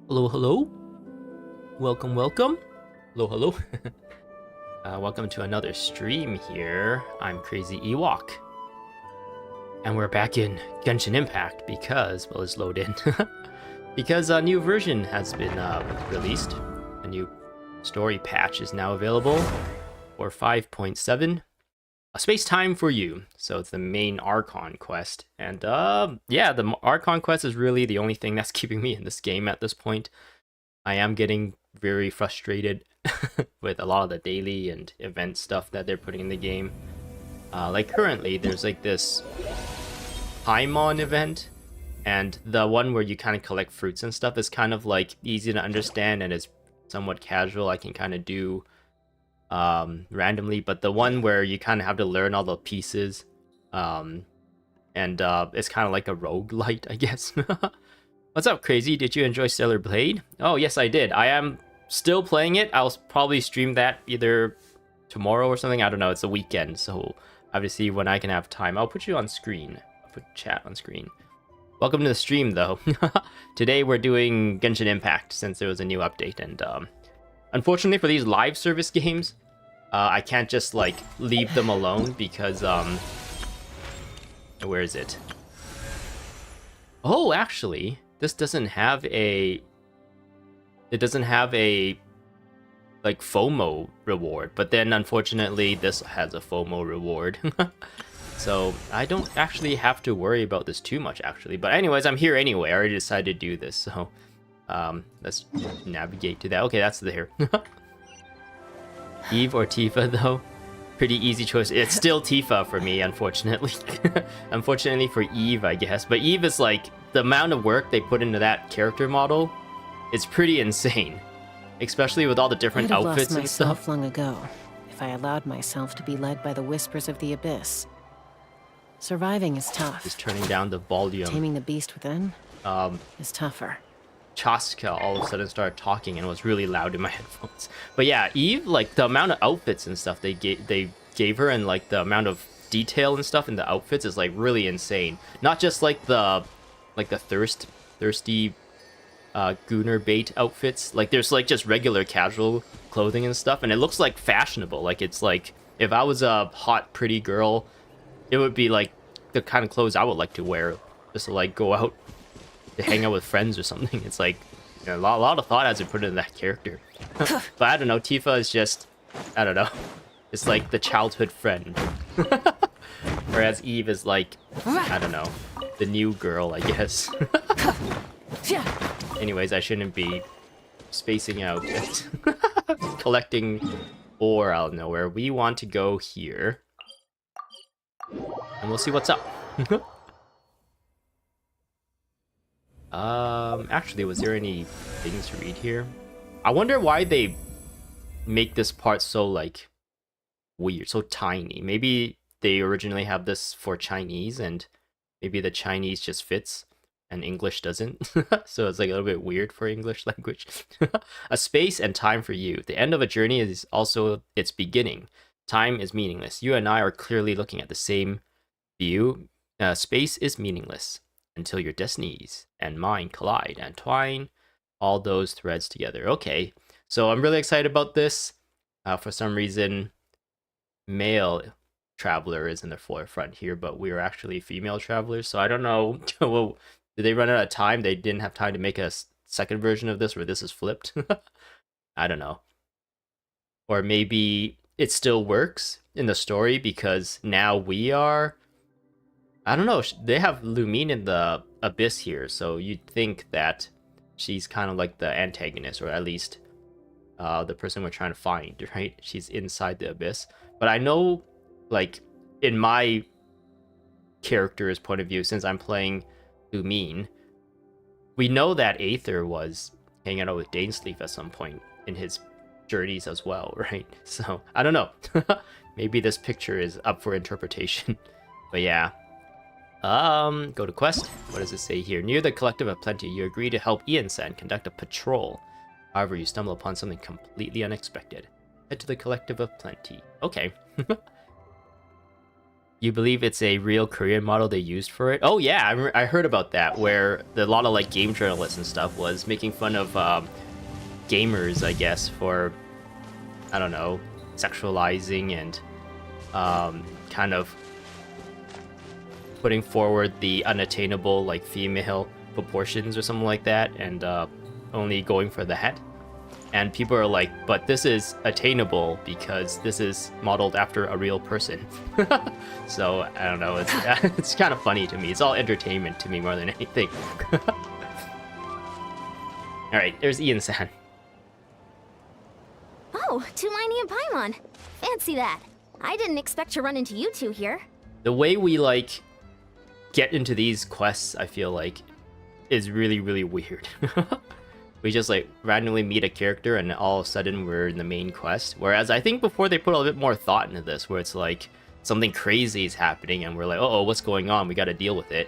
Hello, hello. Welcome, welcome. Hello, hello. Welcome to another stream here. I'm Crazy Ewok. And we're back in Genshin Impact because, well, let's load in. Because a new version has been released. A new story patch is now available for 5.7. A space time for you. So it's the main Archon Quest. And yeah, the Archon Quest is really the only thing that's keeping me in this game at this point. I am getting very frustrated with a lot of the daily and event stuff that they're putting in the game. Like currently, there's like this Paimon event, and the one where you kind of collect fruits and stuff is kind of like easy to understand and is somewhat casual. I can kind of do randomly, but the one where you kind of have to learn all the pieces, and it's kind of like a roguelite, I guess. What's up, Crazy? Did you enjoy Stellar Blade? Oh, yes, I did. I am still playing it. I'll probably stream that either tomorrow or something. I don't know. It's a weekend, so obviously when I can have time, I'll put you on screen. I'll put chat on screen. Welcome to the stream, though. Today we're doing Genshin Impact since there was a new update, and unfortunately for these live service games, I can't just like leave them alone because where is it? Oh, actually, this doesn't have a... It doesn't have a like FOMO reward, but then unfortunately this has a FOMO reward. So I don't actually have to worry about this too much, actually. But anyways, I'm here anyway. I already decided to do this, so let's navigate to that. Okay, that's there. Eve or Tifa, though? Pretty easy choice. It's still Tifa for me, unfortunately. Unfortunately for Eve, I guess. But Eve is like, the amount of work they put into that character model, it's pretty insane. Especially with all the different outfits and stuff. I'd have lost myself long ago if I allowed myself to be led by the whispers of the abyss. Surviving is tough. Just turning down the volume. Taming the beast within is tougher. Chaska all of a sudden started talking and it was really loud in my headphones. But yeah, Eve, like the amount of outfits and stuff they gave her, and like the amount of detail and stuff in the outfits is like really insane. Not just like the thirsty Gunner bait outfits. Like there's like just regular casual clothing and stuff, and it looks like fashionable. Like it's like if I was a hot pretty girl, it would be like the kind of clothes I would like to wear just to like go out to hang out with friends or something. It's like, you know, a lot of thought has been put into that character. But I don't know, Tifa is just, I don't know, it's like the childhood friend. Whereas Eve is like, I don't know, the new girl, I guess. Anyways, I shouldn't be spacing out and collecting ore out of nowhere. We want to go here, and we'll see what's up. Actually, was there any things to read here? I wonder why they make this part so, like, weird, so tiny. Maybe they originally have this for Chinese, and maybe the Chinese just fits, and English doesn't. So it's, like, a little bit weird for English language. A space and time for you. The end of a journey is also its beginning. Time is meaningless. You and I are clearly looking at the same view. Space is meaningless until your destinies and mine collide and twine all those threads together. Okay, so I'm really excited about this. For some reason, male traveler is in the forefront here, but we're actually female travelers, so I don't know. Well, did they run out of time? They didn't have time to make a second version of this where this is flipped? I don't know. Or maybe it still works in the story because now we are... I don't know, they have Lumine in the Abyss here, so you'd think that she's kind of like the antagonist, or at least the person we're trying to find, right? She's inside the Abyss. But I know, like, in my character's point of view, since I'm playing Lumine, we know that Aether was hanging out with Dainsleif at some point in his journeys as well, right? So, I don't know. Maybe this picture is up for interpretation. But yeah. Go to quest. What does it say here? Near the Collective of Plenty, you agree to help Ian-san conduct a patrol. However, you stumble upon something completely unexpected. Head to the Collective of Plenty. Okay. You believe it's a real Korean model they used for it? Oh yeah, I heard about that, where a lot of like game journalists and stuff was making fun of gamers, I guess, for, I don't know, sexualizing and kind of putting forward the unattainable like female proportions or something like that, and only going for the head. And people are like, but this is attainable because this is modeled after a real person. So I don't know, it's it's kind of funny to me. It's all entertainment to me more than anything. All right, there's Ian-san. Oh, Tulani and Paimon. Fancy that. I didn't expect to run into you two here. The way we like get into these quests, I feel like, is really, really weird. We just like randomly meet a character and all of a sudden we're in the main quest. Whereas I think before they put a little bit more thought into this, where it's like something crazy is happening and we're like, oh, what's going on? We got to deal with it.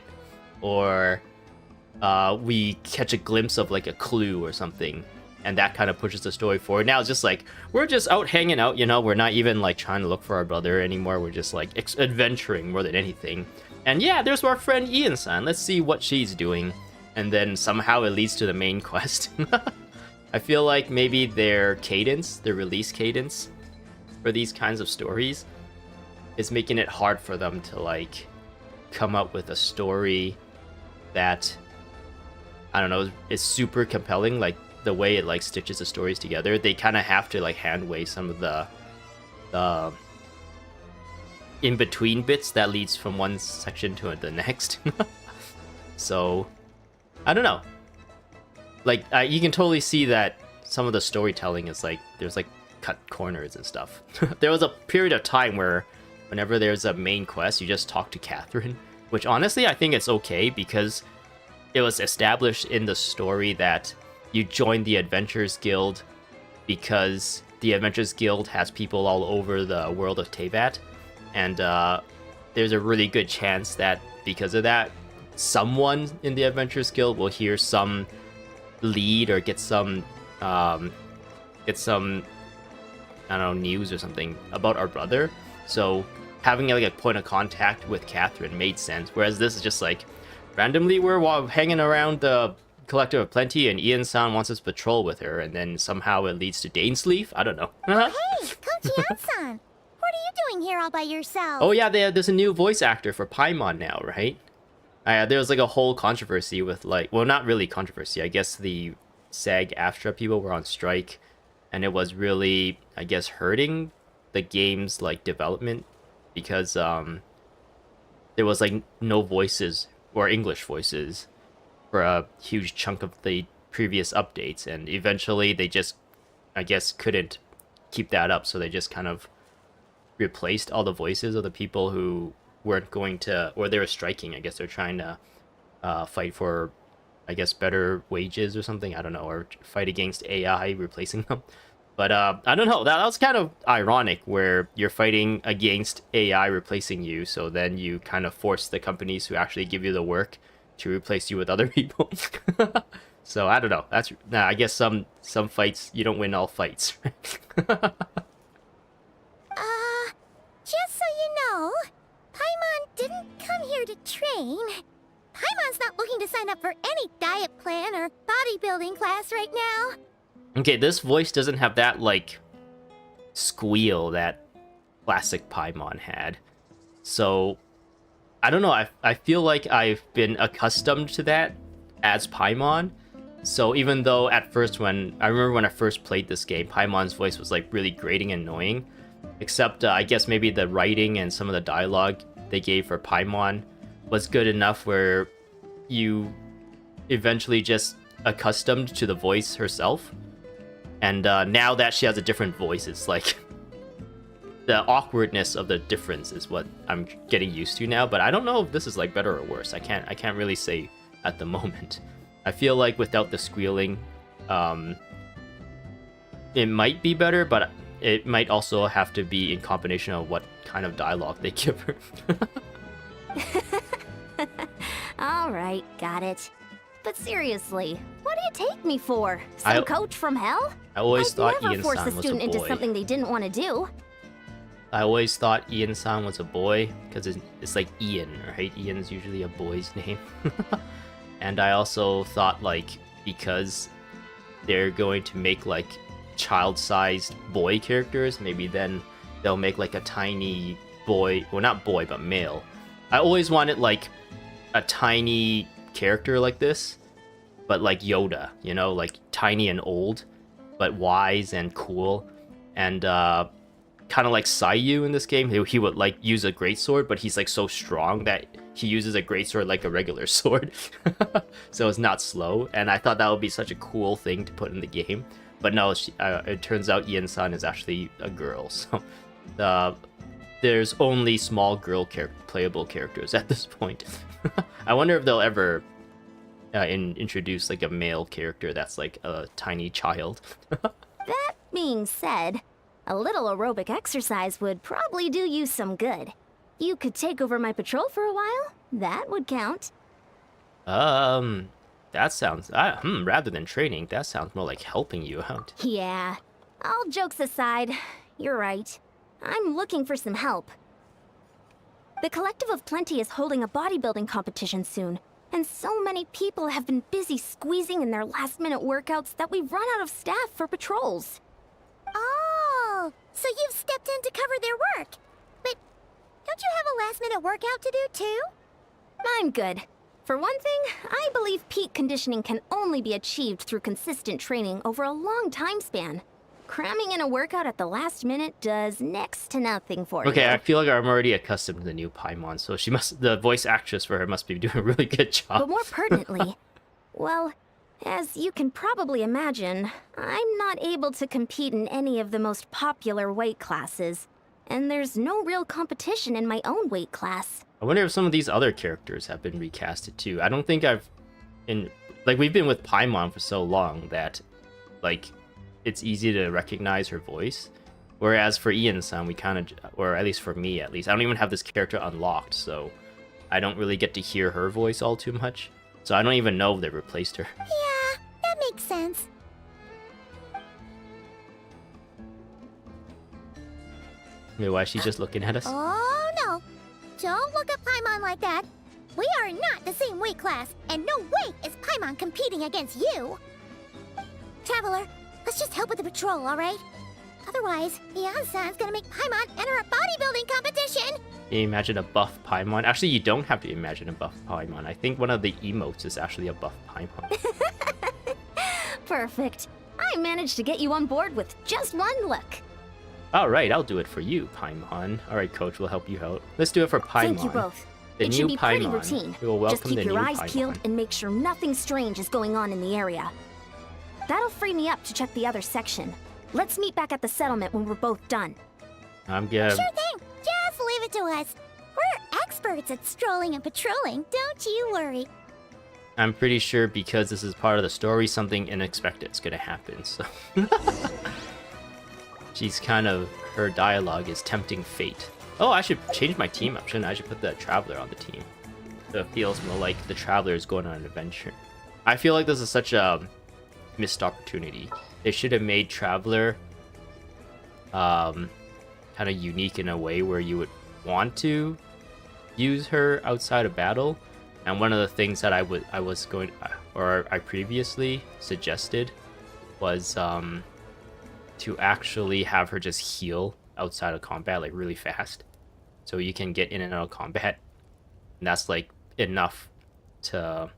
Or we catch a glimpse of like a clue or something, and that kind of pushes the story forward. Now it's just like, we're just out hanging out, you know, we're not even like trying to look for our brother anymore. We're just like adventuring more than anything. And yeah, there's our friend Ian-san. Let's see what she's doing. And then somehow it leads to the main quest. I feel like maybe their cadence, their release cadence for these kinds of stories is making it hard for them to like come up with a story that, I don't know, is super compelling. Like the way it like stitches the stories together, they kind of have to like hand wave some of the in between bits that leads from one section to the next. So I don't know. Like you can totally see that some of the storytelling is like there's like cut corners and stuff. There was a period of time where whenever there's a main quest, you just talk to Catherine, which honestly I think it's okay because it was established in the story that you join the Adventurers Guild because the Adventurers Guild has people all over the world of Teyvat, and there's a really good chance that because of that, someone in the Adventurers Guild will hear some lead or get some I don't know, news or something about our brother. So having like a point of contact with Catherine made sense. Whereas this is just like randomly we're hanging around the Collective of Plenty and Ian-san wants us to patrol with her, and then somehow it leads to Dainsleif. I don't know. Hey, Kochi-san! What are you doing here all by yourself? Oh yeah, there's a new voice actor for Paimon now, right? There was like a whole controversy with like, well, not really controversy. I guess the SAG-AFTRA people were on strike, and it was really, I guess, hurting the game's like development because there was like no voices or English voices for a huge chunk of the previous updates, and eventually they just, I guess, couldn't keep that up, so they just kind of replaced all the voices of the people who weren't going to, or they were striking. I guess they're trying to fight for, I guess, better wages or something. I don't know, or fight against AI replacing them. But I don't know. That was kind of ironic, where you're fighting against AI replacing you, so then you kind of force the companies who actually give you the work to replace you with other people. So I don't know. I guess some fights you don't win all fights. Just so you know, Paimon didn't come here to train. Paimon's not looking to sign up for any diet plan or bodybuilding class right now. Okay, this voice doesn't have that like squeal that classic Paimon had. So I don't know, I feel like I've been accustomed to that as Paimon. So even though at first I remember when I first played this game, Paimon's voice was like really grating and annoying. Except I guess maybe the writing and some of the dialogue they gave for Paimon was good enough where you eventually just accustomed to the voice herself. And now that she has a different voice, it's like the awkwardness of the difference is what I'm getting used to now. But I don't know if this is like better or worse. I can't really say at the moment. I feel like without the squealing, it might be better, but it might also have to be in combination of what kind of dialogue they give her. All right, got it. But seriously, what do you take me for? Some coach from hell? I always thought I'd never Ian-san force a was a student into boy. something they didn't want to do. I always thought Ian-san was a boy because it's like Ian, right? Ian's usually a boy's name. And I also thought like because they're going to make like child-sized boy characters, maybe then they'll make like a tiny boy, well not boy but male. I always wanted like a tiny character like this, but like Yoda, you know, like tiny and old, but wise and cool, and kind of like Sayu in this game. He would like use a greatsword, but he's like so strong that he uses a greatsword like a regular sword, so it's not slow. And I thought that would be such a cool thing to put in the game, but no, it turns out Ian-san is actually a girl. So there's only small girl playable characters at this point. I wonder if they'll ever introduce like a male character that's like a tiny child. That being said, a little aerobic exercise would probably do you some good. You could take over my patrol for a while. That would count. That sounds rather than training, that sounds more like helping you out. Yeah. All jokes aside, you're right. I'm looking for some help. The Collective of Plenty is holding a bodybuilding competition soon, and so many people have been busy squeezing in their last-minute workouts that we've run out of staff for patrols. Oh, so you've stepped in to cover their work. But don't you have a last-minute workout to do too? I'm good. For one thing, I believe peak conditioning can only be achieved through consistent training over a long time span. Cramming in a workout at the last minute does next to nothing for you. Okay, I feel like I'm already accustomed to the new Paimon, so the voice actress for her must be doing a really good job. But more pertinently, well, as you can probably imagine, I'm not able to compete in any of the most popular weight classes, and there's no real competition in my own weight class. I wonder if some of these other characters have been recasted too. I don't think we've been with Paimon for so long that, like, it's easy to recognize her voice. Whereas for Ian-san, we kind of, or at least for me at least, I don't even have this character unlocked, so I don't really get to hear her voice all too much. So I don't even know if they replaced her. Yeah, that makes sense. Maybe why is she just looking at us? Oh no! Don't look at Paimon like that. We are not the same weight class, and no way is Paimon competing against you. Traveler, let's just help with the patrol, alright? Otherwise, Ian-san's gonna make Paimon enter a bodybuilding competition! Can you imagine a buff Paimon? Actually, you don't have to imagine a buff Paimon. I think one of the emotes is actually a buff Paimon. Perfect. I managed to get you on board with just one look. Alright, I'll do it for you, Paimon. Alright, coach, we'll help you out. Let's do it for Paimon. Thank you both. The It new should be pretty Paimon. routine. We will welcome Just keep the your new eyes Paimon. peeled and make sure nothing strange is going on in the area. That'll free me up to check the other section. Let's meet back at the settlement when we're both done. I'm good. Sure thing! Just leave it to us. We're experts at strolling and patrolling, don't you worry. I'm pretty sure because this is part of the story, something unexpected is gonna happen, so... She's kind of... Her dialogue is tempting fate. Oh, I should change my team up, shouldn't I? I should put the Traveler on the team. So it feels more like the Traveler is going on an adventure. I feel like this is such a missed opportunity. They should have made Traveler kind of unique in a way where you would want to use her outside of battle. And one of the things that I previously suggested was to actually have her just heal outside of combat like really fast, so you can get in and out of combat, and that's like enough to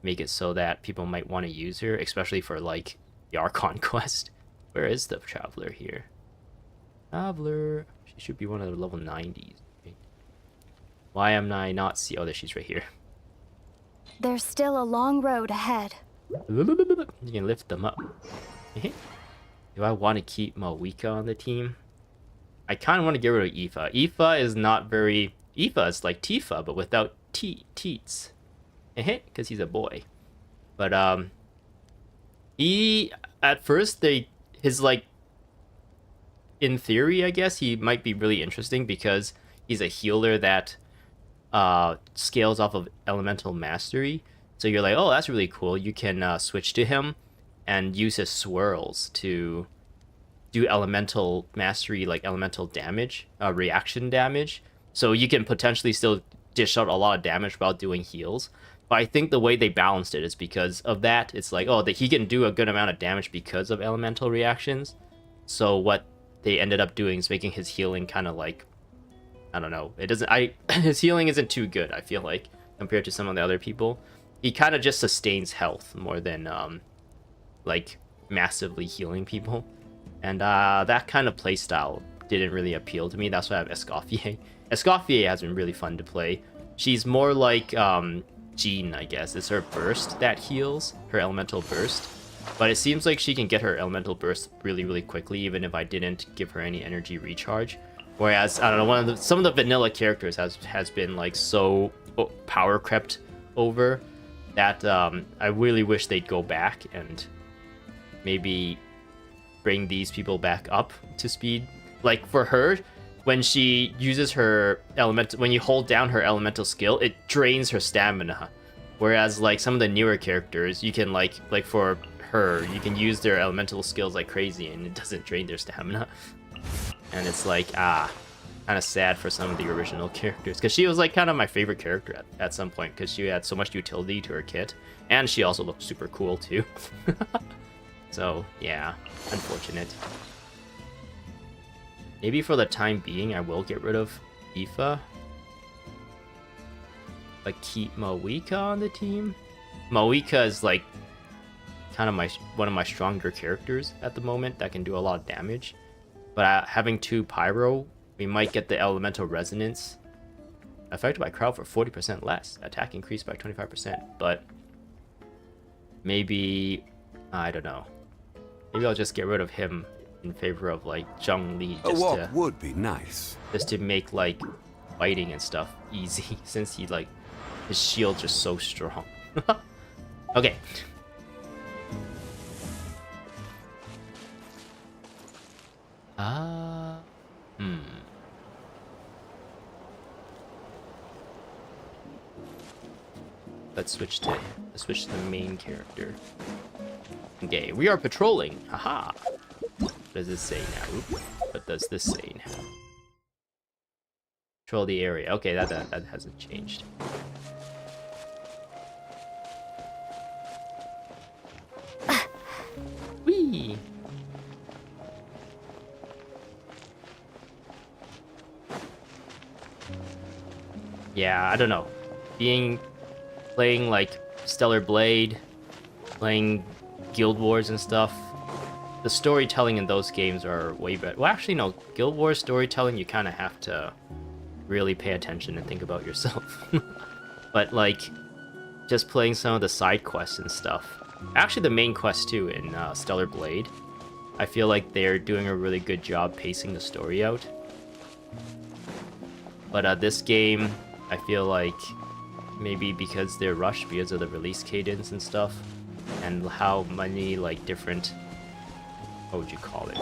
make it so that people might want to use her, especially for like the Archon Quest. Where is the Traveler here? Traveler, she should be one of the level 90s. Why am I not see? Oh, there, she's right here. There's still a long road ahead. You can lift them up. Do I want to keep Moika on the team? I kind of want to get rid of Aoife. Aoife is not very... Aoife is like Tifa, but without teats. Because he's a boy. But, at first, his, like... In theory, I guess, he might be really interesting because he's a healer that scales off of elemental mastery. So you're like, oh, that's really cool. You can switch to him and use his swirls to do elemental mastery, like elemental damage, reaction damage. So you can potentially still dish out a lot of damage while doing heals. But I think the way they balanced it is because of that. It's like, oh, that he can do a good amount of damage because of elemental reactions. So what they ended up doing is making his healing kind of like, I don't know. It doesn't. His healing isn't too good, I feel like, compared to some of the other people. He kind of just sustains health more than like massively healing people. And that kind of playstyle didn't really appeal to me. That's why I have Escoffier. Escoffier has been really fun to play. She's more like Jean, I guess. It's her burst that heals, her elemental burst. But it seems like she can get her elemental burst really, really quickly, even if I didn't give her any energy recharge. Whereas, I don't know, some of the vanilla characters has been like so power crept over that I really wish they'd go back and maybe bring these people back up to speed. Like for her, when she uses her elemental, when you hold down her elemental skill, it drains her stamina. Whereas like some of the newer characters, you can like for her, you can use their elemental skills like crazy and it doesn't drain their stamina. And it's like, kind of sad for some of the original characters. Because she was like kind of my favorite character at some point because she had so much utility to her kit. And she also looked super cool too. So, yeah, unfortunate. Maybe for the time being, I will get rid of Aoife. But keep Moeka on the team. Moeka is like kind of one of my stronger characters at the moment that can do a lot of damage. But having 2 Pyro, we might get the Elemental Resonance. Affected by crowd for 40% less. Attack increased by 25%. But maybe, I don't know. Maybe I'll just get rid of him in favor of like Zhongli. A walk would be nice. Just to make like fighting and stuff easy, since he like his shield's just so strong. Okay. Let's switch to the main character. Okay, we are patrolling. Haha. What does this say now? Oop. What does this say now? Patrol the area. Okay, that hasn't changed. Whee! Yeah, I don't know. Playing like Stellar Blade, playing Guild Wars and stuff, the storytelling in those games are way better. Well, actually, no. Guild Wars storytelling, you kind of have to really pay attention and think about yourself. But like, just playing some of the side quests and stuff. Actually, the main quest too in Stellar Blade, I feel like they're doing a really good job pacing the story out. But this game, I feel like maybe because they're rushed because of the release cadence and stuff, and how many like different, what would you call it?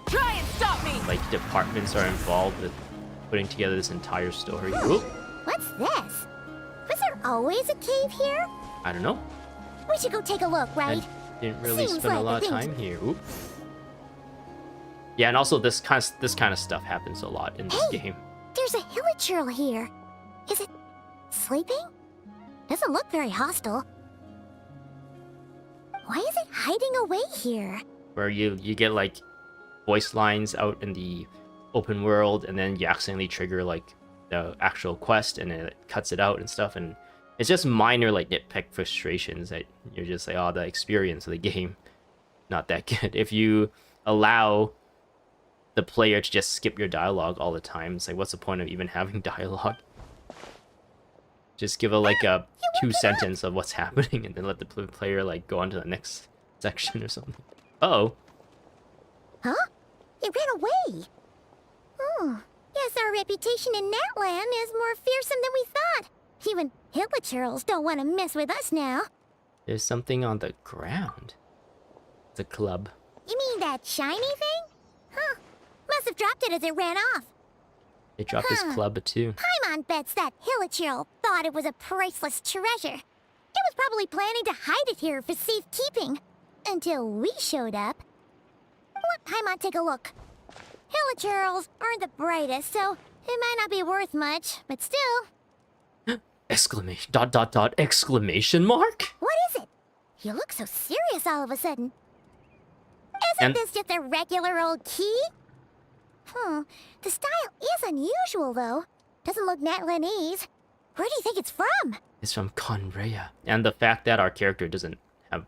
Try and stop me! Like departments are involved with putting together this entire story. Oop. What's this? Was there always a cave here? I don't know. We should go take a look, right? I didn't really Seems spend a like lot of a thing time here. Oop. Yeah, and also this kind of stuff happens a lot in this game. There's a hilichurl here. Is it sleeping? Doesn't look very hostile. Why is it hiding away here? Where you get like voice lines out in the open world, and then you accidentally trigger like the actual quest, and it cuts it out and stuff, and it's just minor like nitpick frustrations that you're just like, oh, the experience of the game not that good. If you allow the player to just skip your dialogue all the time, it's like, what's the point of even having dialogue? Just give a 2-sentence of what's happening, and then let the player like go on to the next section or something. Uh-oh. Huh? It ran away. Oh, guess our reputation in that land is more fearsome than we thought. Even hilichurls don't want to mess with us now. There's something on the ground. It's a club. You mean that shiny thing? Huh. Must have dropped it as it ran off. They dropped this club too. Paimon bets that hilichurl thought it was a priceless treasure. It was probably planning to hide it here for safekeeping. Until we showed up. What let Paimon take a look. Hilichurls aren't the brightest, so it might not be worth much, but still. Exclamation dot exclamation mark? What is it? You look so serious all of a sudden. Isn't And- this just a regular old key? The style is unusual, though. Doesn't look Natlanese. Where do you think it's from? It's from Conrea. And the fact that our character doesn't have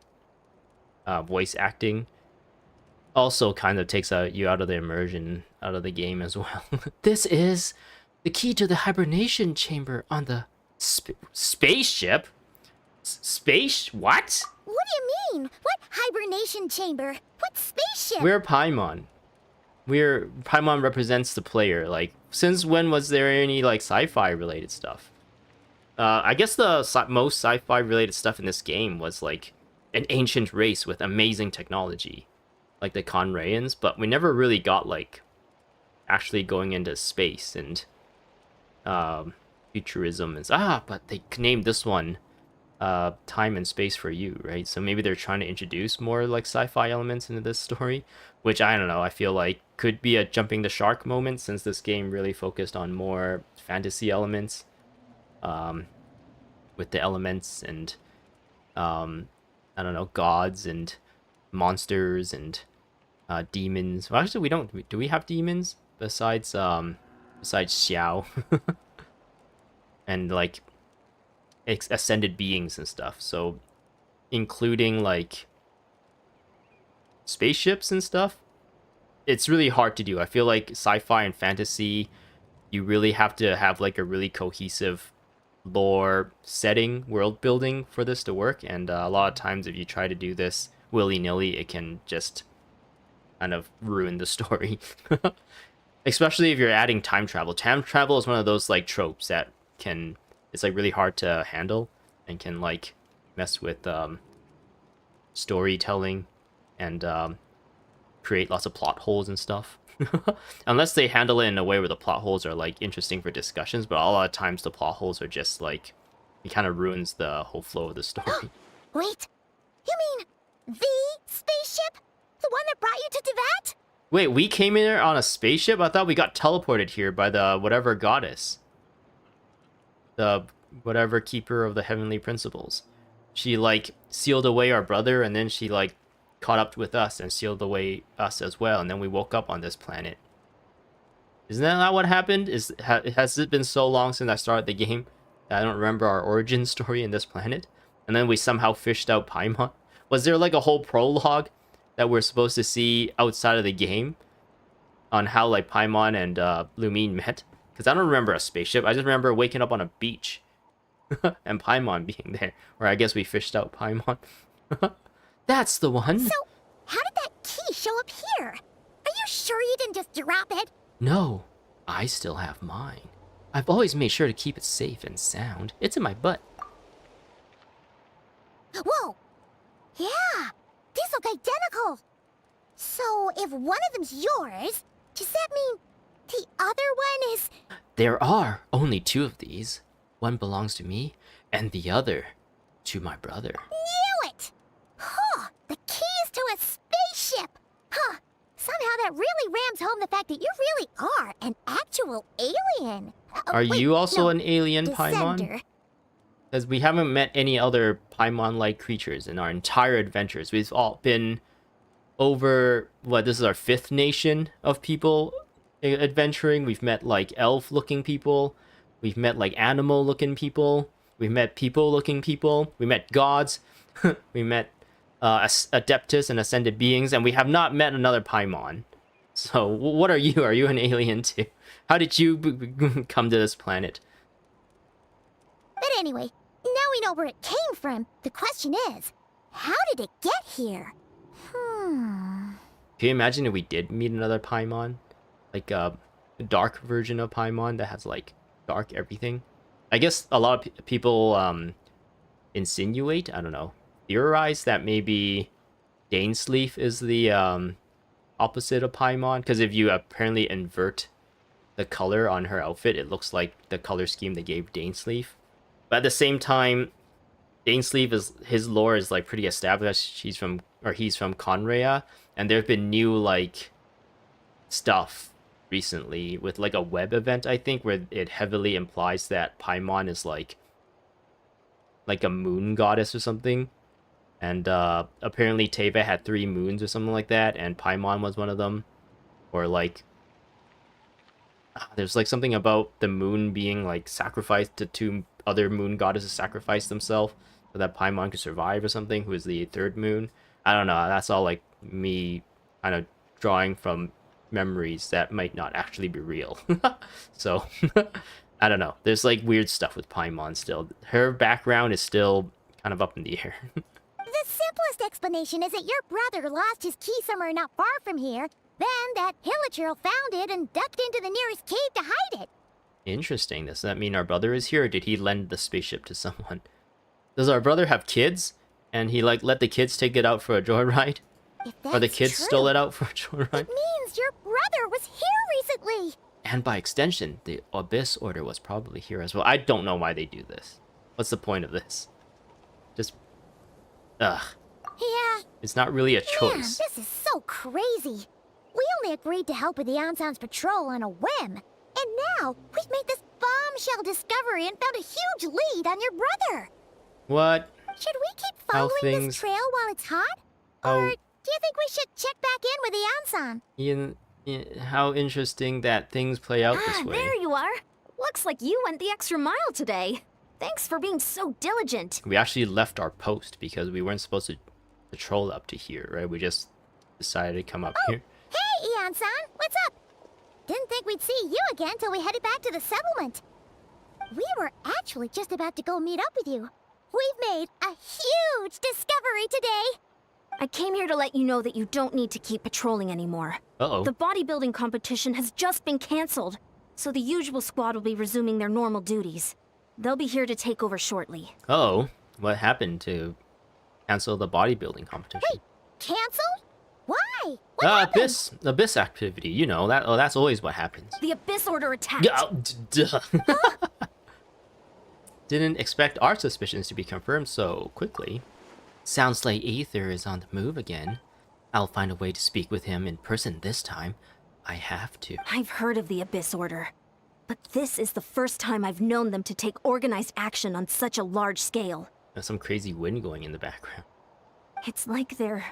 voice acting also kind of takes you out of the immersion, out of the game as well. This is the key to the hibernation chamber on the spaceship? Space? What? What do you mean? What hibernation chamber? What spaceship? We're Paimon. Paimon represents the player. Like, since when was there any like sci-fi related stuff? I guess the most sci-fi related stuff in this game was like an ancient race with amazing technology, like the Conrayans, but we never really got like actually going into space and futurism and but they named this one Time and Space for You, right? So maybe they're trying to introduce more like sci-fi elements into this story, which I don't know, I feel like could be a jumping the shark moment, since this game really focused on more fantasy elements with the elements and I don't know, gods and monsters and demons. Well, actually, we don't. Do we have demons besides Xiao and like ascended beings and stuff? So, including like spaceships and stuff, it's really hard to do. I feel like sci-fi and fantasy, you really have to have like a really cohesive lore setting, world building for this to work, and a lot of times if you try to do this willy-nilly, it can just kind of ruin the story. Especially if you're adding time travel. Time travel is one of those like tropes that it's like really hard to handle and can like mess with storytelling and create lots of plot holes and stuff. Unless they handle it in a way where the plot holes are like interesting for discussions, but a lot of times the plot holes are just like, it kind of ruins the whole flow of the story. Wait, you mean the spaceship? The one that brought you to Teyvat? Wait, we came in here on a spaceship? I thought we got teleported here by the whatever goddess. The whatever keeper of the heavenly principles. She like sealed away our brother, and then she like caught up with us and sealed away us as well, and then we woke up on this planet. Isn't that not what happened? Has it been so long since I started the game that I don't remember our origin story in this planet? And then we somehow fished out Paimon? Was there like a whole prologue that we're supposed to see outside of the game on how like Paimon and Lumine met? Because I don't remember a spaceship. I just remember waking up on a beach and Paimon being there. Or I guess we fished out Paimon. That's the one. So, how did that key show up here? Are you sure you didn't just drop it? No, I still have mine. I've always made sure to keep it safe and sound. It's in my butt. Whoa! Yeah, these look identical. So, if one of them's yours, does that mean the other one is... There are only two of these. One belongs to me, and the other to my brother. Knew it! Huh, the keys to a spaceship! Huh, somehow that really rams home the fact that you really are an actual alien. Are Wait, you also no, an alien Paimon? descender. Because we haven't met any other Paimon-like creatures in our entire adventures. We've all been over, this is our 5th nation of people adventuring. We've met like elf-looking people. We've met like animal-looking people. We've met people-looking people. We met gods. We met Adeptus and Ascended Beings. And we have not met another Paimon. So, what are you? Are you an alien too? How did you come to this planet? But anyway, now we know where it came from. The question is, how did it get here? Can you imagine if we did meet another Paimon? Like a dark version of Paimon that has like dark everything? I guess a lot of people insinuate, I don't know, theorize that maybe Dainsleif is the opposite of Paimon. Because if you apparently invert the color on her outfit, it looks like the color scheme they gave Dainsleif. But at the same time, Dainsleif is his lore is like pretty established. He's from Conrea, and there've been new like stuff recently with like a web event, I think, where it heavily implies that Paimon is like a moon goddess or something. And apparently Teva had 3 moons or something like that, and Paimon was one of them. Or like there's like something about the moon being like sacrificed to 2 other moon goddesses sacrifice themselves so that Paimon could survive or something, who is the 3rd moon. I don't know, that's all like me kind of drawing from memories that might not actually be real. So I don't know, there's like weird stuff with Paimon still. Her background is still kind of up in the air. The simplest explanation is that your brother lost his key somewhere not far from here, then that Hilichurl found it and ducked into the nearest cave to hide it. Interesting. Does that mean our brother is here, or did he lend the spaceship to someone? Does our brother have kids, and he like let the kids take it out for a joyride? If Or the that's kids true, stole it out for a joyride? it means your brother was here recently. And by extension, the Abyss Order was probably here as well. I don't know why they do this. What's the point of this? Just... Ugh. Yeah, It's not really a man, choice. this is so crazy. We only agreed to help with the Anson's patrol on a whim. And now, we've made this bombshell discovery and found a huge lead on your brother. What? Should we keep How following things- this trail while it's hot? How- Or do you think we should check back in with the Anson? How interesting that things play out this way. There you are. Looks like you went the extra mile today. Thanks for being so diligent. We actually left our post because we weren't supposed to patrol up to here, right? We just decided to come up here. Hey, Ian-san, what's up? Didn't think we'd see you again till we headed back to the settlement. We were actually just about to go meet up with you. We've made a huge discovery today. I came here to let you know that you don't need to keep patrolling anymore. Uh-oh. The bodybuilding competition has just been cancelled, so the usual squad will be resuming their normal duties. They'll be here to take over shortly. Oh, what happened to cancel the bodybuilding competition? Wait, canceled? Why? What happened? Abyss activity. You know that. Oh, that's always what happens. The Abyss Order attacked. Yeah, duh. Didn't expect our suspicions to be confirmed so quickly. Sounds like Aether is on the move again. I'll find a way to speak with him in person this time. I have to. I've heard of the Abyss Order, but this is the first time I've known them to take organized action on such a large scale. There's some crazy wind going in the background. It's like they're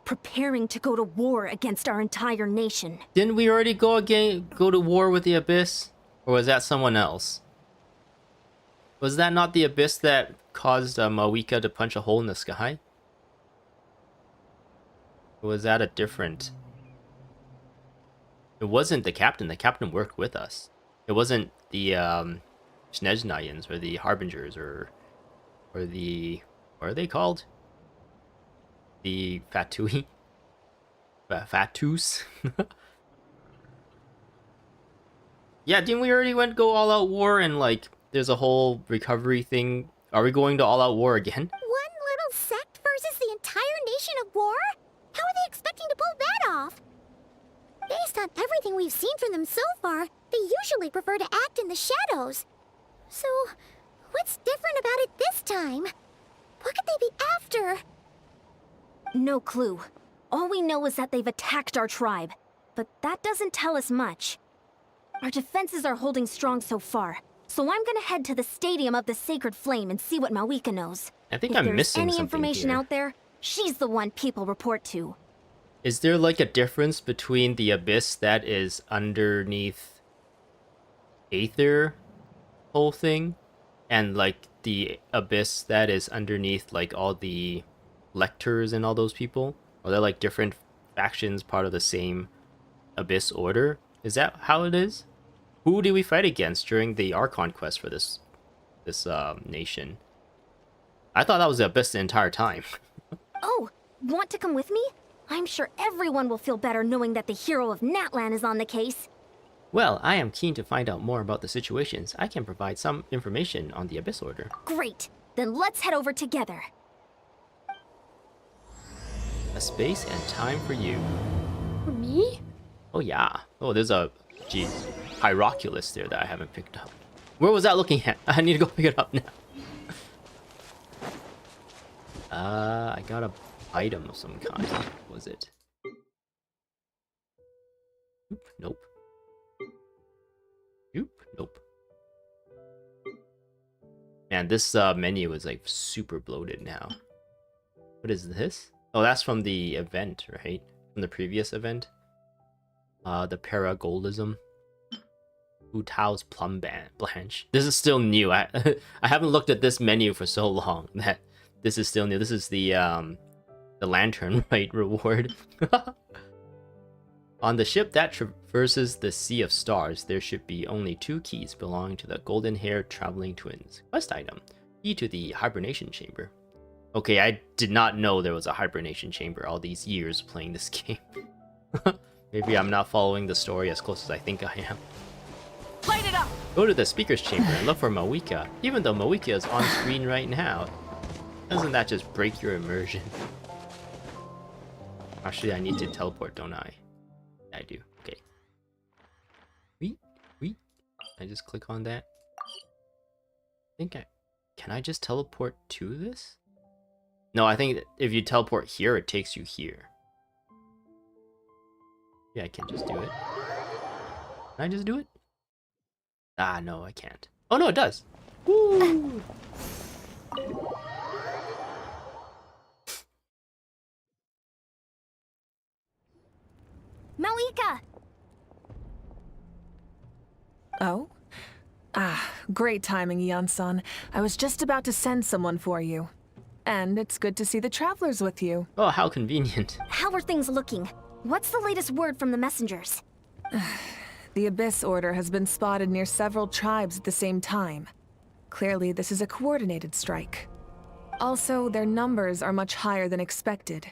preparing to go to war against our entire nation. Didn't we already go to war with the Abyss? Or was that someone else? Was that not the Abyss that caused Mawika to punch a hole in the sky? Or was that a different... It wasn't the captain. The captain worked with us. It wasn't the Snezhnayans or the Harbingers or the... What are they called? The Fatui? Fatus? Yeah, didn't we already go all out war and like there's a whole recovery thing? Are we going to all out war again? One little sect versus the entire nation of war? How are they expecting to pull that off? Based on everything we've seen from them so far, they usually prefer to act in the shadows. So, what's different about it this time? What could they be after? No clue. All we know is that they've attacked our tribe, but that doesn't tell us much. Our defenses are holding strong so far, so I'm gonna head to the Stadium of the Sacred Flame and see what Mawika knows. I think if I'm there's missing any something information here. out there, she's the one people report to. Is there like a difference between the abyss that is underneath Aether whole thing and like the abyss that is underneath like all the lectors and all those people? Are they like different factions part of the same Abyss Order? Is that how it is? Who did we fight against during the Archon Quest for this nation? I thought that was the Abyss the entire time. Oh, want to come with me? I'm sure everyone will feel better knowing that the hero of Natlan is on the case. Well, I am keen to find out more about the situations. I can provide some information on the Abyss Order. Great, then let's head over together. A space and time for you. For me? Oh yeah. Oh, there's a Pyroculus there that I haven't picked up. Where was that looking at? I need to go pick it up now. I got a item of some kind. What was it? Oop, nope. Oop, nope. Man, this menu is like super bloated now. What is this? Oh, that's from the event, right? From the previous event. The Paragolism. Wu Tao's Plum Blanche. This is still new. I haven't looked at this menu for so long that this is still new. This is the lantern, right, reward. On the ship that traverses the Sea of Stars, there should be only 2 keys belonging to the golden-haired traveling twins. Quest item. Key to the hibernation chamber. Okay, I did not know there was a hibernation chamber all these years playing this game. Maybe I'm not following the story as close as I think I am. Light it up! Go to the speaker's chamber and look for Mawika. Even though Mawika is on screen right now, doesn't that just break your immersion? Actually, I need to teleport, don't I? I do. Okay. Wait. I just click on that. Can I just teleport to this? No, I think if you teleport here, it takes you here. Yeah, I can just do it. Can I just do it? Ah, no, I can't. Oh, no, it does. Woo! Malika! Oh? Ah, great timing, Eon-san. I was just about to send someone for you. And it's good to see the travelers with you. Oh, how convenient. How are things looking? What's the latest word from the messengers? The Abyss Order has been spotted near several tribes at the same time. Clearly, this is a coordinated strike. Also, their numbers are much higher than expected.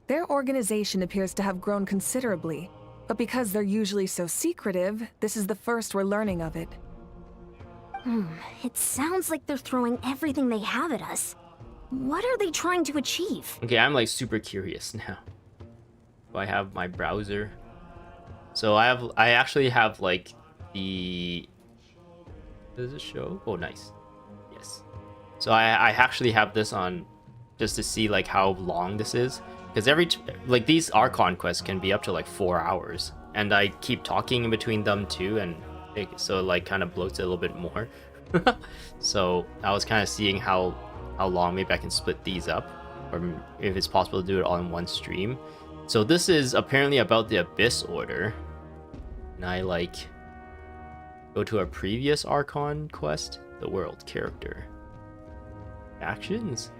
Their organization appears to have grown considerably, but because they're usually so secretive, this is the first we're learning of it. It sounds like they're throwing everything they have at us. What are they trying to achieve? Okay, I'm like super curious now. Do I have my browser? So I actually have like the... Does it show? Oh, nice. Yes. So I actually have this on just to see like how long this is. Because like these Archon quests can be up to like 4 hours. And I keep talking in between them too, and so it like kind of bloats it a little bit more. So I was kind of seeing how long maybe I can split these up, or if it's possible to do it all in one stream. So this is apparently about the Abyss Order, and I like go to a previous Archon quest, the world character, factions,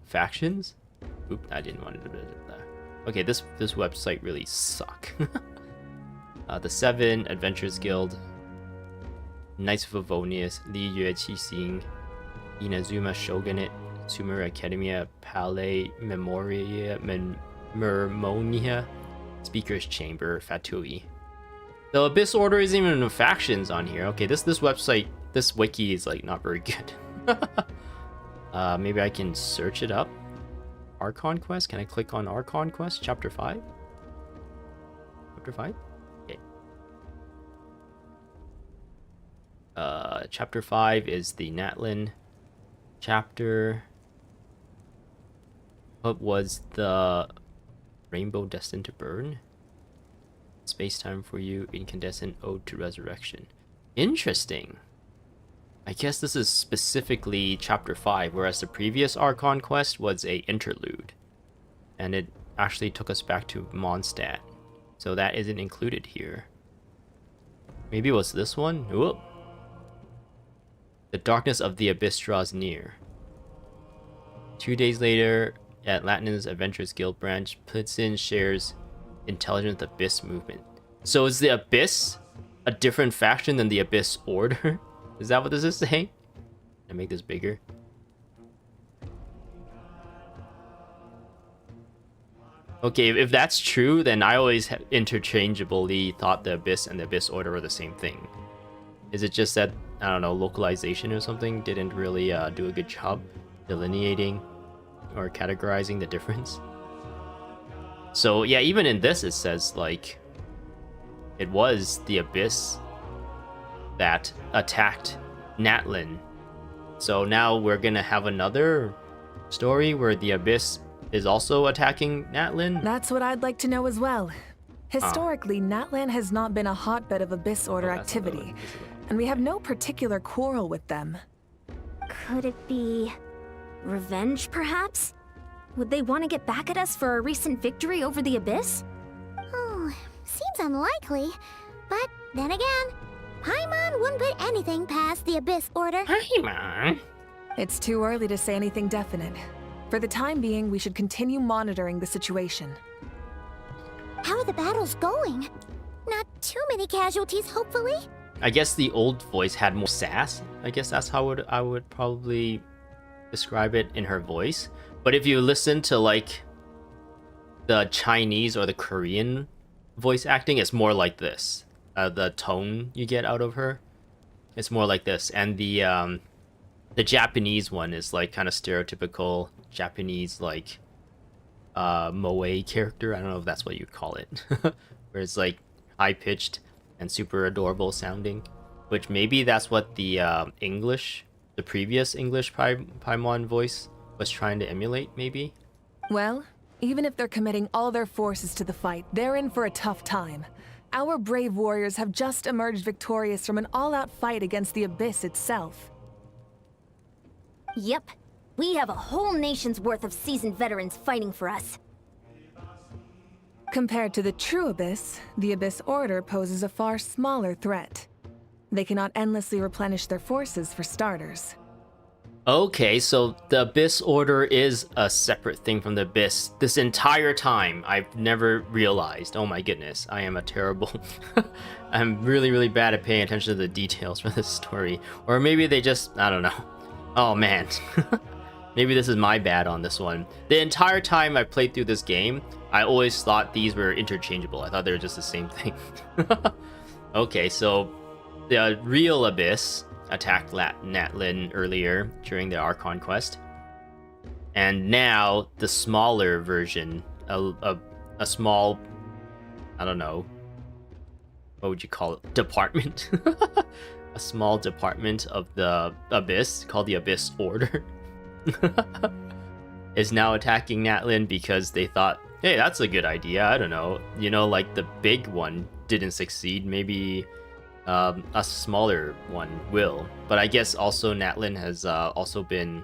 factions. Oop, I didn't want to. Okay, this website really suck. The 7 Adventurers Guild, Knights of Favonius, Li Yue Qixing, Inazuma Shogunate, Sumer Academia, Palais Memoria, Mermonia, Speaker's Chamber, Fatui. The Abyss Order isn't even in factions on here. Okay, this website, this wiki is like not very good. Maybe I can search it up. Archon Quest? Can I click on Archon Quest? Chapter 5? Chapter 5? Okay. Chapter 5 is the Natlin chapter. What was the rainbow destined to burn? Space-time for you, incandescent ode to resurrection. Interesting. I guess this is specifically chapter 5, whereas the previous Archon quest was a interlude. And it actually took us back to Mondstadt. So that isn't included here. Maybe it was this one? Whoop. The darkness of the abyss draws near. 2 days later, at Latin's Adventurers Guild branch, Plitzin shares intelligent Abyss movement. So is the Abyss a different faction than the Abyss Order? Is that what this is saying? Can I make this bigger? Okay, if that's true, then I always interchangeably thought the Abyss and the Abyss Order were the same thing. Is it just that, I don't know, localization or something didn't really do a good job delineating or categorizing the difference? So yeah, even in this it says like it was the Abyss that attacked Natlin. So now we're gonna have another story where the Abyss is also attacking Natlin? That's what I'd like to know as well. Historically, Natlan has not been a hotbed of Abyss Order activity, and we have no particular quarrel with them. Could it be revenge, perhaps? Would they want to get back at us for a recent victory over the Abyss? Oh, seems unlikely. But then again, Paimon wouldn't put anything past the Abyss Order. Paimon? It's too early to say anything definite. For the time being, we should continue monitoring the situation. How are the battles going? Not too many casualties, hopefully. I guess the old voice had more sass. I guess that's how I would probably describe it in her voice. But if you listen to like the Chinese or the Korean voice acting, it's more like this. The tone you get out of her, it's more like this. And the Japanese one is like kind of stereotypical Japanese like moe character. I don't know if that's what you call it. Where it's like high pitched and super adorable sounding, which maybe that's what the the previous English Paimon voice was trying to emulate, maybe. Well, even if they're committing all their forces to the fight, they're in for a tough time. Our brave warriors have just emerged victorious from an all-out fight against the Abyss itself. Yep. We have a whole nation's worth of seasoned veterans fighting for us. Compared to the true Abyss, the Abyss Order poses a far smaller threat. They cannot endlessly replenish their forces, for starters. Okay, so the Abyss Order is a separate thing from the Abyss. This entire time, I've never realized. Oh my goodness, I am a terrible... I'm really, really bad at paying attention to the details for this story. Or maybe they just... I don't know. Oh man. Maybe this is my bad on this one. The entire time I played through this game, I always thought these were interchangeable. I thought they were just the same thing. Okay, so the real Abyss attacked Natlin earlier during the Archon Quest. And now the smaller version, a small, I don't know, what would you call it? Department? A small department of the Abyss, called the Abyss Order, is now attacking Natlin because they thought, hey, that's a good idea. I don't know. You know, like the big one didn't succeed. Maybe a smaller one will. But I guess also Natlin has also been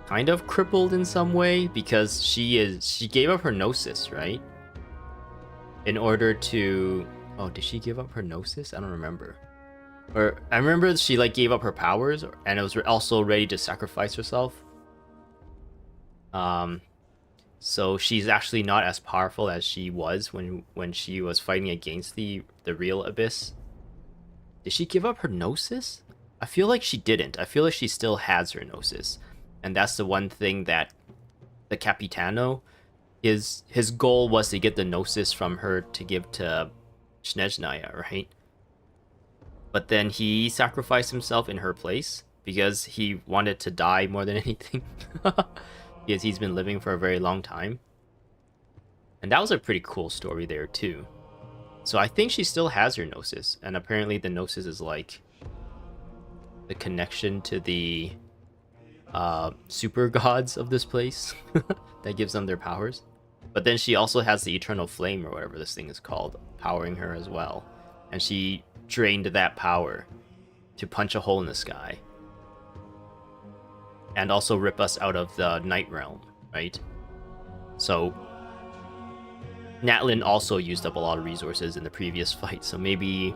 kind of crippled in some way because she gave up her gnosis, right? In order to... Oh, did she give up her gnosis? I don't remember. Or I remember she like gave up her powers and it was also ready to sacrifice herself. So she's actually not as powerful as she was when she was fighting against the real Abyss. Did she give up her gnosis? I feel like she didn't. I feel like she still has her gnosis. And that's the one thing that the Capitano, his goal was to get the gnosis from her to give to Snezhnaya, right? But then he sacrificed himself in her place because he wanted to die more than anything. Because he's been living for a very long time. And that was a pretty cool story there too. So I think she still has her gnosis. And apparently the gnosis is like the connection to the super gods of this place that gives them their powers. But then she also has the eternal flame or whatever this thing is called, powering her as well. And she drained that power to punch a hole in the sky. And also rip us out of the Night Realm, right? So Natlin also used up a lot of resources in the previous fight, so maybe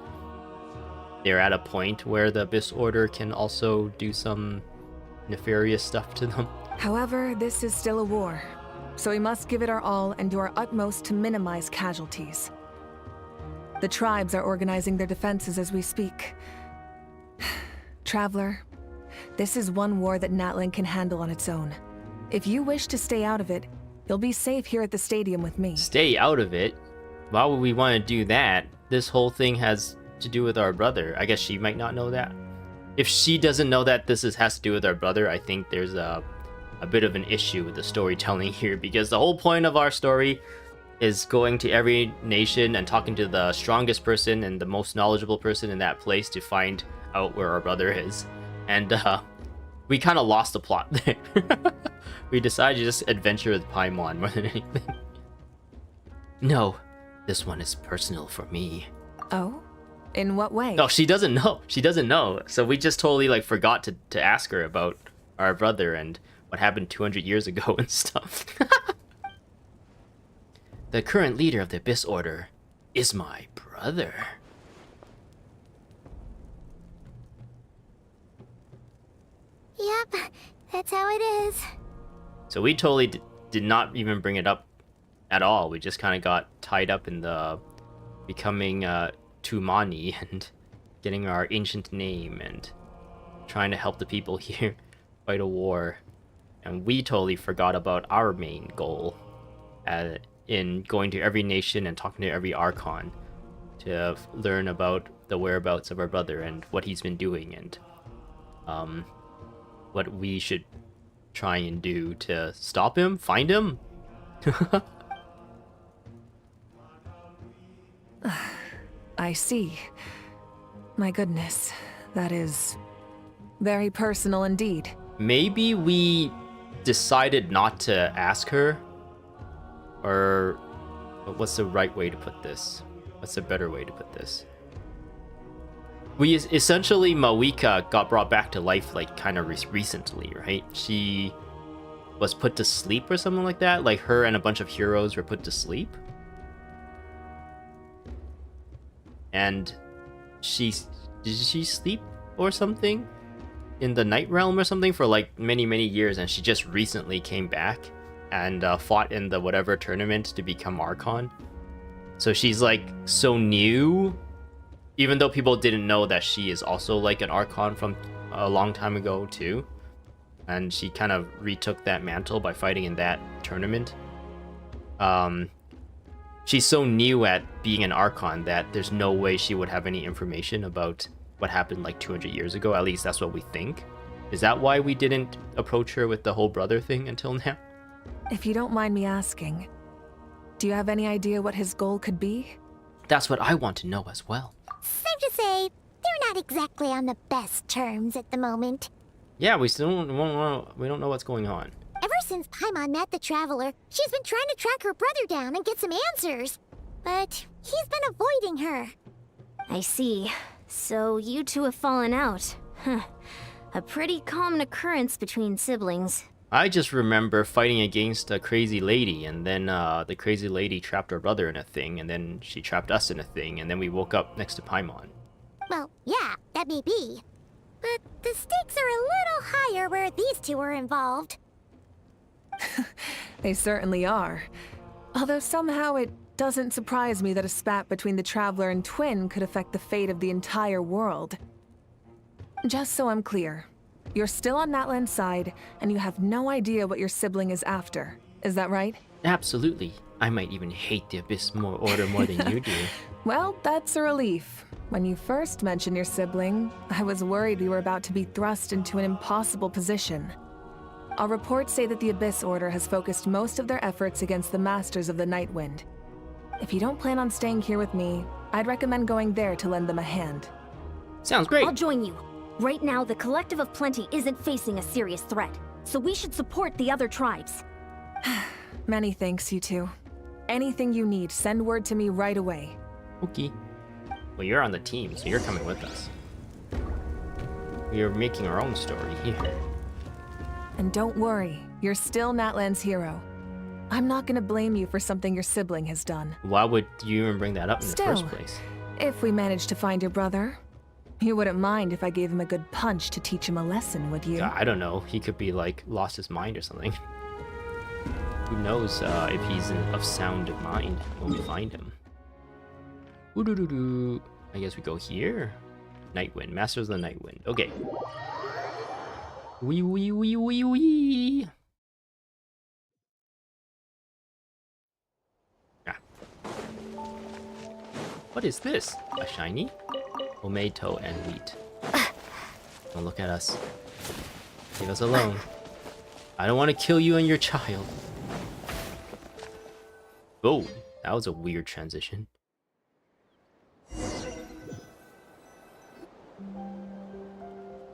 they're at a point where the Abyss Order can also do some nefarious stuff to them. However, this is still a war, so we must give it our all and do our utmost to minimize casualties. The tribes are organizing their defenses as we speak. Traveler, this is one war that Natlin can handle on its own. If you wish to stay out of it, you'll be safe here at the stadium with me. Stay out of it? Why would we want to do that? This whole thing has to do with our brother. I guess she might not know that. If she doesn't know that this has to do with our brother, I think there's a bit of an issue with the storytelling here, because the whole point of our story is going to every nation and talking to the strongest person and the most knowledgeable person in that place to find out where our brother is. And We kind of lost the plot there. We decided to just adventure with Paimon more than anything. No, this one is personal for me. Oh? In what way? No, she doesn't know. She doesn't know. So we just totally like forgot to ask her about our brother and what happened 200 years ago and stuff. The current leader of the Abyss Order is my brother. Yep, that's how it is. So we totally did not even bring it up at all. We just kind of got tied up in the becoming Tumani and getting our ancient name and trying to help the people here fight a war. And we totally forgot about our main goal in going to every nation and talking to every Archon to learn about the whereabouts of our brother and what he's been doing and what we should try and do to stop him, find him. I see. My goodness, that is very personal indeed. Maybe we decided not to ask her, or what's the right way to put this? What's a better way to put this? We essentially, Mawika got brought back to life like kind of recently, right? She was put to sleep or something like that. Like her and a bunch of heroes were put to sleep. And did she sleep or something in the Night Realm or something for like many years, and she just recently came back and fought in the whatever tournament to become Archon. So she's like so new, even though people didn't know that she is also like an Archon from a long time ago too. And she kind of retook that mantle by fighting in that tournament. She's so new at being an Archon that there's no way she would have any information about what happened like 200 years ago. At least that's what we think. Is that why we didn't approach her with the whole brother thing until now? If you don't mind me asking, do you have any idea what his goal could be? That's what I want to know as well. Safe to say, they're not exactly on the best terms at the moment. Yeah, we don't know what's going on. Ever since Paimon met the Traveler, she's been trying to track her brother down and get some answers. But he's been avoiding her. I see. So you two have fallen out. Huh. A pretty common occurrence between siblings. I just remember fighting against a crazy lady, and then the crazy lady trapped our brother in a thing, and then she trapped us in a thing, and then we woke up next to Paimon. Well, yeah, that may be. But the stakes are a little higher where these two are involved. They certainly are. Although somehow it doesn't surprise me that a spat between the Traveler and Twin could affect the fate of the entire world. Just so I'm clear, you're still on Natlan's side, and you have no idea what your sibling is after. Is that right? Absolutely. I might even hate the Abyss Order more than you do. Well, that's a relief. When you first mentioned your sibling, I was worried we were about to be thrust into an impossible position. Our reports say that the Abyss Order has focused most of their efforts against the Masters of the Nightwind. If you don't plan on staying here with me, I'd recommend going there to lend them a hand. Sounds great. I'll join you. Right now, the Collective of Plenty isn't facing a serious threat, so we should support the other tribes. Many thanks, you two. Anything you need, send word to me right away. Okay. Well, you're on the team, so you're coming with us. We are making our own story here. And don't worry, you're still Natlan's hero. I'm not gonna blame you for something your sibling has done. Why would you even bring that up in the first Still, place? if we manage to find your brother, you wouldn't mind if I gave him a good punch to teach him a lesson, would you? I don't know. He could be like lost his mind or something. Who knows if he's of sound mind when we find him. Ooh-doo-doo-doo. I guess we go here. Nightwind, Masters of the Nightwind. Okay. Wee wee wee wee wee. Ah. What is this? A shiny? Tomato and wheat. Don't look at us. Leave us alone. I don't want to kill you and your child. Oh, that was a weird transition.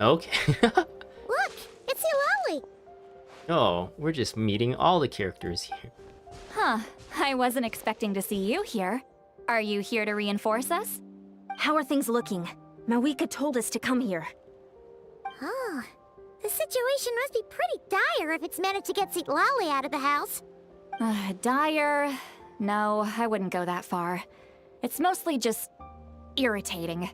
Okay. Look, Oh, we're just meeting all the characters here. Huh. I wasn't expecting to see you here. Are you here to reinforce us? How are things looking? Mawika told us to come here. Oh, the situation must be pretty dire if it's managed to get Lolly out of the house. Dire? No, I wouldn't go that far. It's mostly just irritating.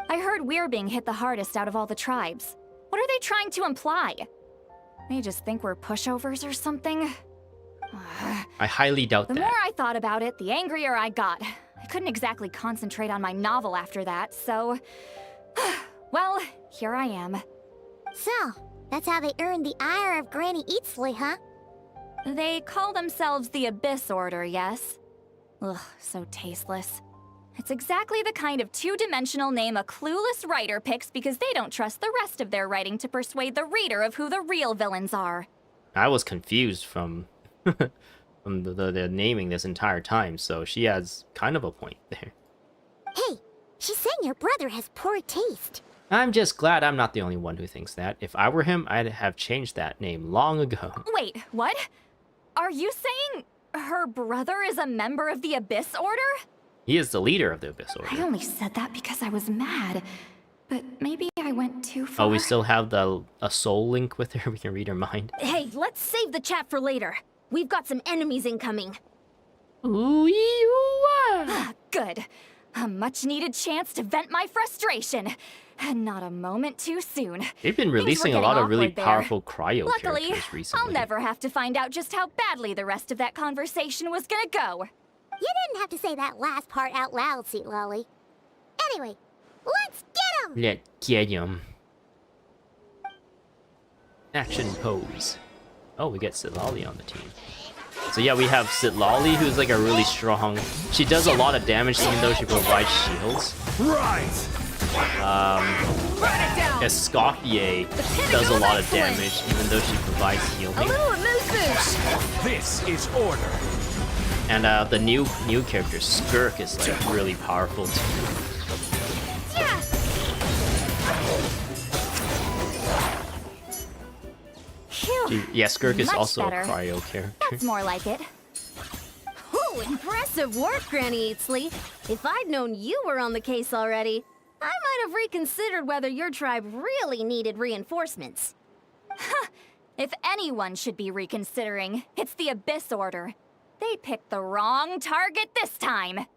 I heard we're being hit the hardest out of all the tribes. What are they trying to imply? They just think we're pushovers or something? I highly doubt The that. more I thought about it, the angrier I got. I couldn't exactly concentrate on my novel after that, so... well, here I am. So, that's how they earned the ire of Granny Eatsley, huh? They call themselves the Abyss Order, yes? Ugh, so tasteless. It's exactly the kind of two-dimensional name a clueless writer picks because they don't trust the rest of their writing to persuade the reader of who the real villains are. I was confused from from the naming this entire time, so she has kind of a point there. Hey, she's saying your brother has poor taste. I'm just glad I'm not the only one who thinks that. If I were him, I'd have changed that name long ago. Wait, what? Are you saying her brother is a member of the Abyss Order? He is the leader of the Abyss Order. I only said that because I was mad. But maybe I went too far. Oh, we still have a soul link with her. We can read her mind. Hey, let's save the chat for later. We've got some enemies incoming. Good. A much-needed chance to vent my frustration. And not a moment too soon. They've been Things were releasing a getting lot of really awkward there. powerful cryo Luckily, characters recently. I'll never have to find out just how badly the rest of that conversation was gonna go. You didn't have to say that last part out loud, Lolly. Anyway, let's get him! Let's get him. Action pose. Oh, we get Sitlali on the team. So yeah, we have Sitlali, who's like a really strong... She does a lot of damage even though she provides shields. Right! Escoffier does a lot of damage even though she provides healing. This is order. And the new character, Skirk, is like really powerful too. Yeah, Skirk is Much also better. a cryo character. That's more like it. Ooh, impressive work, Granny Eatsley. If I'd known you were on the case already, I might have reconsidered whether your tribe really needed reinforcements. If anyone should be reconsidering, it's the Abyss Order. They picked the wrong target this time.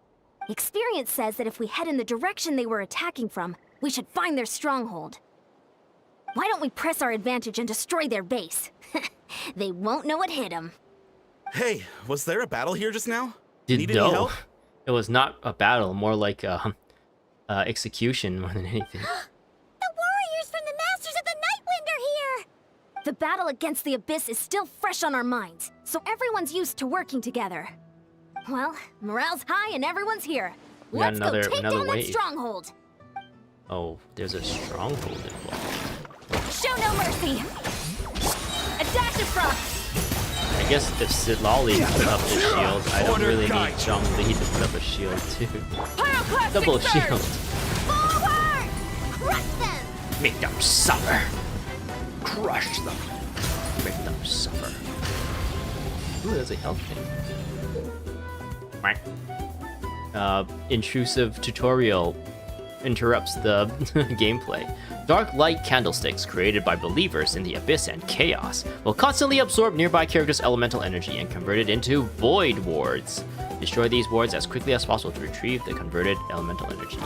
Experience says that if we head in the direction they were attacking from, we should find their stronghold. Why don't we press our advantage and destroy their base? They won't know it hit them. Hey, was there a battle here just now? Did Need any help? It was not a battle, more like execution more than anything. The warriors from the Masters of the Nightwind are here! The battle against the Abyss is still fresh on our minds, so everyone's used to working together. Well, morale's high and everyone's here. We got Let's go take another down that wave. stronghold. Oh, there's a stronghold involved. Show no mercy. A dash of frost. I guess if Sitlali put up the shield, I don't Order really need guide. Zhongli to put up a shield too. Pyroclastic Double surge. shield. Forward! Crush them! Make them suffer. Crush them. Make them suffer. Ooh, there's a health thing. Quack. Intrusive tutorial interrupts the gameplay. Dark light candlesticks created by believers in the abyss and chaos will constantly absorb nearby characters' elemental energy and convert it into void wards. Destroy these wards as quickly as possible to retrieve the converted elemental energy.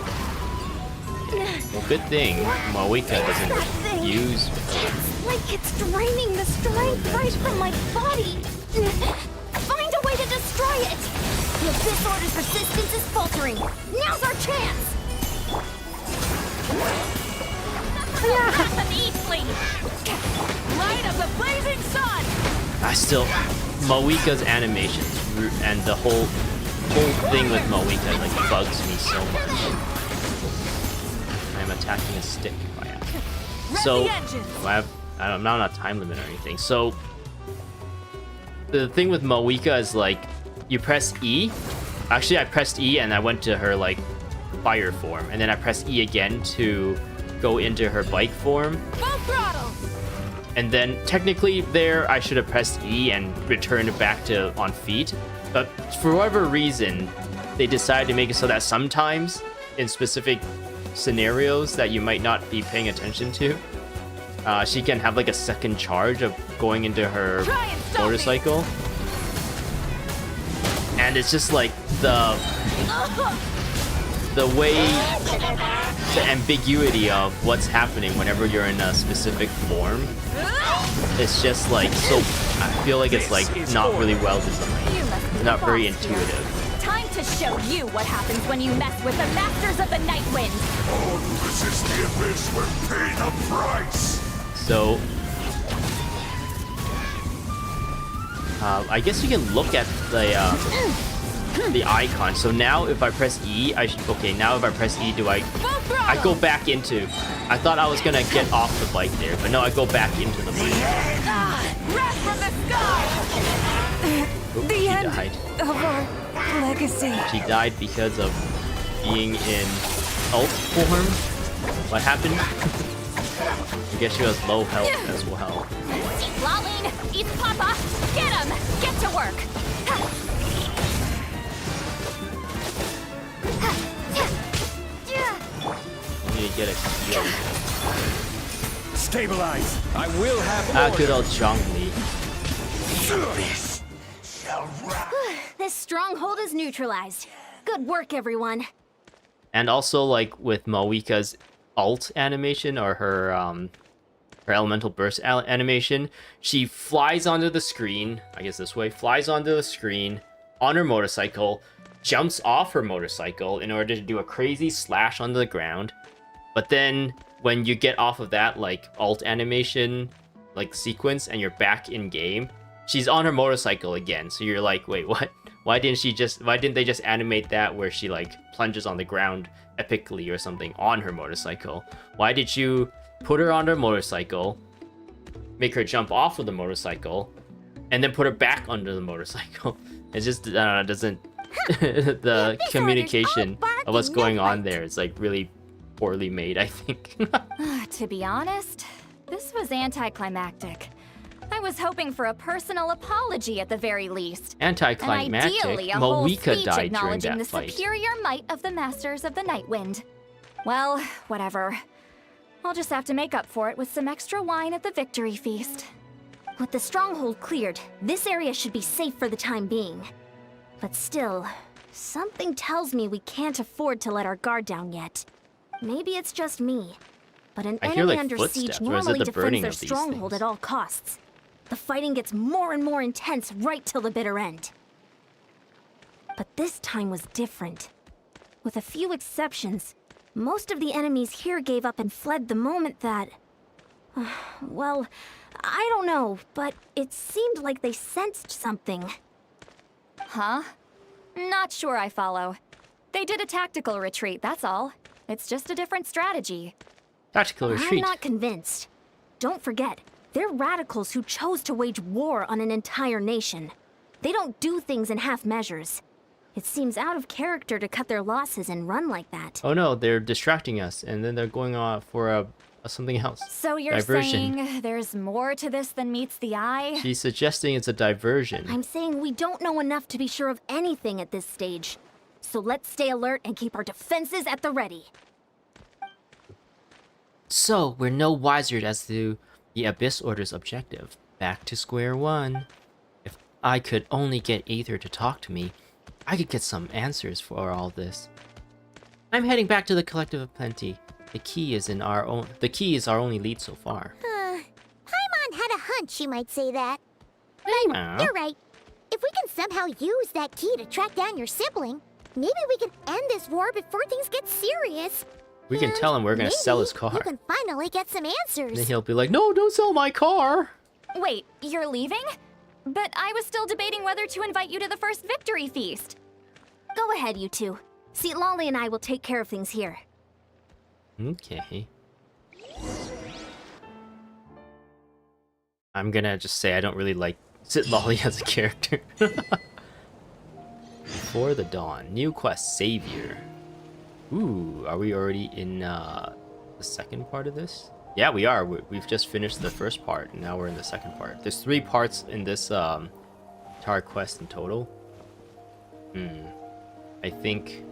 Okay. Well, good thing Mawika doesn't use. It's like it's draining the strength right from my body. Find a way to destroy it. The Abyss Order's resistance is faltering. Now's our chance. Light of the blazing sun. I still, Mawika's animations and the whole thing with Mawika like bugs me so much. I'm attacking a stick by accident. So I'm not on a time limit or anything. So the thing with Mawika is like you press E. Actually, I pressed E and I went to her like fire form, and then I pressed E again to go into her bike form. Full throttle. And then technically there, I should have pressed E and returned it back to on feet. But for whatever reason, they decided to make it so that sometimes in specific scenarios that you might not be paying attention to, she can have like a second charge of going into her motorcycle. And it's just like the way, the ambiguity of what's happening whenever you're in a specific form. It's just like, so I feel like it's like not really well designed, not very intuitive. Time to show you what happens when you mess with the Masters of the Night Wind. All who resist the abyss will pay the price. So, I guess you can look at the icon. So now if I press E, okay, now if I press E, I go back into, I thought I was gonna get off the bike there, but no, I go back into the bike. Wrath from the sky! Oops, she died. Of our legacy. She died because of being in ult form. What happened? I guess she was low health as well. Laline, eat Papa! Get him! Get to work! I need to get a heal. Stabilize. I will have Good old Zhongli. This shall wrap. This stronghold is neutralized. Good work, everyone. And also, like with Moika's ult animation or her elemental burst animation, she flies onto the screen. I guess this way, flies onto the screen on her motorcycle, jumps off her motorcycle in order to do a crazy slash onto the ground. But then when you get off of that like ult animation like sequence and you're back in game, she's on her motorcycle again. So you're like, wait, what? Why didn't they just animate that where she like plunges on the ground epically or something on her motorcycle? Why did you put her on her motorcycle, make her jump off of the motorcycle, and then put her back under the motorcycle? It just doesn't the communication of what's going on there is like really poorly made, I think. To be honest, this was anticlimactic. I was hoping for a personal apology at the very least. Anticlimactic? And ideally, a whole Moika speech died during acknowledging that the fight. superior might of the Masters of the Night Wind. Well, whatever. I'll just have to make up for it with some extra wine at the victory feast. With the stronghold cleared, this area should be safe for the time being. But still, something tells me we can't afford to let our guard down yet. Maybe it's just me, but an I hear, enemy like, under siege footsteps, or is it normally the defends burning their of these stronghold things? at all costs. The fighting gets more and more intense right till the bitter end. But this time was different. With a few exceptions, most of the enemies here gave up and fled the moment that... well, I don't know, but it seemed like they sensed something. Huh? Not sure I follow. They did a tactical retreat, that's all. It's just a different strategy. Tactical retreat. I'm not convinced. Don't forget, they're radicals who chose to wage war on an entire nation. They don't do things in half measures. It seems out of character to cut their losses and run like that. Oh no, they're distracting us, and then they're going on for a something else. So you're Diversion. saying there's more to this than meets the eye? She's suggesting it's a diversion. I'm saying we don't know enough to be sure of anything at this stage. So let's stay alert and keep our defenses at the ready. So, we're no wiser as to the Abyss Order's objective. Back to square one. If I could only get Aether to talk to me, I could get some answers for all this. I'm heading back to the Collective of Plenty. The key is our only lead so far. Paimon had a hunch you might say that. Paimon? You're right. If we can somehow use that key to track down your sibling, maybe we can end this war before things get serious. We can tell him we're gonna sell his car. You can finally get some answers. Then he'll be like, no, don't sell my car! Wait, you're leaving? But I was still debating whether to invite you to the first victory feast. Go ahead, you two. See, Lolly and I will take care of things here. Okay. I'm gonna just say I don't really like Lolly as a character. For the Dawn. New quest, Savior. Ooh, are we already in the second part of this? Yeah, we are. We've just finished the first part, and now we're in the second part. There's 3 parts in this Tower Quest in total. I think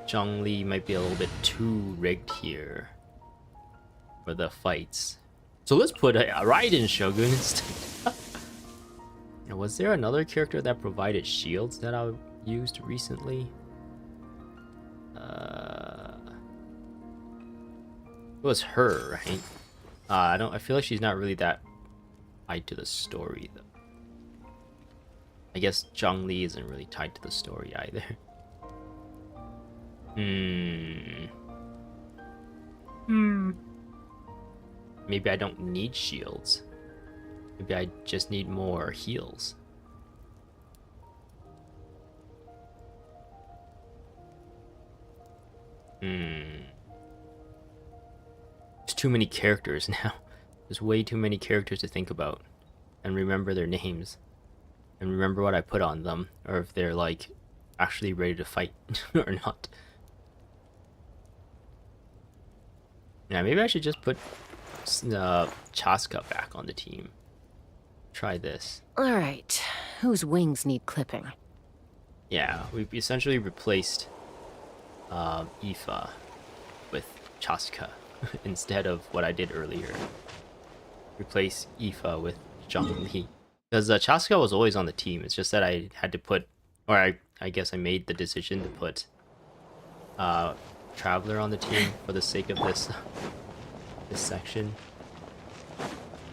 Zhongli might be a little bit too rigged here for the fights. So let's put a Raiden Shogun instead. Now, was there another character that provided shields that I used recently? It was her, right? I feel like she's not really that tied to the story, though. I guess Zhongli isn't really tied to the story either. Maybe I don't need shields. Maybe I just need more heals. There's too many characters now. There's way too many characters to think about and remember their names and remember what I put on them, or if they're like actually ready to fight or not. Yeah, maybe I should just put Chaska back on the team. Try this. Alright, whose wings need clipping? Yeah, we've essentially replaced Aoife with Chaska instead of what I did earlier. Replace Aoife with Zhongli. Because Chaska was always on the team, it's just that I had to put, or I guess I made the decision to put Traveler on the team for the sake of this section.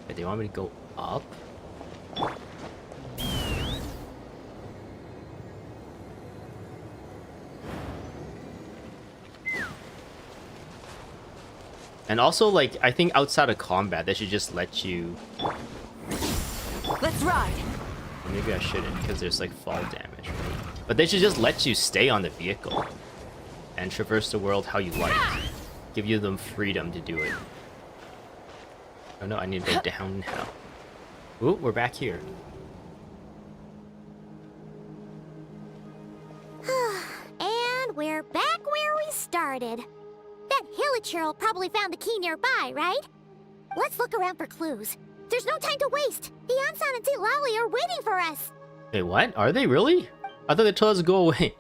Okay, they want me to go up? And also, like, I think outside of combat, they should just let you... Let's ride! Or maybe I shouldn't, because there's, like, fall damage, right? But they should just let you stay on the vehicle and traverse the world how you like. Give you them freedom to do it. Oh no, I need to go down now. Ooh, we're back here. And we're back where we started. That Hilichurl probably found the key nearby, right? Let's look around for clues. There's no time to waste. The Ansan and Tilali are waiting for us. Wait, what? Are they really? I thought they told us to go away.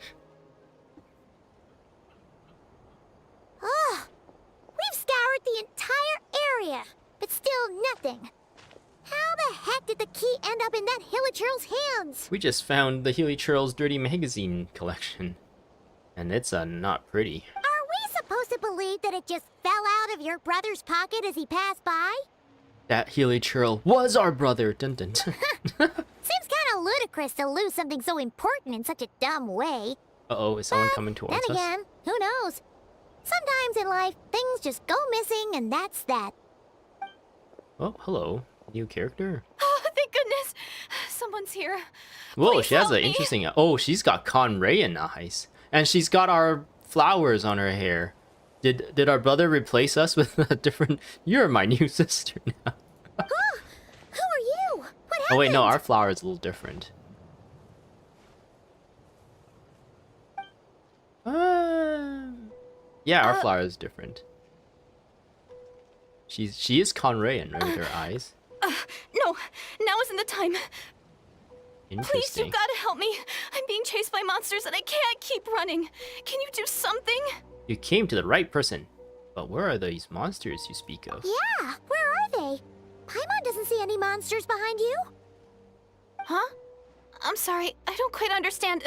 Ugh. We've scoured the entire area, but still nothing. How the heck did the key end up in that Hilichurl's hands? We just found the Hilichurl's Dirty Magazine collection. And it's not pretty. Are we supposed to believe that it just fell out of your brother's pocket as he passed by? That Hilichurl was our brother. Dun dun dun. Seems kind of ludicrous to lose something so important in such a dumb way. Uh-oh, is someone coming towards us? Then again, who knows? Sometimes in life, things just go missing and that's that. Oh, hello. New character? Oh, thank goodness. Someone's here. Whoa, Please she has help an me. interesting... Oh, she's got Conrayan eyes. And she's got our flowers on her hair. Did our brother replace us with a different... You're my new sister now. Who are you? What happened? Oh wait, no, our flower is a little different. Yeah, our flower is different. She is Conrayan, right, with her eyes. No, now isn't the time. Please, Interesting. you've got to help me. I'm being chased by monsters and I can't keep running. Can you do something? You came to the right person. But where are these monsters you speak of? Yeah, where are they? Paimon doesn't see any monsters behind you. Huh? I'm sorry, I don't quite understand.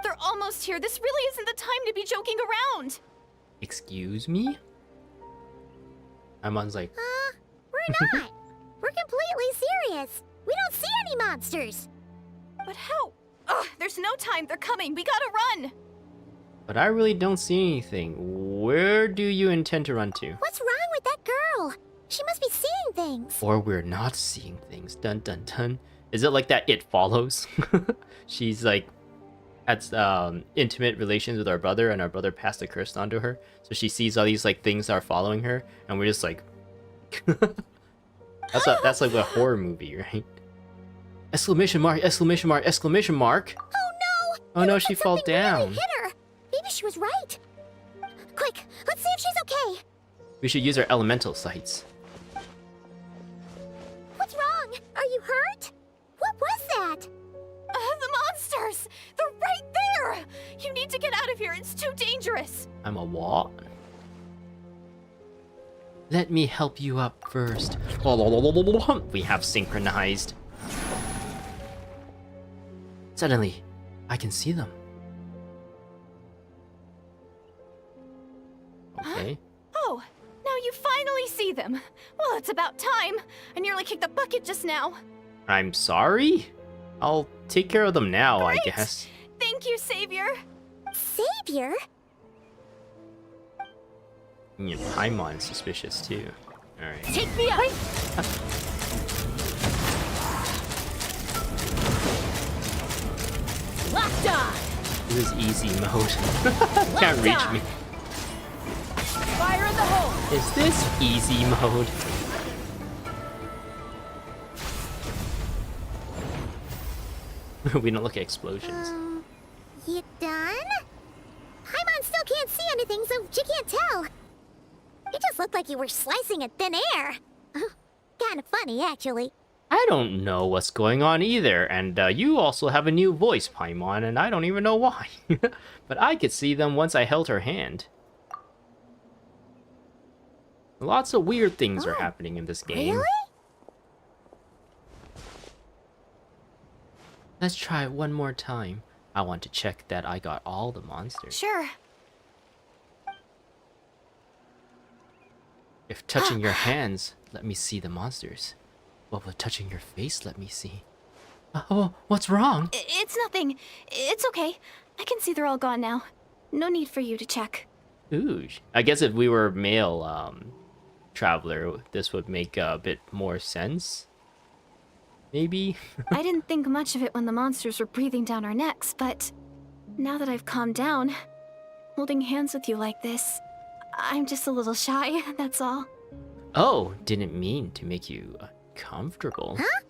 They're almost here. This really isn't the time to be joking around. Excuse me? Imon's like, We're not. We're completely serious. We don't see any monsters. But how? Ugh, there's no time. They're coming. We gotta run. but I really don't see anything. Where do you intend to run to? What's wrong with that girl? She must be seeing things. Or we're not seeing things. Dun dun dun. Is it like that It Follows? She's like had intimate relations with our brother, and our brother passed the curse on to her. So she sees all these like things that are following her, and we're just like, that's like a horror movie, right? Exclamation mark! Exclamation mark! Exclamation mark! Oh no! Oh no, she fell down. Really hit her. Maybe she was right. Quick, let's see if she's okay. We should use our elemental sights. What's wrong? Are you hurt? What was that? The monsters! They're right there! You need to get out of here, it's too dangerous! I'm a what? Let me help you up first. We have synchronized. Suddenly, I can see them. Okay. Oh, now you finally see them. Well, it's about time. I nearly kicked the bucket just now. I'm sorry? I'll take care of them now, Great. I guess. Thank you, Savior. Savior? Yeah, Paimon's suspicious too. Alright. Take me up. Locked on. This is easy mode. Can't reach me. Fire in the hole. Is this easy mode? We don't look at explosions. You done? Paimon still can't see anything, so she can't tell. You just looked like you were slicing in thin air. Kind of funny, actually. I don't know what's going on either, and you also have a new voice, Paimon, and I don't even know why. But I could see them once I held her hand. Lots of weird things are happening in this game. Really? Let's try it one more time. I want to check that I got all the monsters. Sure. If touching your hands, let me see the monsters. What will touching your face let me see? Oh, what's wrong? It's nothing. It's okay. I can see they're all gone now. No need for you to check. Ooh, I guess if we were male traveler, this would make a bit more sense. Maybe? I didn't think much of it when the monsters were breathing down our necks, but now that I've calmed down, holding hands with you like this, I'm just a little shy, that's all. Oh, didn't mean to make you comfortable. Huh?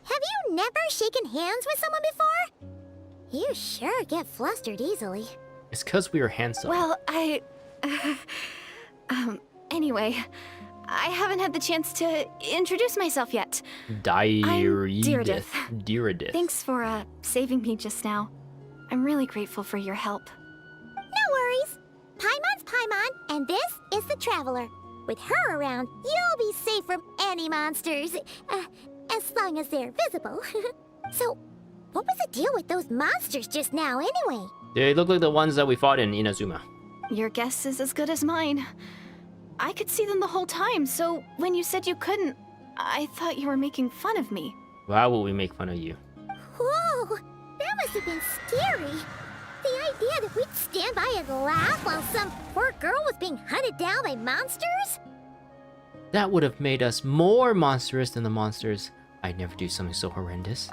Have you never shaken hands with someone before? You sure get flustered easily. It's because we were handsome. Well, anyway, I haven't had the chance to introduce myself yet. Deirdith. Thanks for, saving me just now. I'm really grateful for your help. No worries. Paimon's Paimon, and this is the Traveler. With her around, you'll be safe from any monsters. As long as they're visible. So, what was the deal with those monsters just now, anyway? They look like the ones that we fought in Inazuma. Your guess is as good as mine. I could see them the whole time, so when you said you couldn't, I thought you were making fun of me. Why would we make fun of you? Whoa, that must have been scary. The idea that we'd stand by and laugh while some poor girl was being hunted down by monsters? That would have made us more monstrous than the monsters. I'd never do something so horrendous.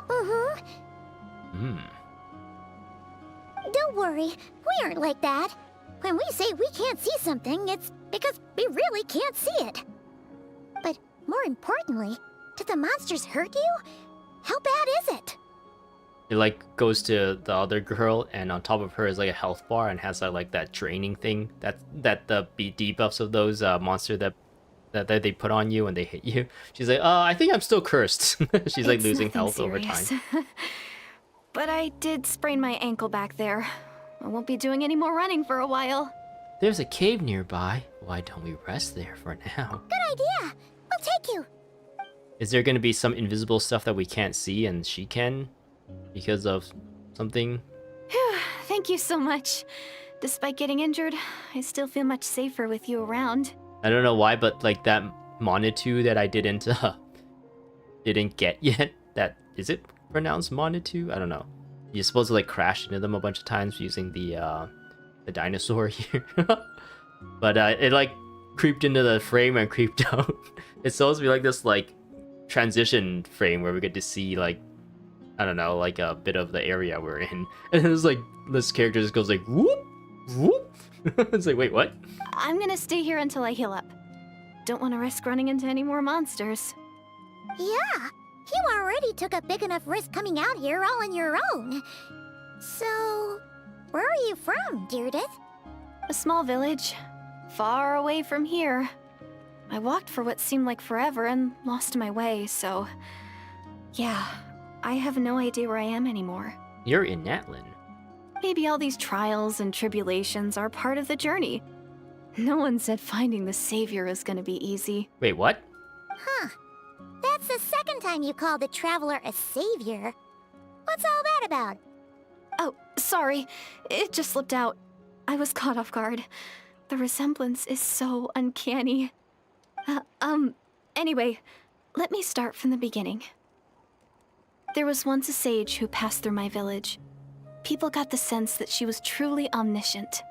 Don't worry, we aren't like that. When we say we can't see something, it's because we really can't see it. But more importantly, did the monsters hurt you? How bad is it? It like goes to the other girl, and on top of her is like a health bar and has like that draining thing that the debuffs of those monster that they put on you when they hit you. She's like, I think I'm still cursed. She's like It's losing nothing health over serious. time. But I did sprain my ankle back there. I won't be doing any more running for a while. There's a cave nearby. Why don't we rest there for now? Good idea. We'll take you. Is there gonna be some invisible stuff that we can't see and she can? Because of something? Thank you so much. Despite getting injured, I still feel much safer with you around. I don't know why, but like that Monitu that I didn't get yet. That is it pronounced Monitu? I don't know. You're supposed to like crash into them a bunch of times using the dinosaur here. But it like creeped into the frame and creeped out. It's supposed to be like this like transition frame where we get to see like, I don't know, like a bit of the area we're in. And it's like this character just goes like whoop whoop. It's like, wait, what? I'm gonna stay here until I heal up. Don't want to risk running into any more monsters. Yeah, you already took a big enough risk coming out here all on your own. So, where are you from, Deirdith? A small village. far away from here. I walked for what seemed like forever and lost my way, so... Yeah, I have no idea where I am anymore. You're in Natlin. Maybe all these trials and tribulations are part of the journey. No one said finding the Savior is gonna be easy. Wait, what? Huh. That's the second time you called the Traveler a savior. What's all that about? Oh, sorry. It just slipped out. I was caught off guard. The resemblance is so uncanny. Anyway, let me start from the beginning. There was once a sage who passed through my village. People got the sense that she was truly omniscient.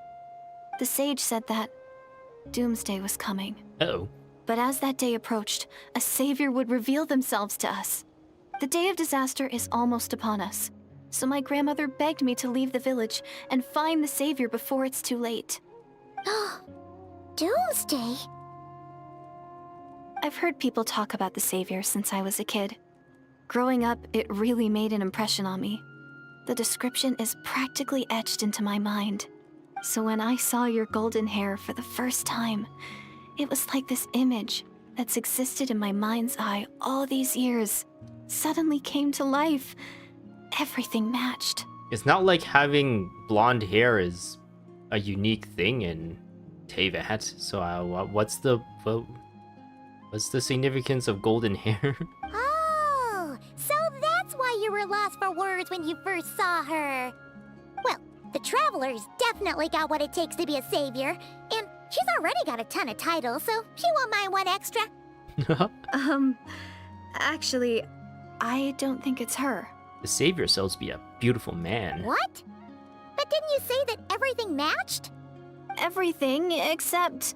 The sage said that doomsday was coming. Uh-oh. But as that day approached, a savior would reveal themselves to us. The day of disaster is almost upon us, so my grandmother begged me to leave the village and find the savior before it's too late. Doomsday? I've heard people talk about the savior since I was a kid. Growing up, it really made an impression on me. The description is practically etched into my mind. So when I saw your golden hair for the first time, it was like this image that's existed in my mind's eye all these years suddenly came to life. Everything matched. It's not like having blonde hair is a unique thing in Teyvat. So what's the significance of golden hair? Oh, so that's why you were lost for words when you first saw her. Well, the Traveler's definitely got what it takes to be a savior, and she's already got a ton of titles, so she won't mind one extra. Actually, I don't think it's her. The savior sells to be a beautiful man. What? But didn't you say that everything matched? Everything except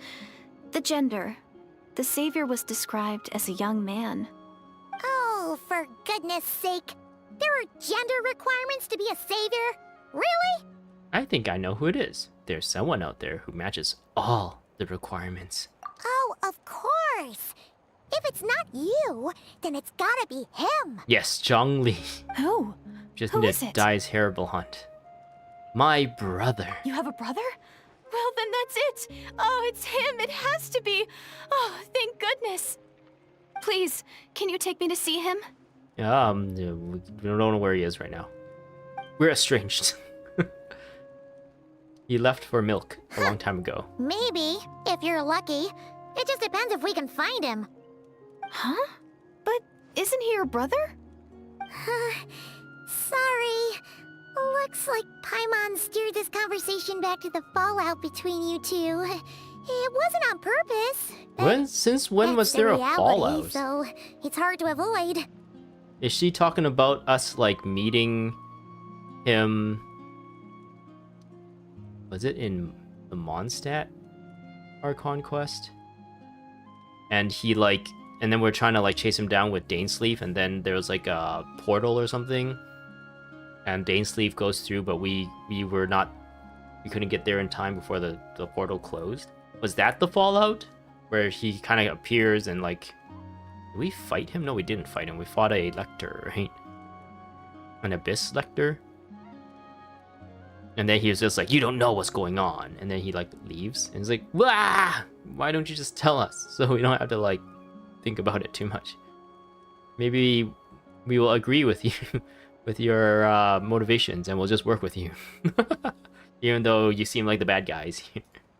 the gender. The savior was described as a young man. Oh, for goodness sake. There are gender requirements to be a savior? Really? I think I know who it is. There's someone out there who matches all the requirements. Oh, of course. If it's not you, then it's gotta be him. Yes, Zhongli. Who? Just Who need is to it? dye his hair blonde. My brother. You have a brother? Well, then that's it. Oh, it's him. It has to be. Oh, thank goodness. Please, can you take me to see him? We don't know where he is right now. We're estranged. He left for milk a long time ago. Maybe, if you're lucky. It just depends if we can find him. Huh? But isn't he your brother? Sorry. Looks like Paimon steered this conversation back to the fallout between you two. It wasn't on purpose. but Since when was that's there the a reality, fallout? So it's hard to avoid. Is she talking about us, like, meeting him? Was it in the Mondstadt Archon Quest? And he, like, and then we're trying to, like, chase him down with Dainsleif, and then there was, like, a portal or something. And Dainsleif goes through, but we couldn't get there in time before the portal closed. Was that the fallout? Where he kind of appears and, like, did we fight him? No, we didn't fight him. We fought a Lector, right? An Abyss Lector? And then he was just like, you don't know what's going on. And then he, like, leaves. And he's like, wah! Why don't you just tell us? So we don't have to, like, think about it too much. Maybe we will agree with you, with your motivations, and we'll just work with you. Even though you seem like the bad guys.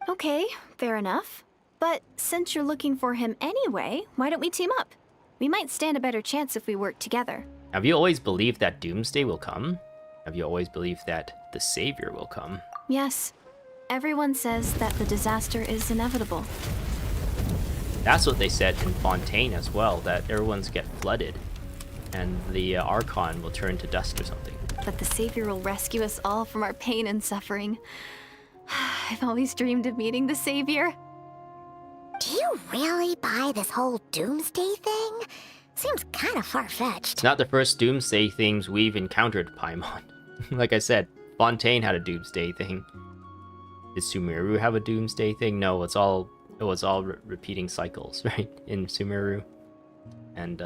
Okay, fair enough. But since you're looking for him anyway, why don't we team up? We might stand a better chance if we work together. Have you always believed that Doomsday will come? Have you always believed that the Savior will come? Yes. Everyone says that the disaster is inevitable. That's what they said in Fontaine as well, that everyone's get flooded. And the Archon will turn to dust or something. But the Savior will rescue us all from our pain and suffering. I've always dreamed of meeting the Savior. Do you really buy this whole doomsday thing? Seems kind of far-fetched. It's not the first Doomsday things we've encountered, Paimon. Like I said, Fontaine had a Doomsday thing. Did Sumeru have a Doomsday thing? No, it was all repeating cycles, right? In Sumeru. And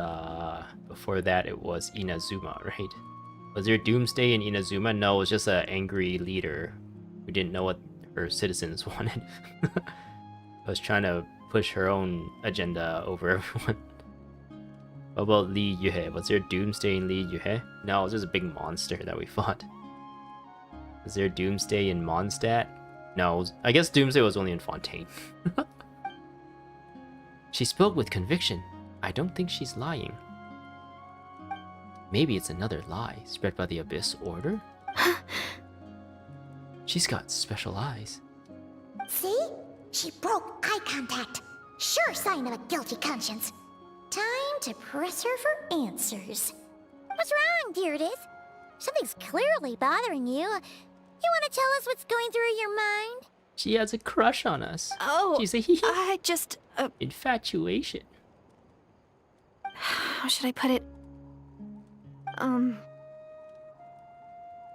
before that, it was Inazuma, right? Was there Doomsday in Inazuma? No, it was just an angry leader who didn't know what her citizens wanted. was trying to push her own agenda over everyone. What about Li Yuhe? Was there Doomsday in Li Yuhe? No, it was just a big monster that we fought. Was there Doomsday in Mondstadt? No, I guess Doomsday was only in Fontaine. She spoke with conviction. I don't think she's lying. Maybe it's another lie spread by the Abyss Order? She's got special eyes. See? She broke eye contact. Sure sign of a guilty conscience. Time to press her for answers. What's wrong, Deirdre? Something's clearly bothering you. You want to tell us what's going through your mind? She has a crush on us. Oh, She's a I just... infatuation. How should I put it?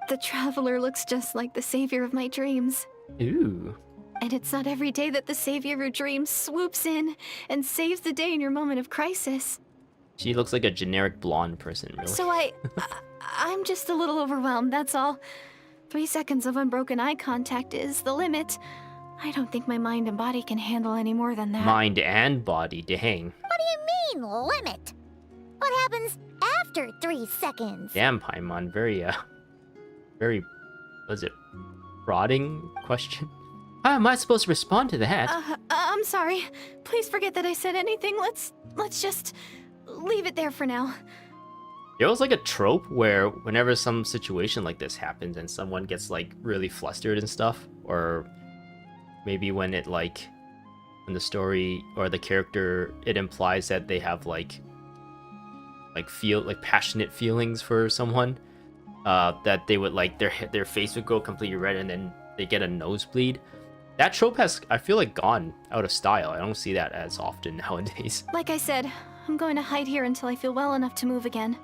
The Traveler looks just like the savior of my dreams. Ooh. And it's not every day that the savior of your dreams swoops in and saves the day in your moment of crisis. She looks like a generic blonde person, really. So I'm just a little overwhelmed, that's all. 3 seconds of unbroken eye contact is the limit. I don't think my mind and body can handle any more than that. Mind and body, dang. What do you mean, limit? What happens after 3 seconds? Damn, Paimon, very, was it prodding question? How am I supposed to respond to that? I'm sorry. Please forget that I said anything. Let's just leave it there for now. There was like a trope where whenever some situation like this happens and someone gets like really flustered and stuff, or maybe when it when the story or the character, it implies that they have like passionate feelings for someone, that they would their face would go completely red and then they get a nosebleed. That trope has, I feel like, gone out of style. I don't see that as often nowadays. Like I said, I'm going to hide here until I feel well enough to move again.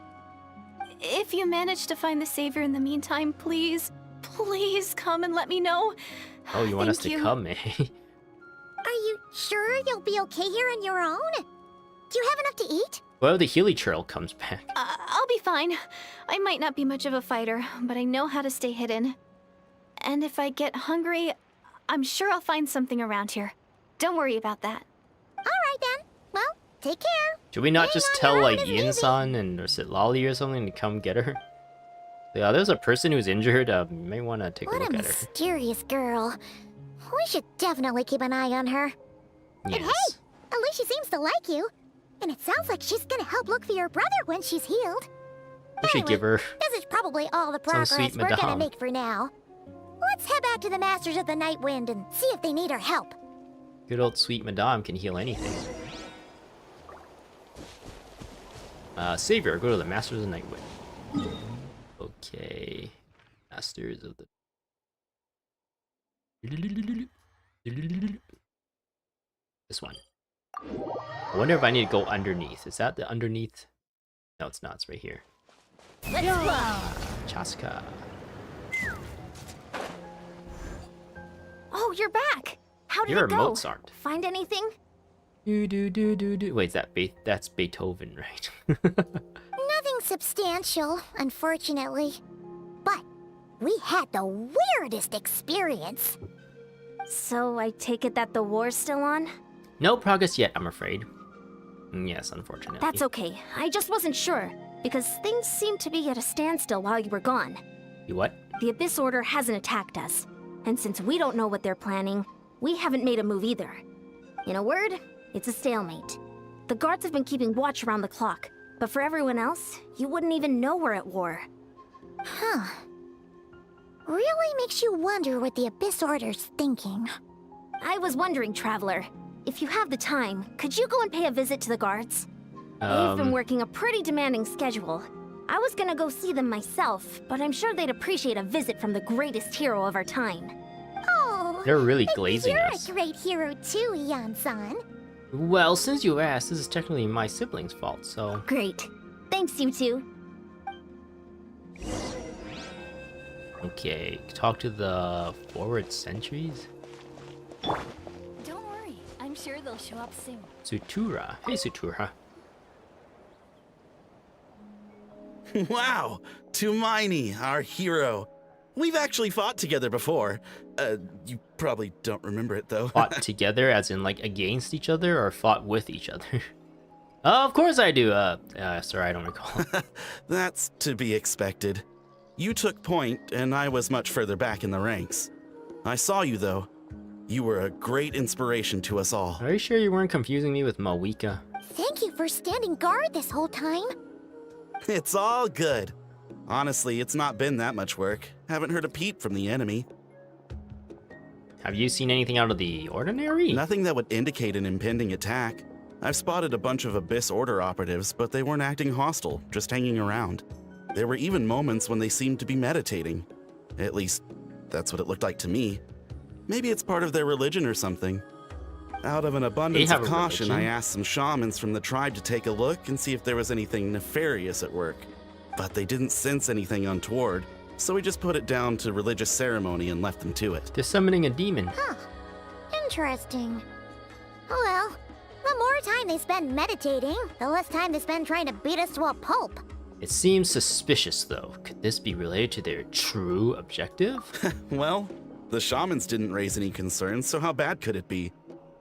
If you manage to find the savior in the meantime, please come and let me know. Oh, you want us Thank to you. come, eh? Are you sure you'll be okay here on your own? Do you have enough to eat? Well, the Healy Trail comes back. I'll be fine. I might not be much of a fighter, but I know how to stay hidden. And if I get hungry, I'm sure I'll find something around here. Don't worry about that. All right then. Well, take care. Should we not Hang just on, tell your like own is Ian-san and or sit Lolly or something to come get her? Yeah, there's a person who's injured. You may want to take a What look a at her. mysterious girl. We should definitely keep an eye on her. And Yes. hey, at least she seems to like you. And it sounds like she's gonna help look for your brother when she's healed. We should give her. This is probably all the progress sweet we're gonna madame. make for now. Let's head back to the Masters of the Night Wind and see if they need our help. Good old sweet madame can heal anything. Savior, go to the Masters of the Night Wind. Okay. Masters of the... This one. I wonder if I need to go underneath. Is that the underneath? No, it's not. It's right here. Let's go. Chaska. Oh, you're back. How did You're it go? Mozart. Find anything? Do do do do do. Wait, is that that's Beethoven, right? Nothing substantial, unfortunately. But we had the weirdest experience. So I take it that the war's still on? No progress yet, I'm afraid. Yes, unfortunately. That's okay. I just wasn't sure, because things seemed to be at a standstill while you were gone. You what? The Abyss Order hasn't attacked us, and since we don't know what they're planning, we haven't made a move either. In a word, it's a stalemate. The guards have been keeping watch around the clock, but for everyone else, you wouldn't even know we're at war. Huh. Really makes you wonder what the Abyss Order's thinking. I was wondering, Traveler, if you have the time, could you go and pay a visit to the guards? They've been working a pretty demanding schedule. I was gonna go see them myself, but I'm sure they'd appreciate a visit from the greatest hero of our time. Oh, They're really maybe glazing you're us. a great hero too, Yan-san. Well, since you asked, this is technically my sibling's fault, so... Great. Thanks, you two. Okay, talk to the forward sentries? Don't worry. I'm sure they'll show up soon. Sutura. Hey, Sutura. Wow, Tumaini, our hero. We've actually fought together before. You probably don't remember it, though. Fought together, as in like against each other, or fought with each other? Of course I do. Sorry, I don't recall. That's to be expected. You took point, and I was much further back in the ranks. I saw you, though. You were a great inspiration to us all. Are you sure you weren't confusing me with Mawika? Thank you for standing guard this whole time. It's all good. Honestly, it's not been that much work. Haven't heard a peep from the enemy. Have you seen anything out of the ordinary? Nothing that would indicate an impending attack. I've spotted a bunch of Abyss Order operatives, but they weren't acting hostile, just hanging around. There were even moments when they seemed to be meditating. At least, that's what it looked like to me. Maybe it's part of their religion or something. Out of an abundance of caution, I asked some shamans from the tribe to take a look and see if there was anything nefarious at work. But they didn't sense anything untoward, so we just put it down to religious ceremony and left them to it. They're summoning a demon. Huh. Interesting. Oh well, the more time they spend meditating, the less time they spend trying to beat us to a pulp. It seems suspicious, though. Could this be related to their true objective? Well, the shamans didn't raise any concerns, so how bad could it be?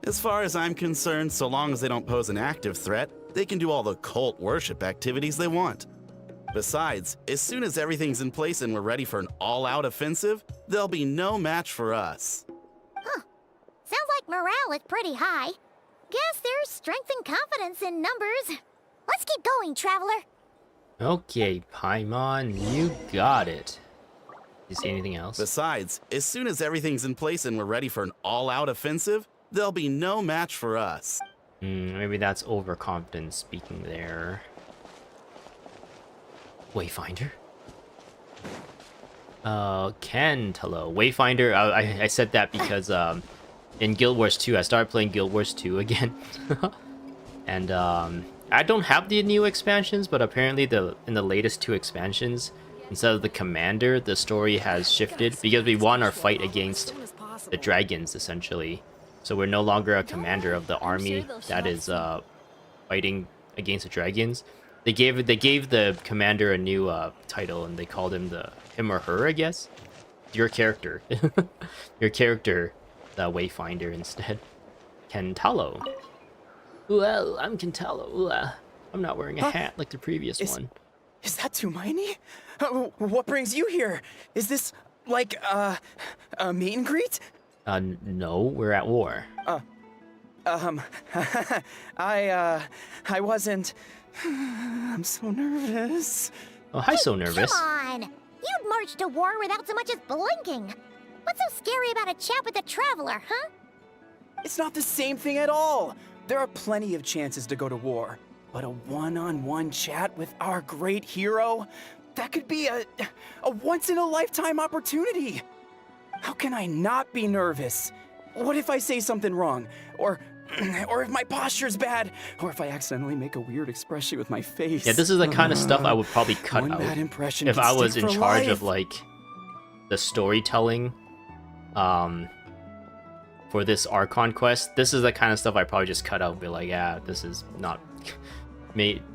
As far as I'm concerned, so long as they don't pose an active threat, they can do all the cult worship activities they want. Besides, as soon as everything's in place and we're ready for an all-out offensive, there'll be no match for us. Huh. Sounds like morale is pretty high. Guess there's strength and confidence in numbers. Let's keep going, Traveler. Okay, Paimon, you got it. You see anything else? Besides, as soon as everything's in place and we're ready for an all-out offensive, there'll be no match for us. Maybe that's overconfidence speaking there. Wayfinder? Cantalo. Wayfinder, I said that because in Guild Wars 2, I started playing Guild Wars 2 again. And I don't have the new expansions, but apparently in the latest 2 expansions, instead of the commander, the story has shifted because we won our fight against the dragons, essentially. So we're no longer a commander of the army that is fighting against the dragons. They gave the commander a new title, and they called him him or her, I guess. Your character, your character, the Wayfinder instead. Kentalo. Well, I'm Kentalo. I'm not wearing a hat like the previous one. Is that Tumaini? What brings you here? Is this like a meet and greet? No, we're at war. I wasn't. I'm so nervous. Oh, hi, so nervous. Come on! You'd march to war without so much as blinking. What's so scary about a chat with a Traveler, huh? It's not the same thing at all. There are plenty of chances to go to war, but a one-on-one chat with our great hero, that could be a once-in-a-lifetime opportunity. How can I not be nervous? What if I say something wrong? Or if my posture's bad? Or if I accidentally make a weird expression with my face? Yeah, this is the kind of stuff I would probably cut One out bad impression if can I was stick in for charge life. of, like, the storytelling for this Archon Quest. This is the kind of stuff I probably just cut out and be like, yeah, this is not...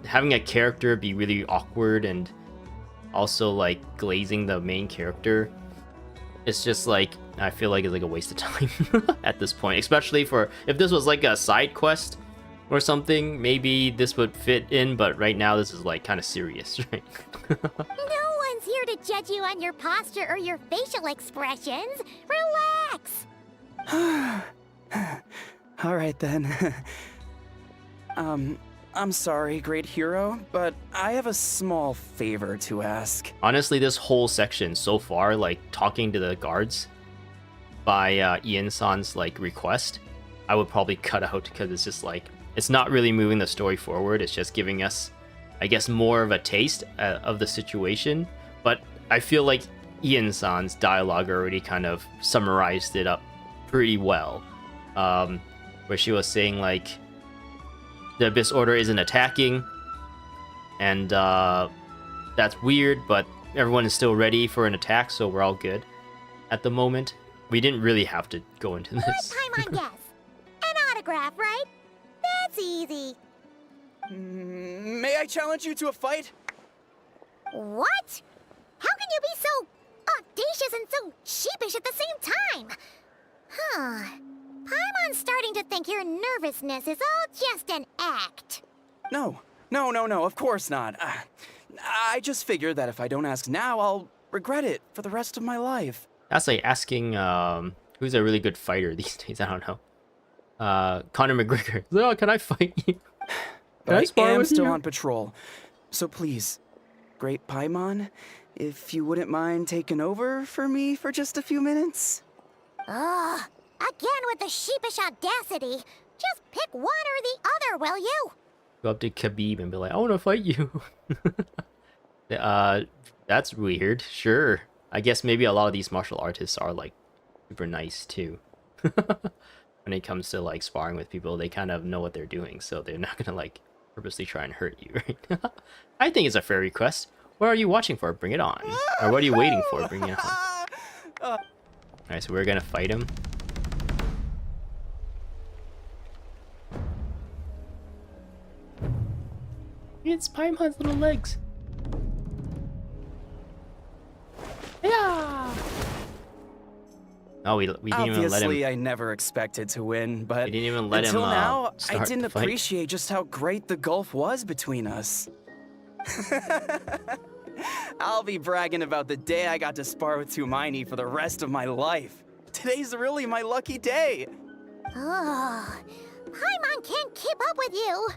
Having a character be really awkward and also, like, glazing the main character, it's just, like, I feel like it's, like, a waste of time at this point. Especially if this was, like, a side quest or something, maybe this would fit in, but right now this is, like, kind of serious, right? No one's here to judge you on your posture or your facial expressions. Relax! All right then. I'm sorry, great hero, but I have a small favor to ask. Honestly, this whole section so far, like, talking to the guards by Ian-san's, like, request, I would probably cut out because it's just, like, it's not really moving the story forward. It's just giving us, I guess, more of a taste of the situation. But I feel like Ian-san's dialogue already kind of summarized it up pretty well. Where she was saying, like, the Abyss Order isn't attacking, and that's weird, but everyone is still ready for an attack, so we're all good at the moment. We didn't really have to go into this. Paimon guess. An autograph, right? That's easy. May I challenge you to a fight? What? How can you be so audacious and so sheepish at the same time. Huh. Paimon's starting to think your nervousness is all just an act. No, of course not. I just figure that if I don't ask now, I'll regret it for the rest of my life. That's like asking who's a really good fighter these days. I don't know. Conor McGregor. Oh, can I fight you? But I spar am with still you? on patrol. So please, Great Paimon, if you wouldn't mind taking over for me for just a few minutes? Ugh. Again with the sheepish audacity. Just pick one or the other, will you? Go up to Khabib and be like, I want to fight you. That's weird. Sure. I guess maybe a lot of these martial artists are like super nice too. When it comes to like sparring with people, they kind of know what they're doing, so they're not gonna like purposely try and hurt you, right? I think it's a fair request. What are you watching for? Bring it on. Or what are you waiting for? Bring it on. Alright, so we're gonna fight him. It's Paimon's little legs. Yeah. Oh, we didn't even let him. Obviously, I never expected to win, but We didn't even let until him, now, I start didn't the fight. appreciate just how great the gulf was between us. I'll be bragging about the day I got to spar with Tumaini for the rest of my life. Today's really my lucky day. Ugh. Paimon can't keep up with you.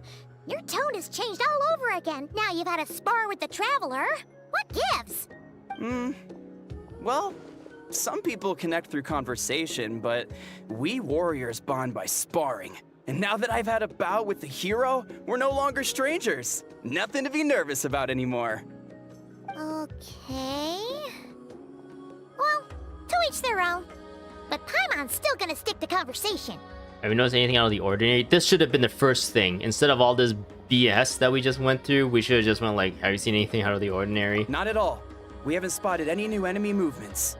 Your tone has changed all over again. Now you've had a spar with the Traveler. What gives? Well, some people connect through conversation, but we warriors bond by sparring. And now that I've had a bout with the hero, we're no longer strangers. Nothing to be nervous about anymore. Okay. Well, to each their own. But Paimon's still gonna stick to conversation. Have you noticed anything out of the ordinary? This should have been the first thing. Instead of all this BS that we just went through, we should have just went like, have you seen anything out of the ordinary? Not at all. We haven't spotted any new enemy movements.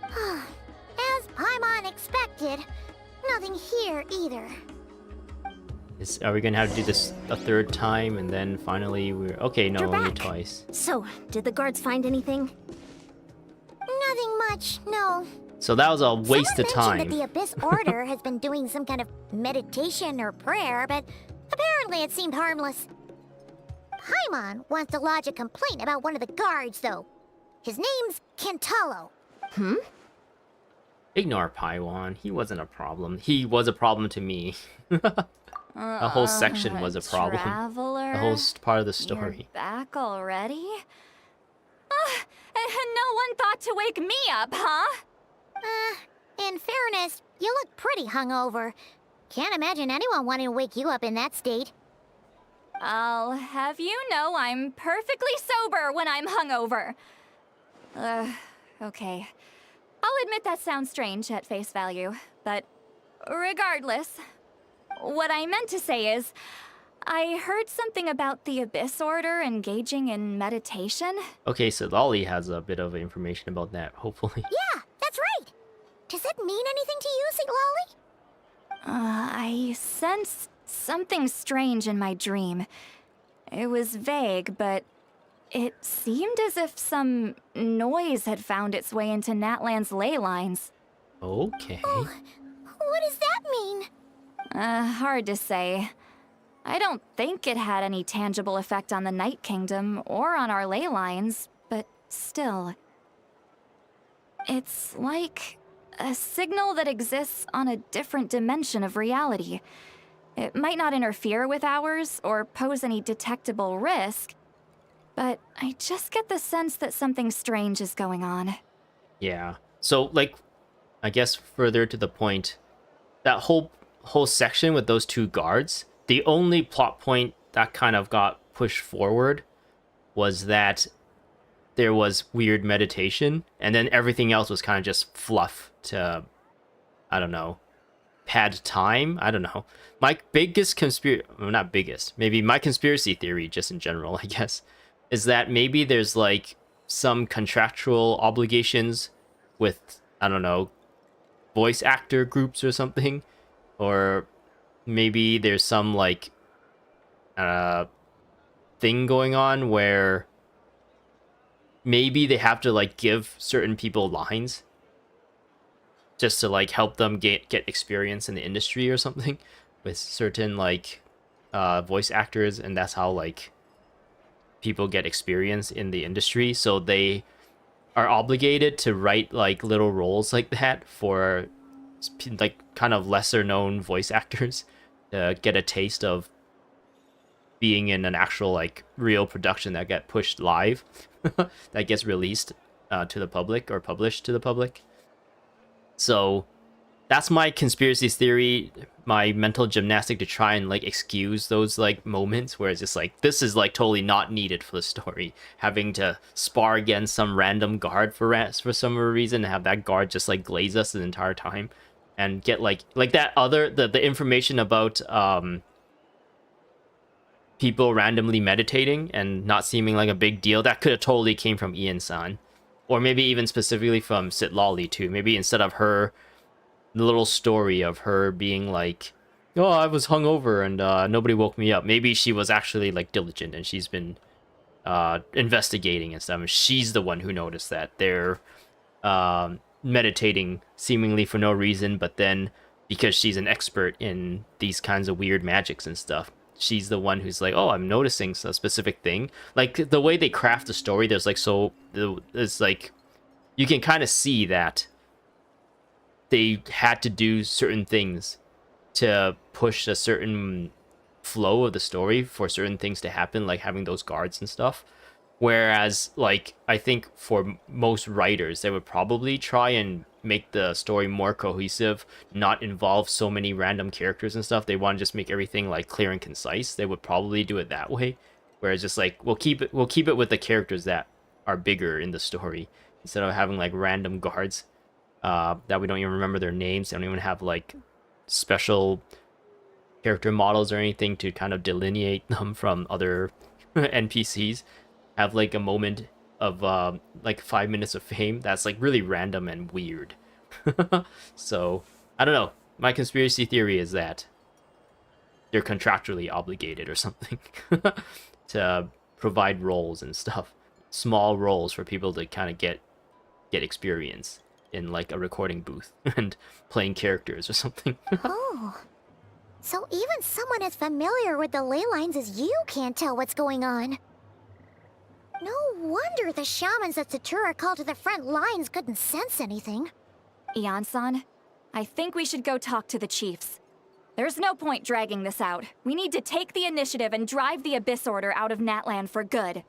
As Paimon expected, nothing here either. Are we gonna have to do this a third time and then finally we're... Okay, no, You're only back. twice. So, did the guards find anything? Nothing much, no. So that was a waste of Someone time. mentioned that the Abyss Order has been doing some kind of meditation or prayer, but apparently it seemed harmless. Paimon wants to lodge a complaint about one of the guards, though. His name's Kentalo. Ignore Paiwan. He wasn't a problem. He was a problem to me. The whole section was a problem. Traveler, The whole part of the you're story. back already? And no one thought to wake me up, huh? In fairness, you look pretty hungover. Can't imagine anyone wanting to wake you up in that state. I'll have you know I'm perfectly sober when I'm hungover. Okay. I'll admit that sounds strange at face value, but regardless, what I meant to say is, I heard something about the Abyss Order engaging in meditation. Okay, so Lolly has a bit of information about that, hopefully. Yeah, that's right. Does it mean anything to you, St. Lolly? I sensed something strange in my dream. It was vague, but it seemed as if some noise had found its way into Natlan's ley lines. Okay. What does that mean? Hard to say. I don't think it had any tangible effect on the Night Kingdom or on our ley lines, but still. It's like a signal that exists on a different dimension of reality. It might not interfere with ours or pose any detectable risk, but I just get the sense that something strange is going on. Yeah. So, like, I guess further to the point, that whole section with those two guards, the only plot point that kind of got pushed forward was that there was weird meditation, and then everything else was kind of just fluff to, I don't know, pad time? I don't know. My biggest not biggest, maybe my conspiracy theory, just in general, I guess, is that maybe there's like some contractual obligations with, I don't know, voice actor groups or something, or maybe there's some like thing going on where maybe they have to like give certain people lines just to like help them get experience in the industry or something with certain like voice actors, and that's how like people get experience in the industry. So they are obligated to write like little roles like that for like kind of lesser known voice actors to get a taste of being in an actual like real production that get pushed live that gets released to the public or published to the public. So that's my conspiracy theory, my mental gymnastic to try and like excuse those like moments where it's just like, this is like totally not needed for the story. Having to spar against some random guard for some reason, and have that guard just like glaze us the entire time, and get like that other the information about people randomly meditating and not seeming like a big deal. That could have totally came from Ian-san, or maybe even specifically from Sitlali too. Maybe instead of her, the little story of her being like, oh, I was hungover and nobody woke me up. Maybe she was actually like diligent and she's been investigating and stuff. And she's the one who noticed that they're meditating seemingly for no reason, but then because she's an expert in these kinds of weird magics and stuff, she's the one who's like, oh, I'm noticing a specific thing. Like the way they craft the story, there's like, so it's like you can kind of see that they had to do certain things to push a certain flow of the story for certain things to happen, like having those guards and stuff. Whereas, like, I think for most writers, they would probably try and make the story more cohesive, not involve so many random characters and stuff. They want to just make everything like clear and concise. They would probably do it that way. Whereas just like, we'll keep it with the characters that are bigger in the story, instead of having like random guards that we don't even remember their names. They don't even have like special character models or anything to kind of delineate them from other NPCs. Have like a moment of like 5 minutes of fame that's like really random and weird. So I don't know, my conspiracy theory is that they're contractually obligated or something to provide roles and stuff, small roles for people to kind of get experience in like a recording booth and playing characters or something. Oh. So even someone as familiar with the ley lines as you can't tell what's going on. No wonder the shamans at Satura called to the front lines couldn't sense anything. Ian-san, I think we should go talk to the chiefs. There's no point dragging this out. We need to take the initiative and drive the Abyss Order out of Natlan for good.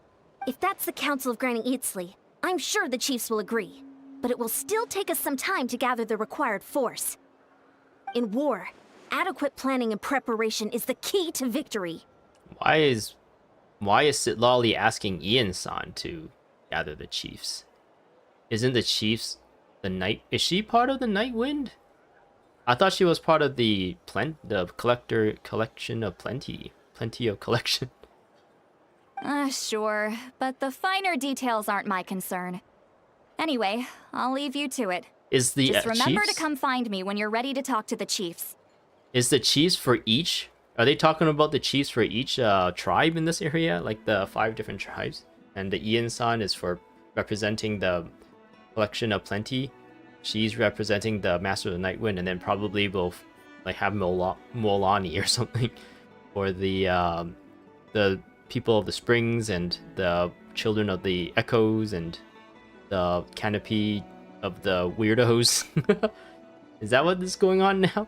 If that's the Council of Granny Eatsley, I'm sure the chiefs will agree. But it will still take us some time to gather the required force. In war, adequate planning and preparation is the key to victory. Why is Sitlali asking Ian-san to gather the chiefs? Isn't the chiefs the night? Is she part of the Night Wind? I thought she was part of the collection of plenty of collection. Sure, but the finer details aren't my concern. Anyway, I'll leave you to it. Is the Just remember chiefs? to come find me when you're ready to talk to the chiefs. Is the chiefs for each? Are they talking about the chiefs for each tribe in this area, like the 5 different tribes? And the Ian-san is for representing the collection of plenty. She's representing the Master of the Night Wind, and then probably will like have Molani or something for the people of the springs and the children of the echoes and the canopy of the weirdos. Is that what is going on now?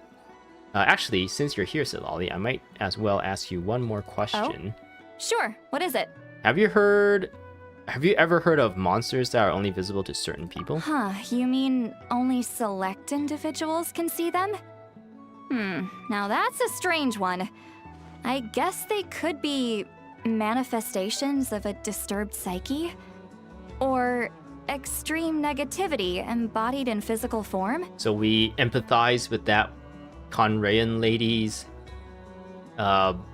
Actually, since you're here, Sitlali, I might as well ask you one more question. Oh? Sure, what is it? Have you ever heard of monsters that are only visible to certain people? Huh, you mean only select individuals can see them? Now that's a strange one. I guess they could be manifestations of a disturbed psyche? Or extreme negativity embodied in physical form? So we empathize with that Conrayan lady's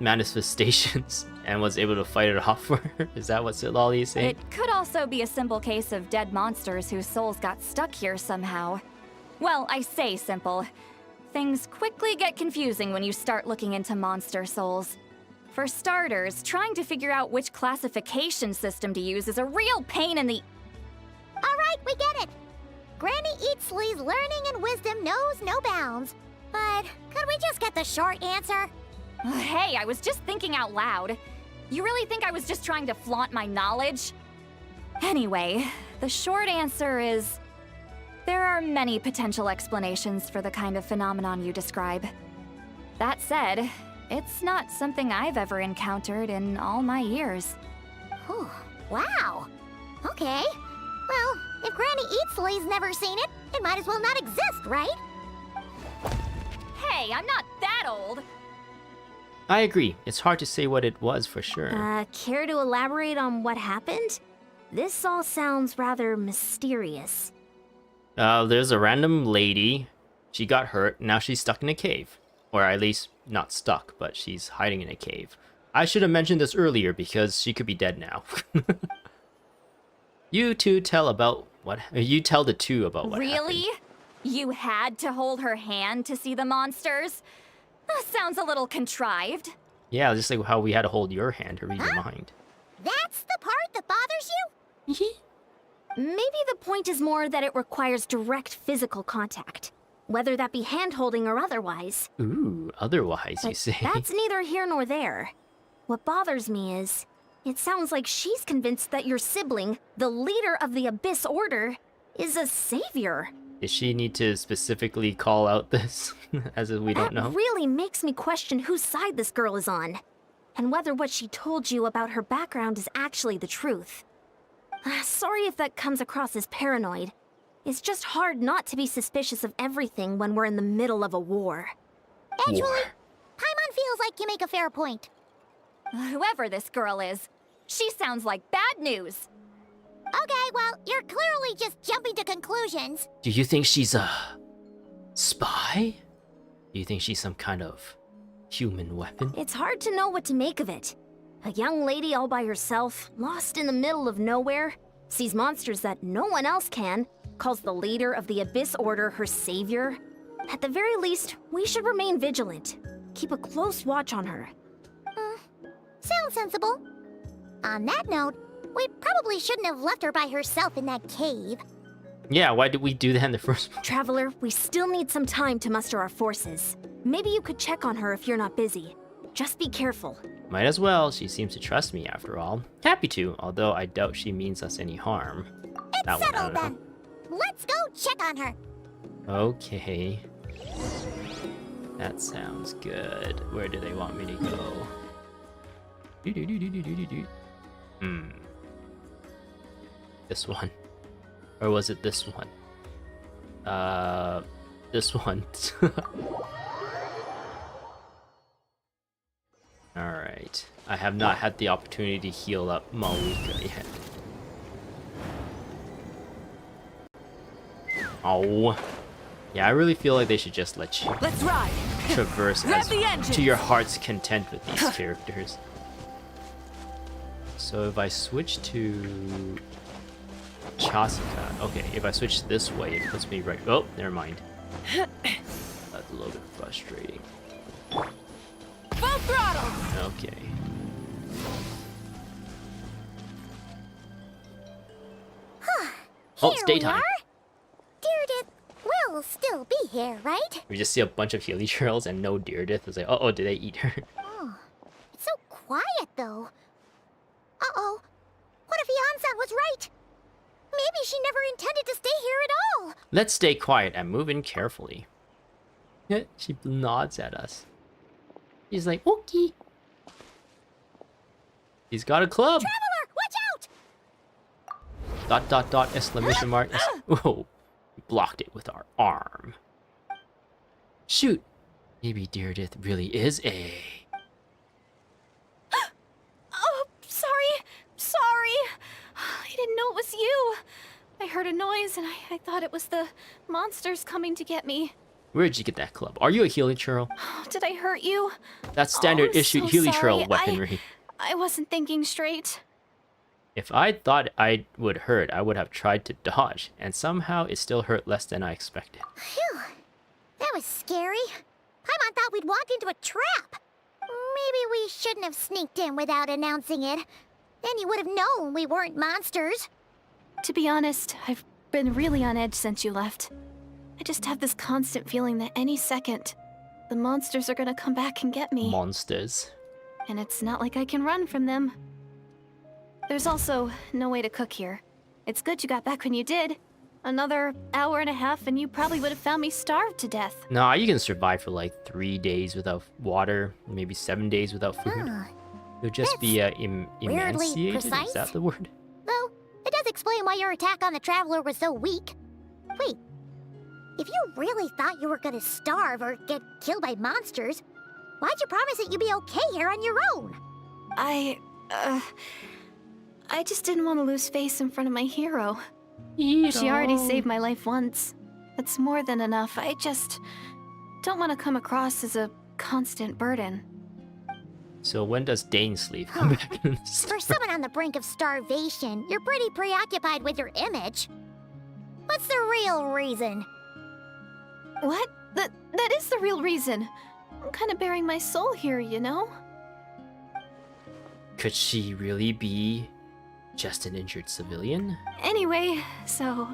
manifestations and was able to fight it off for her? Is that what Sitlali is saying? It could also be a simple case of dead monsters whose souls got stuck here somehow. Well, I say simple. Things quickly get confusing when you start looking into monster souls. For starters, trying to figure out which classification system to use is a real pain in the... Granny Eatsley's learning and wisdom knows no bounds. But could we just get the short answer? Hey, I was just thinking out loud. You really think I was just trying to flaunt my knowledge? Anyway, the short answer is... there are many potential explanations for the kind of phenomenon you describe. That said, it's not something I've ever encountered in all my years. Whew, wow. Okay. Well, if Granny Eatsley's never seen it, it might as well not exist, right? Hey, I'm not that old! I agree. It's hard to say what it was for sure. Care to elaborate on what happened? This all sounds rather mysterious. There's a random lady. She got hurt. Now she's stuck in a cave. Or at least, not stuck, but she's hiding in a cave. I should have mentioned this earlier because she could be dead now. You tell the two about what Really? happened. You had to hold her hand to see the monsters? Sounds a little contrived. Yeah, just like how we had to hold your hand to read your mind. That's the part that bothers you? Maybe the point is more that it requires direct physical contact, whether that be hand-holding or otherwise. Ooh, otherwise, you But say. that's neither here nor there. What bothers me is, it sounds like she's convinced that your sibling, the leader of the Abyss Order, is a savior. Does she need to specifically call out this, as if we don't know? That really makes me question whose side this girl is on, and whether what she told you about her background is actually the truth. Sorry if that comes across as paranoid. It's just hard not to be suspicious of everything when we're in the middle of a war. Actually, War. Paimon feels like you make a fair point. Whoever this girl is, she sounds like bad news. Okay, well, you're clearly just jumping to conclusions. Do you think she's a spy? Do you think she's some kind of human weapon? It's hard to know what to make of it. A young lady all by herself, lost in the middle of nowhere, sees monsters that no one else can, calls the leader of the Abyss Order her savior. At the very least, we should remain vigilant. Keep a close watch on her. Sounds sensible. On that note, we probably shouldn't have left her by herself in that cave. Yeah, why did we do that in the first place? Traveler, we still need some time to muster our forces. Maybe you could check on her if you're not busy. Just be careful. Might as well, she seems to trust me after all. Happy to, although I doubt she means us any harm. It's That one, I settled don't then. Let's go check on her. Okay. That sounds good. Where do they want me to go? This one. Or was it this one? This one. Alright. I have not had the opportunity to heal up Malika yet. Oh. Yeah, I really feel like they should just let you Let's ride. traverse Rev as the engines. to your heart's content with these characters. So if I switch to Chasuka, okay, if I switch this way, it puts me right. Oh, never mind. That's a little bit frustrating. Full throttle. Okay. Oh, it's Here we daytime. are. Deirdre will still be here, right? We just see a bunch of Healy trails and no Deirdre. It's like, uh oh, did they eat her? Oh, it's so quiet though. Uh-oh. What if Yansan was right? Maybe she never intended to stay here at all. Let's stay quiet and move in carefully. Yeah, she nods at us. She's like, okay. He's got a club. Traveler, watch out! Exclamation mark. Whoa. We blocked it with our arm. Shoot. Maybe Deirdre really is a... Oh, sorry. I didn't know it was you. I heard a noise and I thought it was the monsters coming to get me. Where'd you get that club? Are you a Healy Trail? Did I hurt you? That's standard I'm issue so Healy Trail sorry. weaponry. I wasn't thinking straight. If I thought I would hurt, I would have tried to dodge, and somehow it still hurt less than I expected. Phew. That was scary. Paimon thought we'd walk into a trap. Maybe we shouldn't have sneaked in without announcing it. Then you would have known we weren't monsters. To be honest, I've been really on edge since you left. I just have this constant feeling that any second, the monsters are gonna come back and get me. Monsters. And it's not like I can run from them. There's also no way to cook here. It's good you got back when you did. Another hour and a half and you probably would have found me starved to death. Nah, you can survive for like 3 days without water, maybe 7 days without food. You'll just be emaciated? precise. Is that the word? Though, it does explain why your attack on the Traveler was so weak. Wait, if you really thought you were gonna starve or get killed by monsters, why'd you promise that you'd be okay here on your own? I just didn't want to lose face in front of my hero. She already saved my life once. That's more than enough. I just don't want to come across as a constant burden. So when does Dainsleif come back in the For story? someone on the brink of starvation, you're pretty preoccupied with your image. What's the real reason? What? That is the real reason. I'm kind of bearing my soul here, you know? Could she really be just an injured civilian? Anyway, so,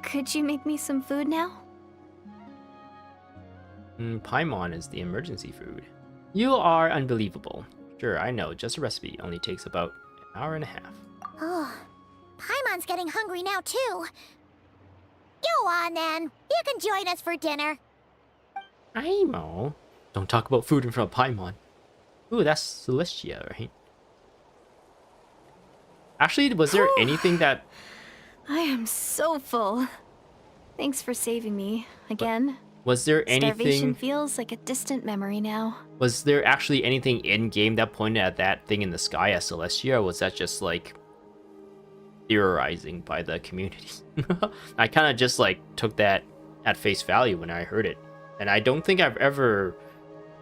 could you make me some food now? Paimon is the emergency food. You are unbelievable. Sure, I know, just a recipe only takes about an hour and a half. Oh, Paimon's getting hungry now, too. Go on, then. You can join us for dinner. Paimon? Don't talk about food in front of Paimon. Ooh, that's Celestia, right? Actually, was there anything that... I am so full. Thanks for saving me, again. Was there Starvation anything... feels like a distant memory now. Was there actually anything in-game that pointed at that thing in the sky as Celestia, or was that just, like, theorizing by the community? I kind of just, like, took that at face value when I heard it. And I don't think I've ever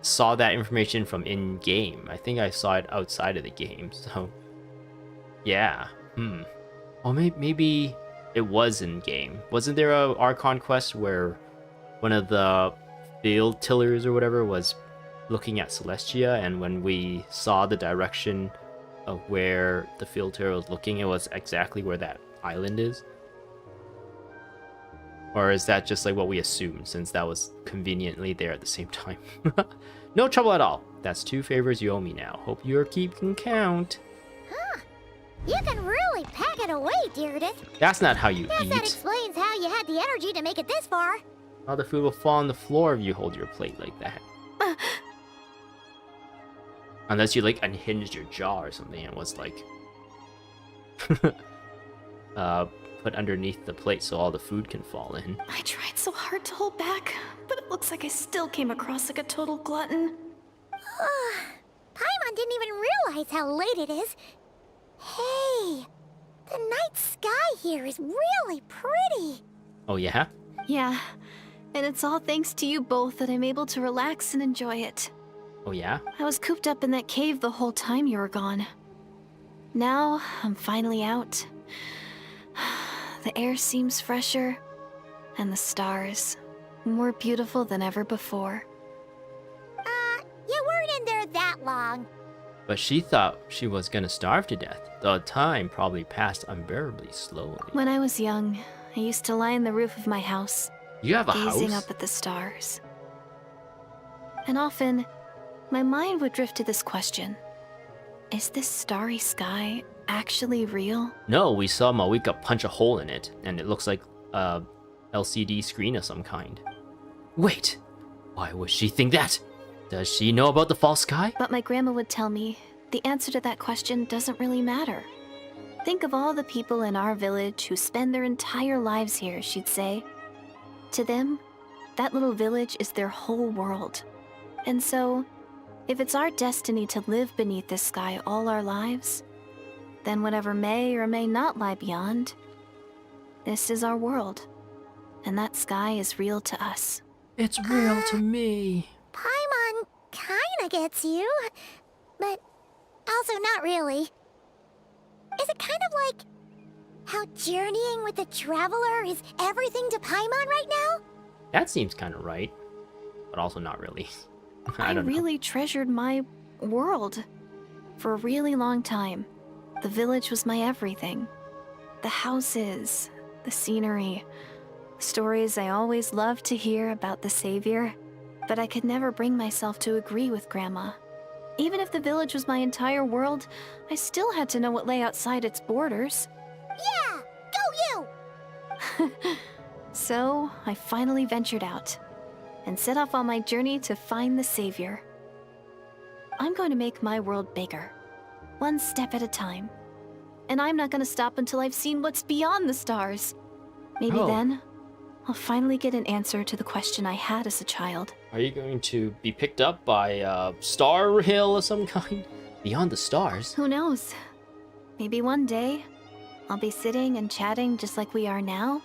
saw that information from in-game. I think I saw it outside of the game, so... Yeah. Well, maybe it was in-game. Wasn't there a Archon Quest where one of the field tillers or whatever was looking at Celestia, and when we saw the direction of where the field tiller was looking, it was exactly where that island is? Or is that just like what we assumed, since that was conveniently there at the same time? No trouble at all. That's 2 favors you owe me now. Hope you're keeping count. You can really pack it away, Deirdre. That's not how you Guess that eat. explains how you had the energy to make it this far. All the food will fall on the floor if you hold your plate like that. Unless you, like, unhinged your jaw or something and was, like... put underneath the plate so all the food can fall in. I tried so hard to hold back, but it looks like I still came across like a total glutton. Paimon didn't even realize how late it is. Hey, the night sky here is really pretty. Oh, yeah? Yeah, and it's all thanks to you both that I'm able to relax and enjoy it. Oh, yeah? I was cooped up in that cave the whole time you were gone. Now, I'm finally out. The air seems fresher, and the stars more beautiful than ever before. You weren't in there that long. But she thought she was gonna starve to death. The time probably passed unbearably slowly. When I was young, I used to lie on the roof of my house, You have a gazing house? up at the stars. And often, my mind would drift to this question. Is this starry sky actually real? No, we saw Mawika punch a hole in it, and it looks like a LCD screen of some kind. Wait, why would she think that? Does she know about the false sky? But my grandma would tell me, the answer to that question doesn't really matter. Think of all the people in our village who spend their entire lives here, she'd say. To them, that little village is their whole world. And so, if it's our destiny to live beneath this sky all our lives, then whatever may or may not lie beyond, this is our world. And that sky is real to us. It's real to me. Paimon kinda gets you, but also not really. Is it kind of like how journeying with the Traveler is everything to Paimon right now? That seems kind of right, but also not really. I don't know. really treasured my world. For a really long time, the village was my everything. The houses, the scenery, stories I always loved to hear about the Savior, but I could never bring myself to agree with Grandma. Even if the village was my entire world, I still had to know what lay outside its borders. Yeah! Go you! So, I finally ventured out and set off on my journey to find the Savior. I'm going to make my world bigger, one step at a time. And I'm not going to stop until I've seen what's beyond the stars. Maybe then, I'll finally get an answer to the question I had as a child. Are you going to be picked up by Star Hill of some kind? Beyond the stars? Who knows? Maybe one day, I'll be sitting and chatting just like we are now,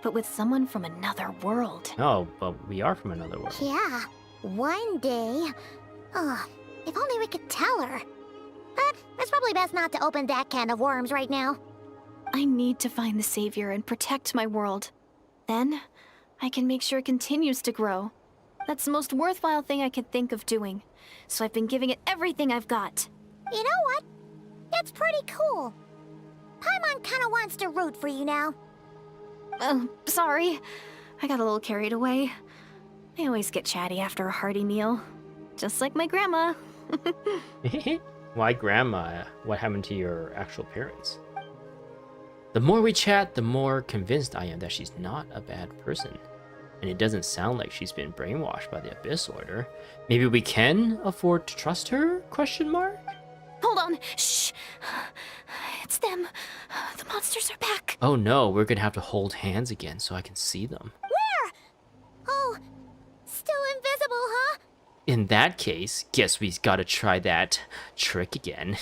but with someone from another world. No, but we are from another world. Yeah, one day. If only we could tell her. But it's probably best not to open that can of worms right now. I need to find the Savior and protect my world. Then, I can make sure it continues to grow. That's the most worthwhile thing I could think of doing. So I've been giving it everything I've got. You know what? That's pretty cool. Paimon kinda wants to root for you now. Oh, sorry. I got a little carried away. I always get chatty after a hearty meal. Just like my grandma. Why grandma? What happened to your actual parents? The more we chat, the more convinced I am that she's not a bad person. And it doesn't sound like she's been brainwashed by the Abyss Order. Maybe we can afford to trust her? Question mark? Hold on. Shh. It's them. The monsters are back. Oh no, we're gonna have to hold hands again so I can see them. Where? Oh, still invisible, huh? In that case, guess we gotta try that trick again.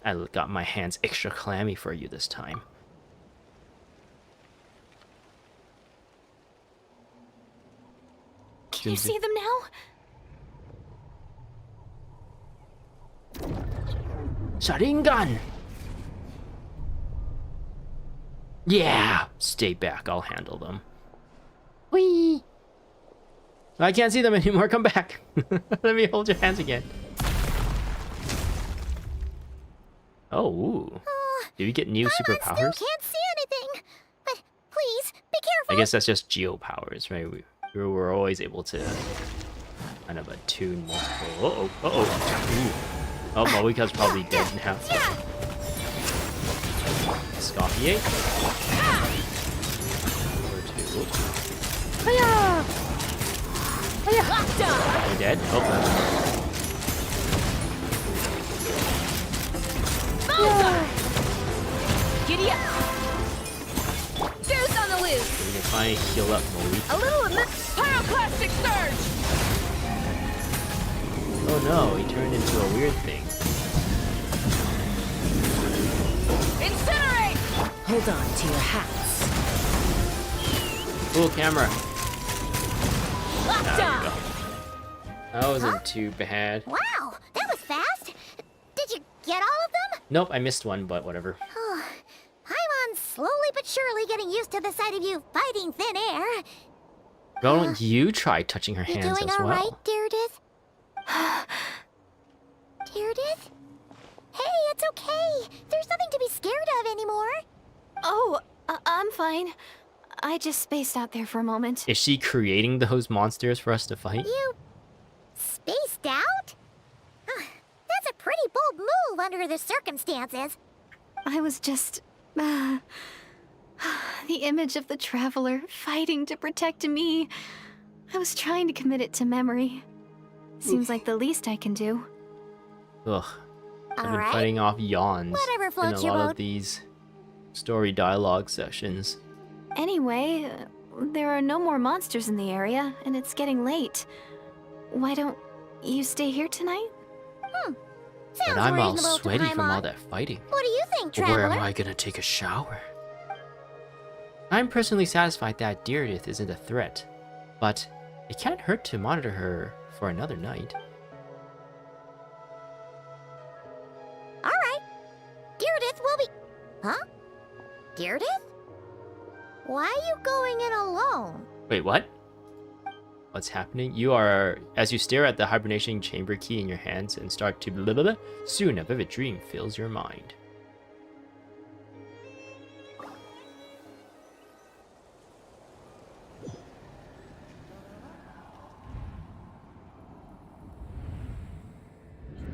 I got my hands extra clammy for you this time. Can you see them now? Sharingan! Yeah! Stay back, I'll handle them. Whee! I can't see them anymore, come back! Let me hold your hands again. Oh, ooh. Do you get new superpowers? Still can't see anything. But please, be careful. I guess that's just geo powers, right? We were always able to kind of attune multiple. Oh, Moika's probably dead now. Scorpiate. Over to. You're dead? Oh, Giddy up! Zeus on the loose! we can finally heal up Moika. A little pyroclastic surge! Oh no, he turned into a weird thing. Incinerate! Hold on to your hats. Cool camera. There we Lockdown! go. That wasn't too bad. Wow, that was fast. Did you get all of them? Nope, I missed one, but whatever. Paimon's slowly but surely getting used to the sight of you fighting thin air. Why don't you try touching her You hands doing as all well? right, Deirdith? Deirdith? Hey, it's okay. There's nothing to be scared of anymore. Oh, I'm fine. I just spaced out there for a moment. Is she creating those monsters for us to fight? You spaced out? That's a pretty bold move under the circumstances. I was just... the image of the Traveler fighting to protect me. I was trying to commit it to memory. Seems like the least I can do. Ugh. I've been Alright. fighting off yawns Whatever in floats a your lot boat. of these story dialogue sessions. Anyway, there are no more monsters in the area, and it's getting late. Why don't you stay here tonight? Sounds But I'm all reasonable to sweaty from all Paimon. that fighting. What do you think, Where Traveler? am I gonna take a shower? I'm personally satisfied that Deirdith isn't a threat, but it can't hurt to monitor her for another night. Alright. Deirdith will be... Huh? Deirdith? Why are you going in alone? Wait, what? What's happening? You are, as you stare at the hibernation chamber key in your hands and start to blah blah blah, soon a vivid dream fills your mind.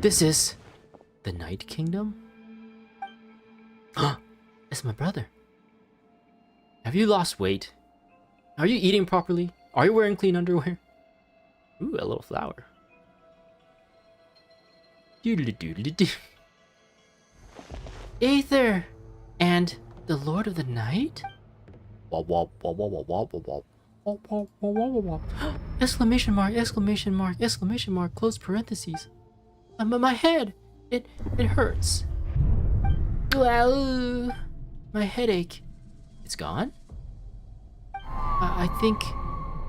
This is the Night Kingdom? It's my brother. Have you lost weight? Are you eating properly? Are you wearing clean underwear? Ooh, a little flower. Doodly-doodly-doo. Aether! And the Lord of the Night? Wop, wop, wop, wop, wop, wop, wop, wop. Wop, wop, wop, wop, wop, wop. Exclamation mark, exclamation mark, exclamation mark, close parentheses. My head! It hurts. Well, my headache. It's gone? I think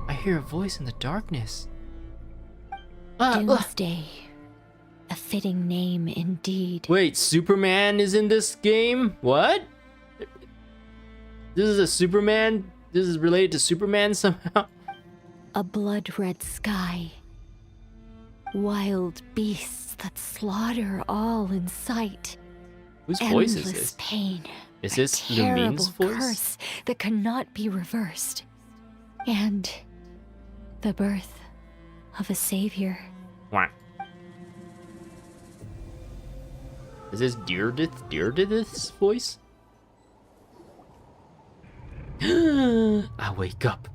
I hear a voice in the darkness. Doomsday. A fitting name indeed. Wait, Superman is in this game? What? This is a Superman? This is related to Superman somehow? A blood-red sky. Wild beasts that slaughter all in sight. Whose voice is Endless this? pain. Is this Terrible Lumine's voice? curse that cannot be reversed. And the birth of a savior. Wah. Is this Deirdith's voice? I wake up.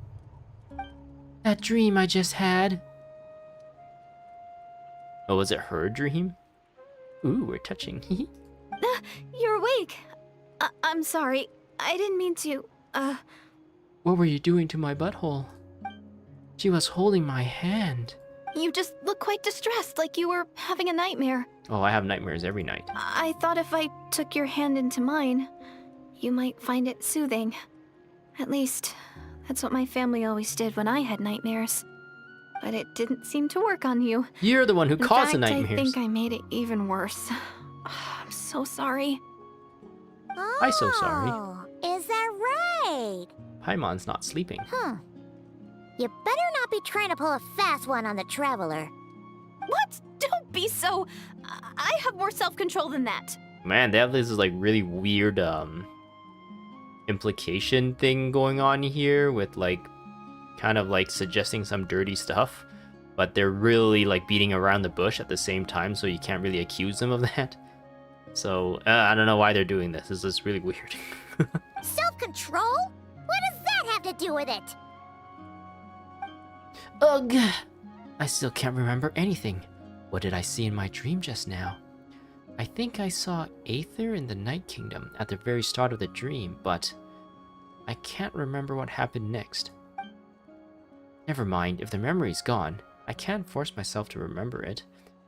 That dream I just had. Oh, was it her dream? Ooh, we're touching. You're awake. I'm sorry. I didn't mean to, What were you doing to my butthole? She was holding my hand. You just look quite distressed, like you were having a nightmare. Oh, I have nightmares every night. I thought if I took your hand into mine, you might find it soothing. At least, that's what my family always did when I had nightmares. But it didn't seem to work on you. You're the one who caused the In fact, nightmares. I think I made it even worse. I'm so sorry. I'm so sorry. Oh, is that right? Paimon's not sleeping. You better not be trying to pull a fast one on the Traveler. What? Don't be so... I have more self-control than that. Man, they have this like really weird implication thing going on here with like kind of like suggesting some dirty stuff, but they're really like beating around the bush at the same time, so you can't really accuse them of that. So I don't know why they're doing this. This is really weird. Self-control? What does that have to do with it? Ugh! I still can't remember anything. What did I see in my dream just now? I think I saw Aether in the Night Kingdom at the very start of the dream, but I can't remember what happened next. Never mind, if the memory's gone, I can't force myself to remember it.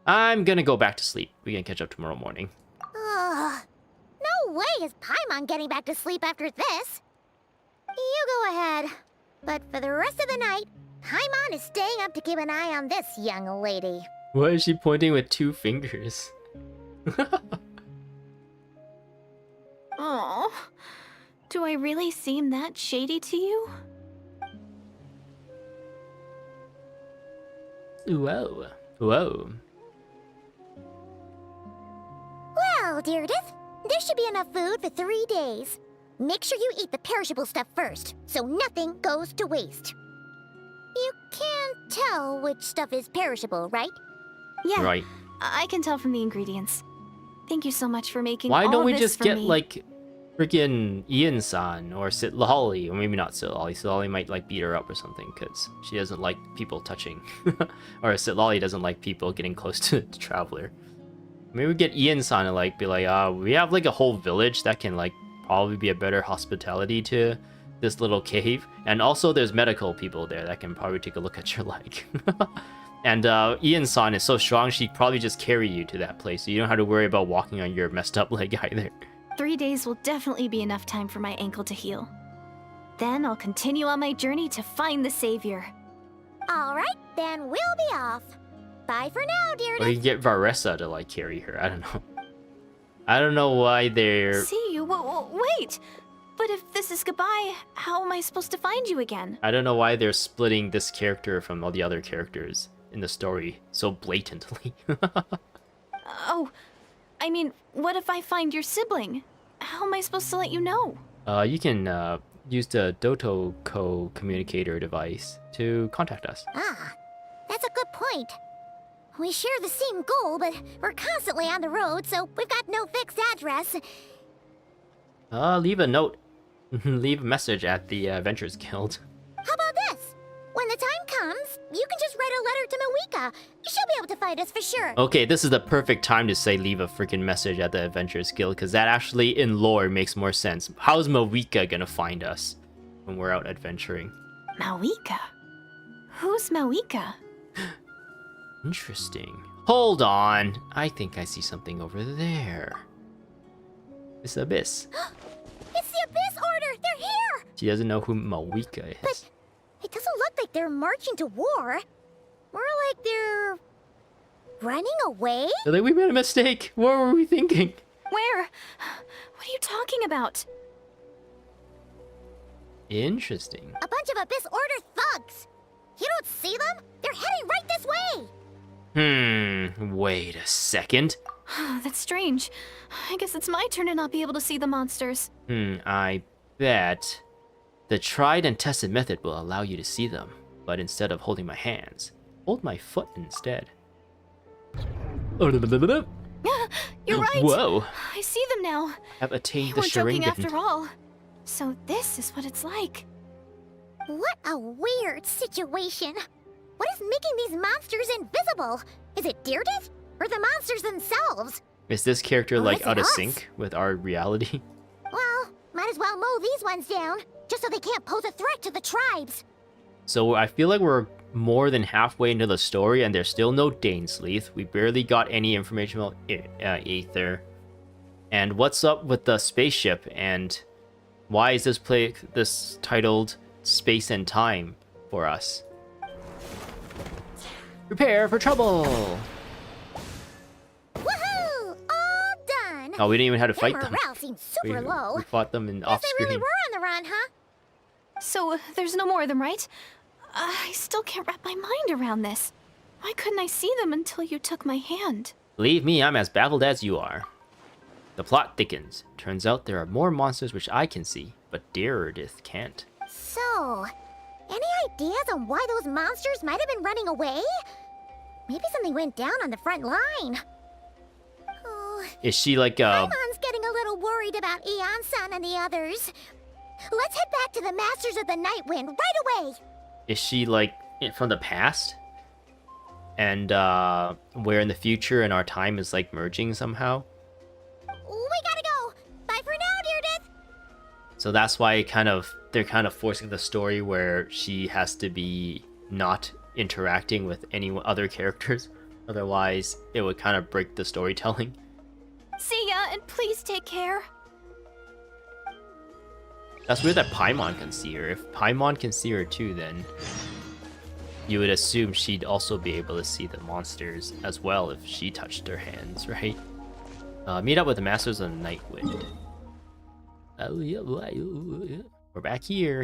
I'm gonna go back to sleep. We can catch up tomorrow morning. Ugh. No way is Paimon getting back to sleep after this. You go ahead. But for the rest of the night, Paimon is staying up to keep an eye on this young lady. Why is she pointing with 2 fingers? Oh, do I really seem that shady to you? Whoa. Whoa. Well, Deirdith, there should be enough food for 3 days. Make sure you eat the perishable stuff first, so nothing goes to waste. You can't tell which stuff is perishable, right? Yeah, Right. I can tell from the ingredients. Thank you so much for making Why all don't of we this just for get me. like freaking Ian-san or Sitlali, or maybe not Sitlali. Sitlali might like beat her up or something because she doesn't like people touching, or Sitlali doesn't like people getting close to the Traveler. Maybe we get Ian-san to like be like, we have like a whole village that can like probably be a better hospitality to this little cave, and also there's medical people there that can probably take a look at your leg. And Ian-san is so strong, she'd probably just carry you to that place, so you don't have to worry about walking on your messed up leg either. 3 days will definitely be enough time for my ankle to heal. Then I'll continue on my journey to find the savior. All right, then we'll be off. Bye for now, Or you Deirdith. can get Varessa to like carry her. I don't know. I don't know why they're. See you? Wait! But if this is goodbye, how am I supposed to find you again? I don't know why they're splitting this character from all the other characters in the story so blatantly. Oh, I mean, what if I find your sibling? How am I supposed to let you know? You can use the Dotoko communicator device to contact us. Ah, that's a good point. We share the same goal, but we're constantly on the road, so we've got no fixed address. Leave a note. Leave a message at the Adventurers Guild. How about this? When the time comes, you can just write a letter to Mawika. She'll be able to find us for sure. Okay, this is the perfect time to say leave a freaking message at the Adventurers Guild, because that actually, in lore, makes more sense. How's Mawika gonna find us when we're out adventuring? Mawika? Who's Mawika? Interesting. Hold on. I think I see something over there. This Abyss. It's the Abyss Order! They're here! She doesn't know who Mawika is. But it doesn't look like they're marching to war. More like they're running away? They're like, we made a mistake. What were we thinking? Where? What are you talking about? Interesting. A bunch of Abyss Order thugs. You don't see them? They're heading right this way. Wait a second. That's strange. I guess it's my turn to not be able to see the monsters. I bet the tried and tested method will allow you to see them, but instead of holding my hands, hold my foot instead. You're right. Whoa. I see them now. Have attained You the weren't joking Sharingan. after all. So this is what it's like. What a weird situation. What is making these monsters invisible? Is it Deirdre? Or the monsters themselves? Is this character Or like is it out of us? sync with our reality? Well, might as well mow these ones down, just so they can't pose a threat to the tribes. So I feel like we're more than halfway into the story and there's still no Dainsleif. We barely got any information about Aether. And what's up with the spaceship, and why is this titled Space and Time for us? Prepare for trouble! Woohoo! All done! Oh, we didn't even have to Their fight them. morale seems super low. We fought them in Guess off they really screen. were on the run, huh? So there's no more of them, right? I still can't wrap my mind around this. Why couldn't I see them until you took my hand? Believe me, I'm as baffled as you are. The plot thickens. Turns out there are more monsters which I can see, but Deirdre can't. So, any ideas on why those monsters might have been running away? Maybe something went down on the front line. Oh, Is she like Paimon's getting a little worried about Eon-san and the others. Let's head back to the Masters of the Night Wind right away. is she like from the past? And where in the future and our time is like merging somehow? We gotta go. Bye for now, Deirdre. So that's why they're kind of forcing the story where she has to be not interacting with any other characters. Otherwise, it would kind of break the storytelling. See ya, and please take care. That's weird that Paimon can see her. If Paimon can see her too, then you would assume she'd also be able to see the monsters as well if she touched her hands, right? Meet up with the Masters of the Night Wind. Oh yeah, we're back here.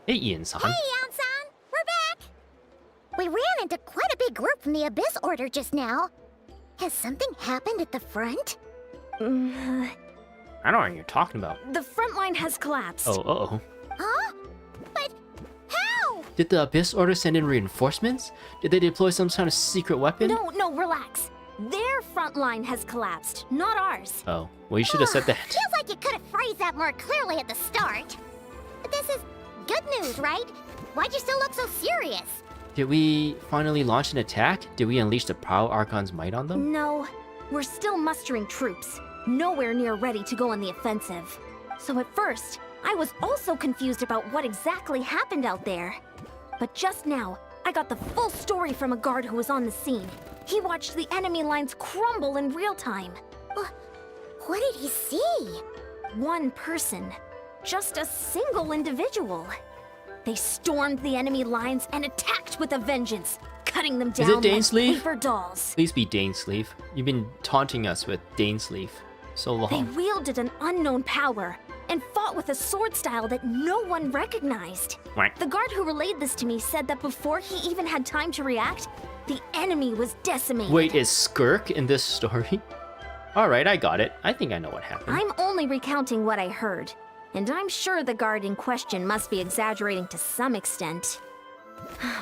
Hey, Ian-san. Hey, Eon-san. We're back. We ran into quite a big group from the Abyss Order just now. Has something happened at the front? I don't know what you're talking about. The front line has collapsed. Oh, uh-oh. Huh? But how? Did the Abyss Order send in reinforcements? Did they deploy some kind of secret weapon? No, relax. Their front line has collapsed, not ours. Oh, well, you should have said that. Feels like you could have phrased that more clearly at the start. But this is good news, right? Why'd you still look so serious? Did we finally launch an attack? Did we unleash the Prowl Archon's might on them? No, we're still mustering troops. Nowhere near ready to go on the offensive. So at first, I was also confused about what exactly happened out there. But just now, I got the full story from a guard who was on the scene. He watched the enemy lines crumble in real time. What did he see? One person. Just a single individual. They stormed the enemy lines and attacked with a vengeance, cutting them Is it down like Dainsleif? paper dolls. Please be Dainsleif. You've been taunting us with Dainsleif so They long. wielded an unknown power and fought with a sword style that no one recognized. Quack. The guard who relayed this to me said that before he even had time to react, the enemy was decimated. Wait, is Skirk in this story? Alright, I got it. I think I know what happened. I'm only recounting what I heard. And I'm sure the guard in question must be exaggerating to some extent.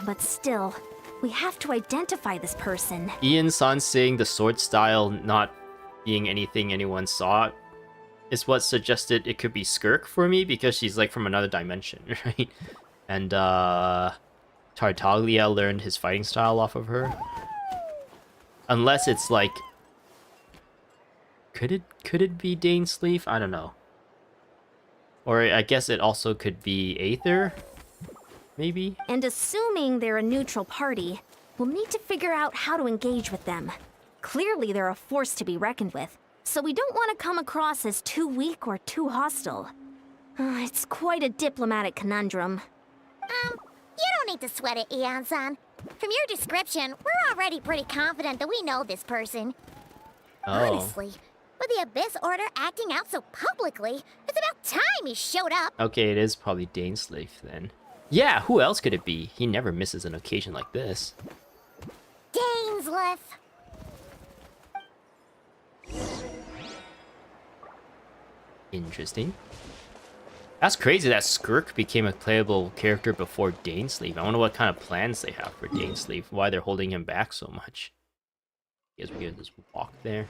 But still, we have to identify this person. Ian-san saying the sword style not being anything anyone saw is what suggested it could be Skirk for me, because she's like from another dimension, right? And Tartaglia learned his fighting style off of her. Unless it's like, could it be Dainsleif? I don't know. Or I guess it also could be Aether, maybe? And assuming they're a neutral party, we'll need to figure out how to engage with them. Clearly they're a force to be reckoned with, so we don't want to come across as too weak or too hostile. It's quite a diplomatic conundrum. You don't need to sweat it, Ian-san. From your description, we're already pretty confident that we know this person. Honestly, with the Abyss Order acting out so publicly, it's about time he showed up. Okay, it is probably Dainsleif then. Yeah, who else could it be? He never misses an occasion like this. Dainsleif. Interesting. That's crazy that Skirk became a playable character before Dainsleif. I wonder what kind of plans they have for Dainsleif, why they're holding him back so much. I guess we can just walk there.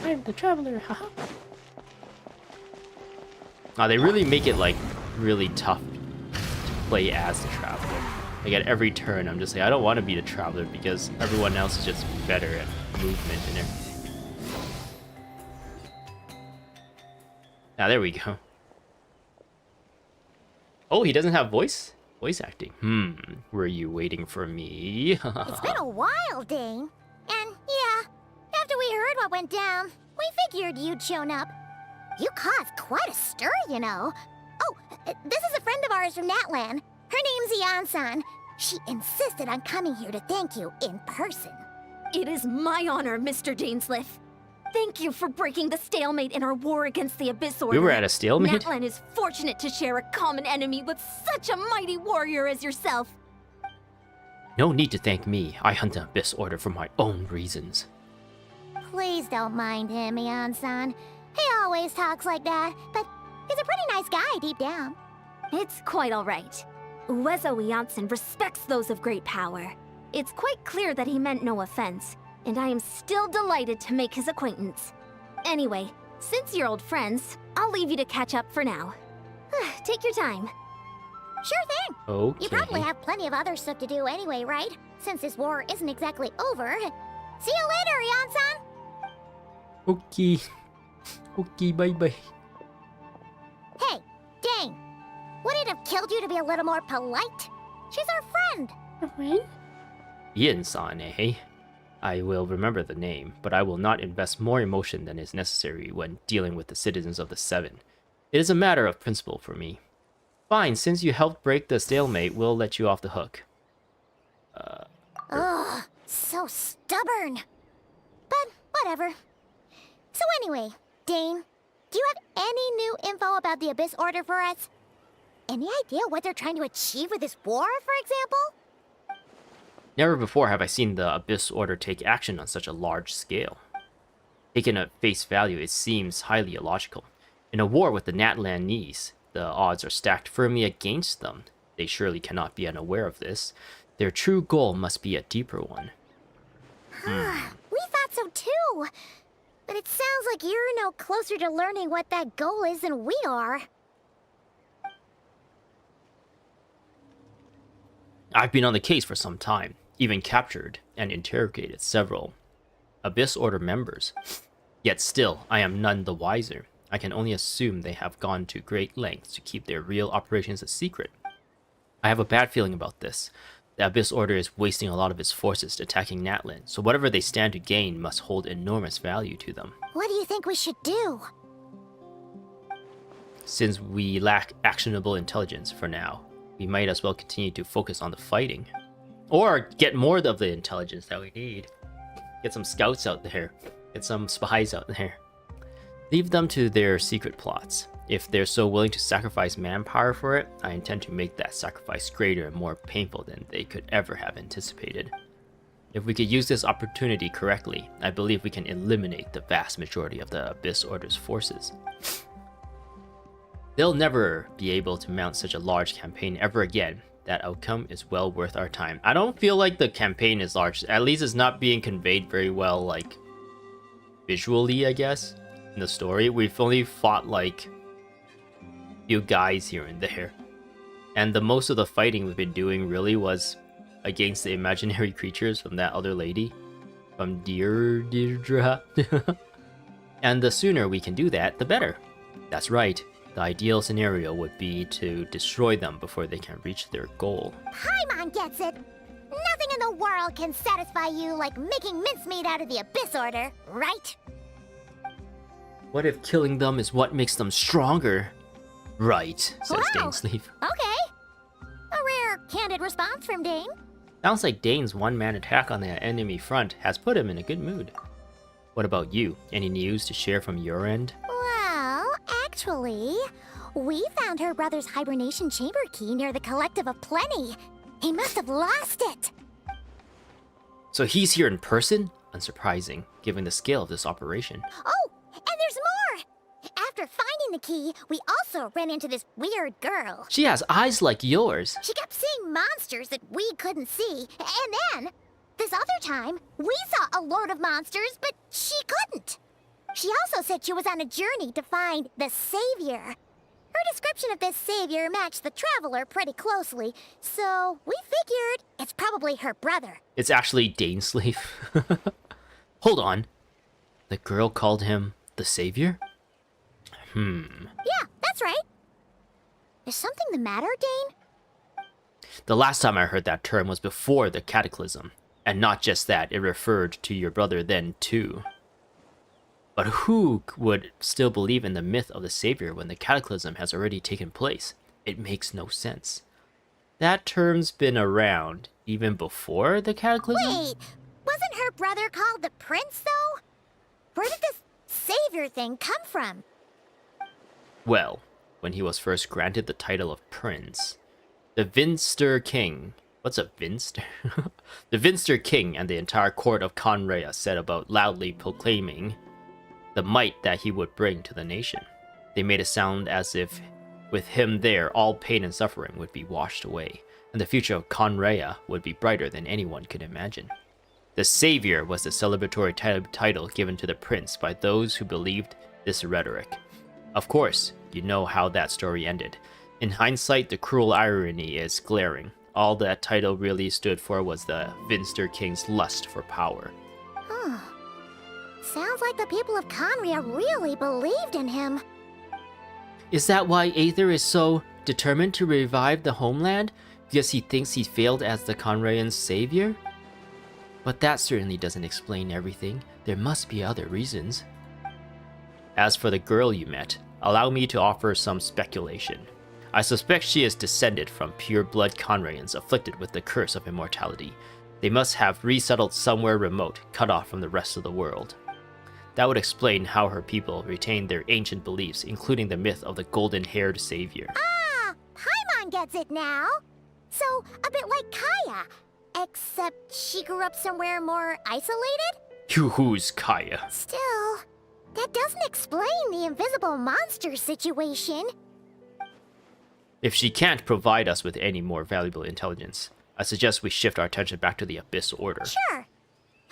I'm the traveler, haha. They really make it like really tough to play as the traveler. Like at every turn, I'm just like, I don't want to be the traveler because everyone else is just better at movement and everything. There we go. Oh, he doesn't have voice acting. Were you waiting for me? It's been a while, Dane. And yeah, after we heard what went down, we figured you'd shown up. You caused quite a stir, you know. Oh, this is a friend of ours from Natlan. Her name's Ian-san. She insisted on coming here to thank you in person. It is my honor, Mr. Dainsleif. Thank you for breaking the stalemate in our war against the Abyss Order. We were at a stalemate? Natlan is fortunate to share a common enemy with such a mighty warrior as yourself. No need to thank me. I hunt the Abyss Order for my own reasons. Please don't mind him, Ian-san. He always talks like that, but he's a pretty nice guy deep down. It's quite all right. Uezo Janssen respects those of great power. It's quite clear that he meant no offense, and I am still delighted to make his acquaintance. Anyway, since you're old friends, I'll leave you to catch up for now. Take your time. Sure thing. Okay. You probably have plenty of other stuff to do anyway, right? Since this war isn't exactly over. See you later, Ian-san! Okay. Okay, bye-bye. Hey, Dane. Would it have killed you to be a little more polite? She's our friend. A friend? Ian-san, eh? I will remember the name, but I will not invest more emotion than is necessary when dealing with the citizens of the Seven. It is a matter of principle for me. Fine, since you helped break the stalemate, we'll let you off the hook. Ugh, so stubborn. But whatever. So anyway, Dane, do you have any new info about the Abyss Order for us? Any idea what they're trying to achieve with this war, for example? Never before have I seen the Abyss Order take action on such a large scale. Taken at face value, it seems highly illogical. In a war with the Natlanese, the odds are stacked firmly against them. They surely cannot be unaware of this. Their true goal must be a deeper one. We thought so too. But it sounds like you're no closer to learning what that goal is than we are. I've been on the case for some time, even captured and interrogated several Abyss Order members. Yet still, I am none the wiser. I can only assume they have gone to great lengths to keep their real operations a secret. I have a bad feeling about this. The Abyss Order is wasting a lot of its forces attacking Natlan, so whatever they stand to gain must hold enormous value to them. What do you think we should do? Since we lack actionable intelligence for now, we might as well continue to focus on the fighting. Or get more of the intelligence that we need. Get some scouts out there. Get some spies out there. Leave them to their secret plots. If they're so willing to sacrifice manpower for it, I intend to make that sacrifice greater and more painful than they could ever have anticipated. If we could use this opportunity correctly, I believe we can eliminate the vast majority of the Abyss Order's forces. They'll never be able to mount such a large campaign ever again. That outcome is well worth our time. I don't feel like the campaign is large. At least it's not being conveyed very well, like, visually, I guess, in the story. We've only fought, like, a few guys here and there. And the most of the fighting we've been doing really was against the imaginary creatures from that other lady. From Deirdre. And the sooner we can do that, the better. That's right. The ideal scenario would be to destroy them before they can reach their goal. Paimon gets it. Nothing in the world can satisfy you like making mincemeat out of the Abyss Order, right? What if killing them is what makes them stronger? Right, says Wow. Dainsleif. Okay. A rare, candid response from Dane. Sounds like Dane's one-man attack on the enemy front has put him in a good mood. What about you? Any news to share from your end? Well, actually, we found her brother's hibernation chamber key near the Collective of Plenty. He must have lost it. So he's here in person? Unsurprising, given the scale of this operation. Oh, and there's more! After finding the key, we also ran into this weird girl. She has eyes like yours. She kept seeing monsters that we couldn't see. And then, this other time, we saw a load of monsters, but she couldn't. She also said she was on a journey to find the Savior. Her description of this Savior matched the Traveler pretty closely, so we figured it's probably her brother. It's actually Dainsleif. Hold on. The girl called him the Savior? Yeah, that's right. Is something the matter, Dane? The last time I heard that term was before the Cataclysm. And not just that, it referred to your brother then too. But who would still believe in the myth of the Savior when the Cataclysm has already taken place? It makes no sense. That term's been around even before the Cataclysm? Wait, wasn't her brother called the Prince, though? Where did this Savior thing come from? Well, when he was first granted the title of Prince, the Vinster King... What's a Vinster? The Vinster King and the entire court of Conrea set about loudly proclaiming the might that he would bring to the nation. They made it sound as if, with him there, all pain and suffering would be washed away, and the future of Conrea would be brighter than anyone could imagine. The Savior was the celebratory title given to the prince by those who believed this rhetoric. Of course, you know how that story ended. In hindsight, the cruel irony is glaring. All that title really stood for was the Vinster King's lust for power. Huh. Sounds like the people of Conria really believed in him. Is that why Aether is so determined to revive the homeland? Because he thinks he failed as the Conraean savior? But that certainly doesn't explain everything. There must be other reasons. As for the girl you met, allow me to offer some speculation. I suspect she is descended from pure-blood Conraeans afflicted with the curse of immortality. They must have resettled somewhere remote, cut off from the rest of the world. That would explain how her people retained their ancient beliefs, including the myth of the golden-haired savior. Ah, Paimon gets it now. So, a bit like Kaya. Except she grew up somewhere more isolated? Who's Kaya? Still, that doesn't explain the invisible monster situation. If she can't provide us with any more valuable intelligence, I suggest we shift our attention back to the Abyss Order. Sure.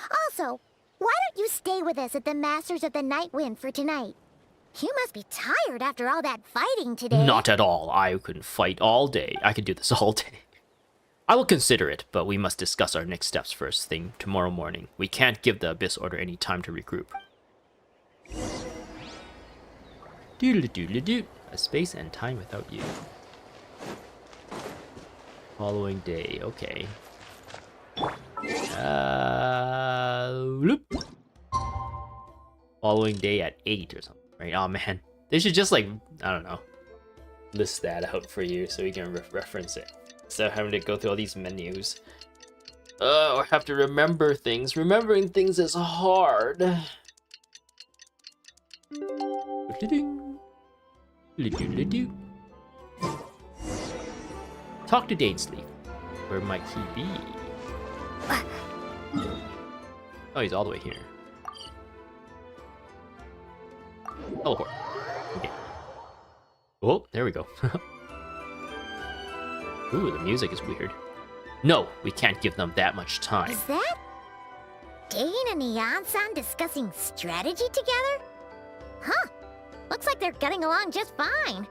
Also, why don't you stay with us at the Masters of the Night Wind for tonight? You must be tired after all that fighting today. Not at all. I couldn't fight all day. I could do this all day. I will consider it, but we must discuss our next steps first thing tomorrow morning. We can't give the Abyss Order any time to regroup. Doodle-doodle-doo. A space and time without you. Following day, okay. Loop. Following day at 8 or something, right? Oh man, they should just like, I don't know, list that out for you so you can reference it instead of having to go through all these menus. Or have to remember things. Remembering things is hard. Talk to Dainsleif. Where might he be? Oh, he's all the way here. Teleport. Okay. Oh, there we go. Ooh, the music is weird. No, we can't give them that much time. Is that Dane and Eon-san discussing strategy together? Huh. Looks like they're getting along just fine.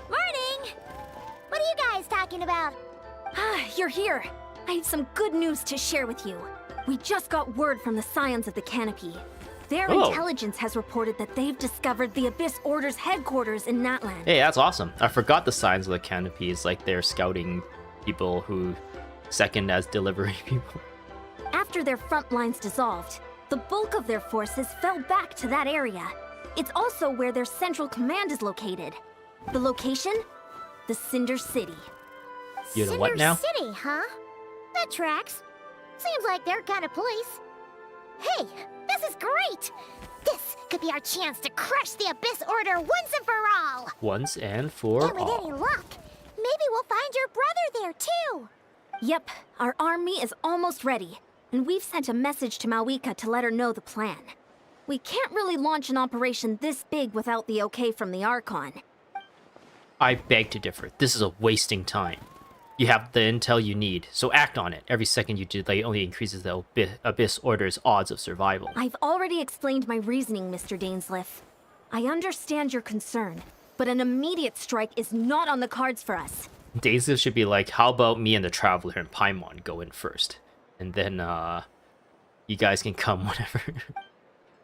Morning! What are you guys talking about? Ah, you're here. I have some good news to share with you. We just got word from the Scions of the Canopy. Their intelligence has reported that they've discovered the Abyss Order's headquarters in Natland. Hey, that's awesome. I forgot the Signs of the Canopy is like they're scouting people who second as delivery people. After their front lines dissolved, the bulk of their forces fell back to that area. It's also where their central command is located. The location? The Cinder City. You know what now? Cinder City, huh? That tracks. Seems like their kind of place. Hey, this is great! This could be our chance to crush the Abyss Order once and for all! Once and for And with all. any luck, maybe we'll find your brother there too! Yep, our army is almost ready, and we've sent a message to Mawika to let her know the plan. We can't really launch an operation this big without the okay from the Archon. I beg to differ. This is a wasting time. You have the intel you need, so act on it. Every second you delay only increases the Abyss Order's odds of survival. I've already explained my reasoning, Mr. Dainsleif. I understand your concern, but an immediate strike is not on the cards for us. Dainsleif should be like, how about me and the Traveler and Paimon go in first? And then, you guys can come whenever.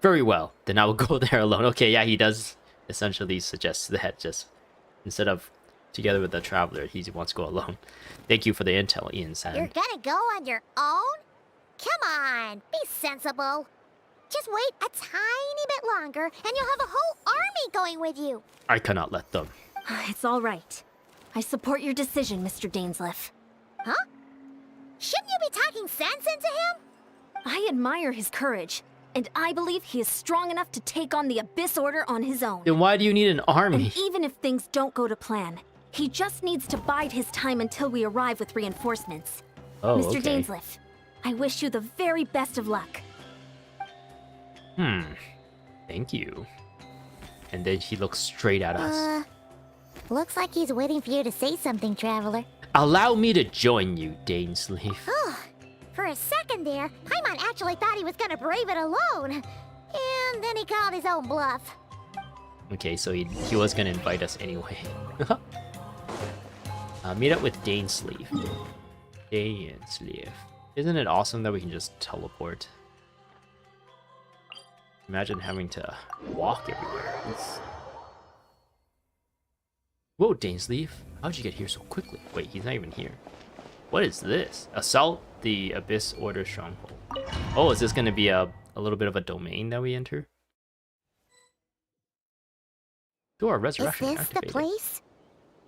Very well, then I will go there alone. Okay, yeah, he does essentially suggest that, just instead of together with the Traveler, he wants to go alone. Thank you for the intel, Ian-san. You're gonna go on your own? Come on, be sensible. Just wait a tiny bit longer, and you'll have a whole army going with you. I cannot let them. It's all right. I support your decision, Mr. Dainsleif. Huh? Shouldn't you be talking sense into him? I admire his courage, and I believe he is strong enough to take on the Abyss Order on his own. Then why do you need an army? And even if things don't go to plan, he just needs to bide his time until we arrive with reinforcements. Oh, Mr. okay. Dainsleif, I wish you the very best of luck. Thank you. And then he looks straight at us. Looks like he's waiting for you to say something, Traveler. Allow me to join you, Dainsleif. For a second there, Paimon actually thought he was gonna brave it alone. And then he called his own bluff. Okay, so he was gonna invite us anyway. Meet up with Dainsleif. Dainsleif. Isn't it awesome that we can just teleport? Imagine having to walk everywhere. Whoa, Dainsleif. How'd you get here so quickly? Wait, he's not even here. What is this? Assault the Abyss Order Stronghold. Oh, is this gonna be a little bit of a domain that we enter? Door resurrection Is this activated. the place?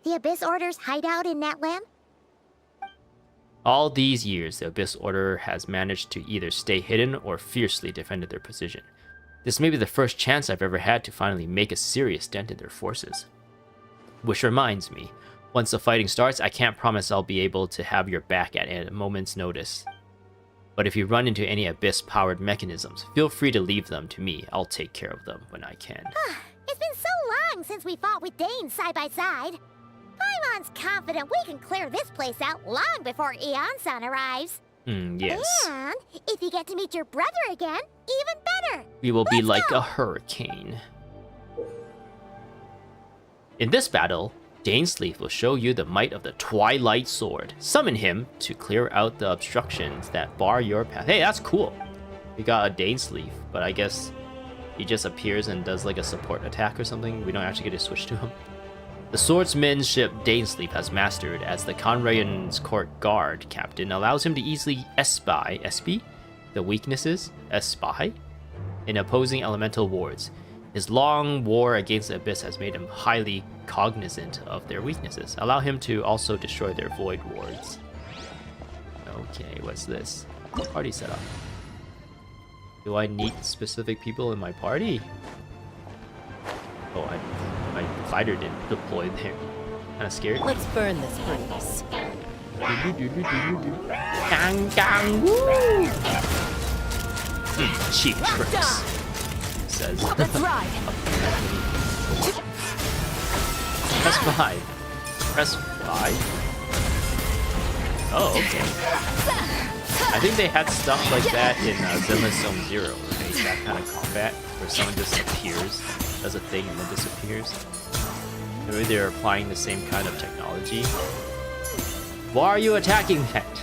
The Abyss Order's hideout in Natland? All these years, the Abyss Order has managed to either stay hidden or fiercely defended their position. This may be the first chance I've ever had to finally make a serious dent in their forces. Which reminds me, once the fighting starts, I can't promise I'll be able to have your back at a moment's notice. But if you run into any Abyss-powered mechanisms, feel free to leave them to me. I'll take care of them when I can. It's been so long since we fought with Dane side by side. Paimon's confident we can clear this place out long before Eon-san arrives. Yes. And if you get to meet your brother again, even better. We will be Let's like go. a hurricane. In this battle, Dainsleif will show you the might of the Twilight Sword. Summon him to clear out the obstructions that bar your path. Hey, that's cool. We got a Dainsleif, but I guess he just appears and does like a support attack or something. We don't actually get to switch to him. The swordsmanship Dainsleif has mastered as the Conrayan's Court Guard captain allows him to easily espy the weaknesses in opposing elemental wards. His long war against the Abyss has made him highly cognizant of their weaknesses. Allow him to also destroy their void wards. Okay, what's this? Party setup. Do I need specific people in my party? Oh, my fighter didn't deploy there. Kinda scared. Let's burn this breeze. Gang gang woo! Cheap tricks. Says. Let's ride. Press 5. Press 5? Oh, okay. I think they had stuff like that in Zenless Zone Zero, right? That kind of combat where someone just appears, does a thing and then disappears. Maybe they're applying the same kind of technology. Why are you attacking that?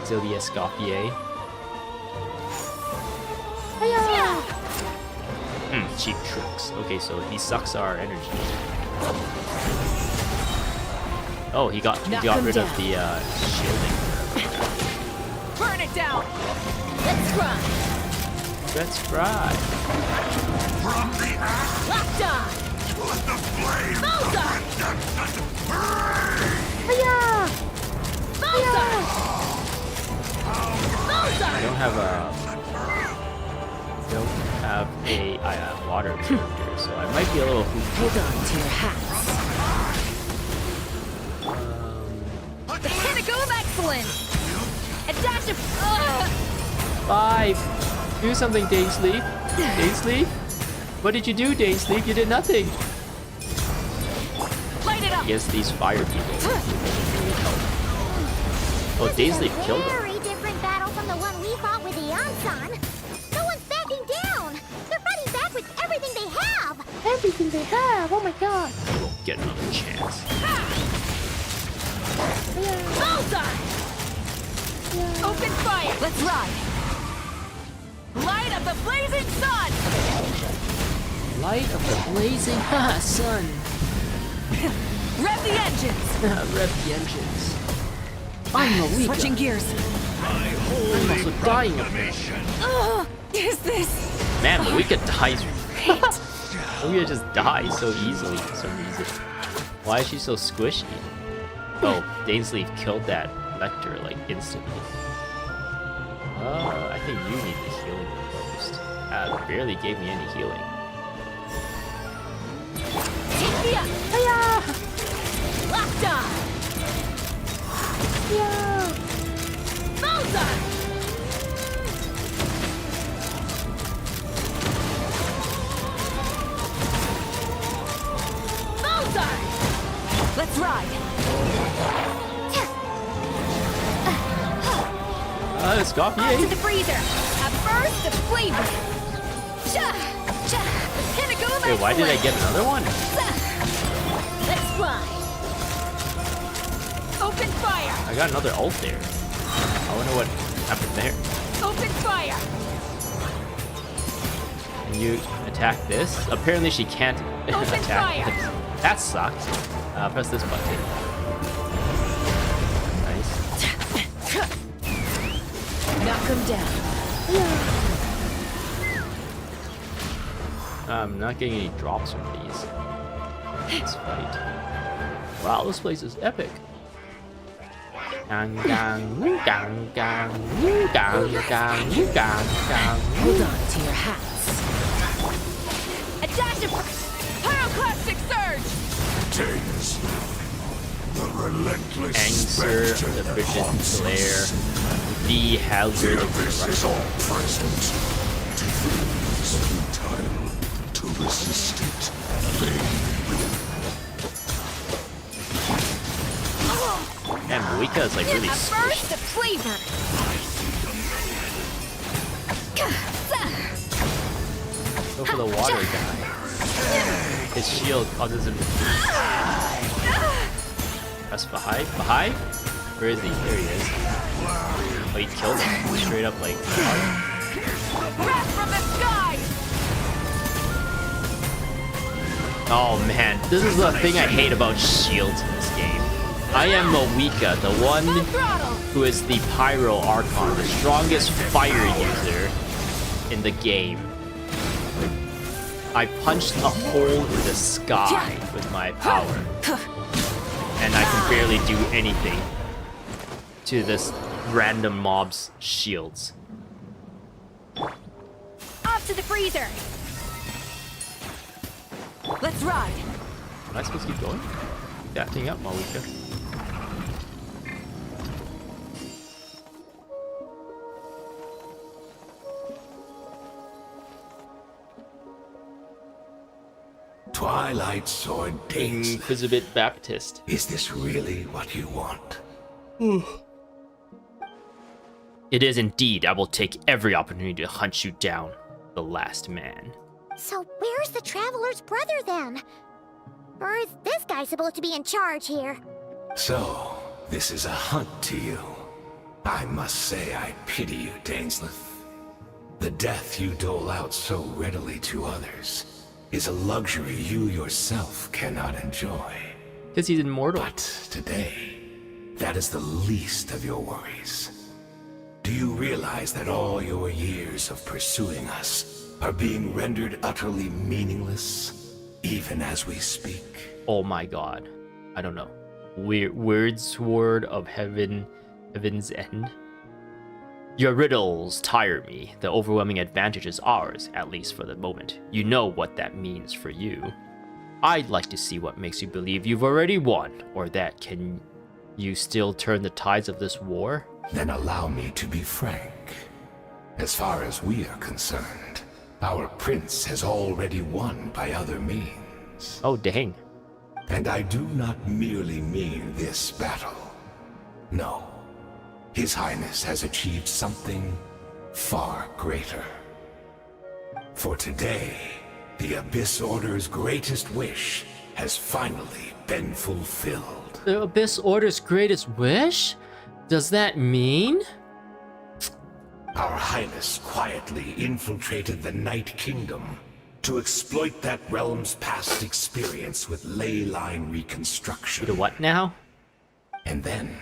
Silly Escoffier. Cheap tricks. Okay, so he sucks our energy. Oh, he got rid of the shielding. Burn it down. Let's run. Let's fry. From the ash, Locked on. let the flame Bullseye. burn. Bullseye. I don't have a water character, so I might be a little hoopty. Hold on to your hats. The pinnacle of excellence. A dash of. 5. Do something, Dainsleif. Dainsleif? What did you do, Dainsleif? You did nothing. Light it up. Against these fire people. Oh, Dainsleif killed him. Very different battle from the one we fought with the Ansan. No one's backing down. They're fighting back with everything they have. Everything they have. Oh my god. You won't get another chance. Bullseye. Open fire. Let's ride. Light up the blazing sun. Light of the blazing sun. Rev the engines. Rev the engines. I'm a weak. Switching gears. I'm also dying of it. Is this? Man, Malika dies. Malika just dies so easily for some reason. Why is she so squishy? Oh, Dainsleif killed that Lecter like instantly. I think you need the healing most. It barely gave me any healing. Locked on. Bullseye. Bullseye. Let's ride. Let's go. On to the freezer. A burst of flavor. Pinnacle of Wait, why did I get another one? Let's fly. Open fire. I got another ult there. I wonder what happened there. Open fire. Can you attack this? Apparently she can't Open attack fire. this. That sucks. Press this button. Nice. Knock them down. I'm not getting any drops from these. Let's fight. Wow, this place is epic. Gang, gang, woo, gang, gang, woo, gang, gang, woo, gang, gang, woo. Hold on to your hats. A dash of pyroclastic surge. Tails. The relentless Anger, spectre the that vision, haunts glare, us. the hazard The of abyss is corruption. all present. To flee is futile. To resist it, vain. Man, Malika is like really A burst squishy. of flavor. Go for the water guy. His shield causes him to freeze. Press Bahai? Bahai? Where is he? There he is. Oh, he killed him. Straight up like... Breath from the sky. Oh man, this is the thing I hate about shields in this game. I am Moika, the one who is the Pyro Archon, the strongest fire user in the game. I punched a hole in the sky with my power. And I can barely do anything to this random mob's shields. Off to the freezer. Let's ride. Am I supposed to keep going? Keep that thing up, Malika. Twilight Sword Dainsleif. Inquisitive Baptist. Is this really what you want? It is indeed. I will take every opportunity to hunt you down, the last man. So where's the Traveler's brother then? Or is this guy supposed to be in charge here? So, this is a hunt to you. I must say I pity you, Dainsleif. The death you dole out so readily to others is a luxury you yourself cannot enjoy. Because he's immortal. But today, that is the least of your worries. Do you realize that all your years of pursuing us are being rendered utterly meaningless, even as we speak? Oh my god. I don't know. Weird sword of heaven's end. Your riddles tire me. The overwhelming advantage is ours, at least for the moment. You know what that means for you. I'd like to see what makes you believe you've already won, or that can you still turn the tides of this war? Then allow me to be frank. As far as we are concerned, our prince has already won by other means. Oh, dang. And I do not merely mean this battle. No. His Highness has achieved something far greater. For today, the Abyss Order's greatest wish has finally been fulfilled. The Abyss Order's greatest wish? Does that mean? Our Highness quietly infiltrated the Night Kingdom to exploit that realm's past experience with ley line reconstruction. The what now? And then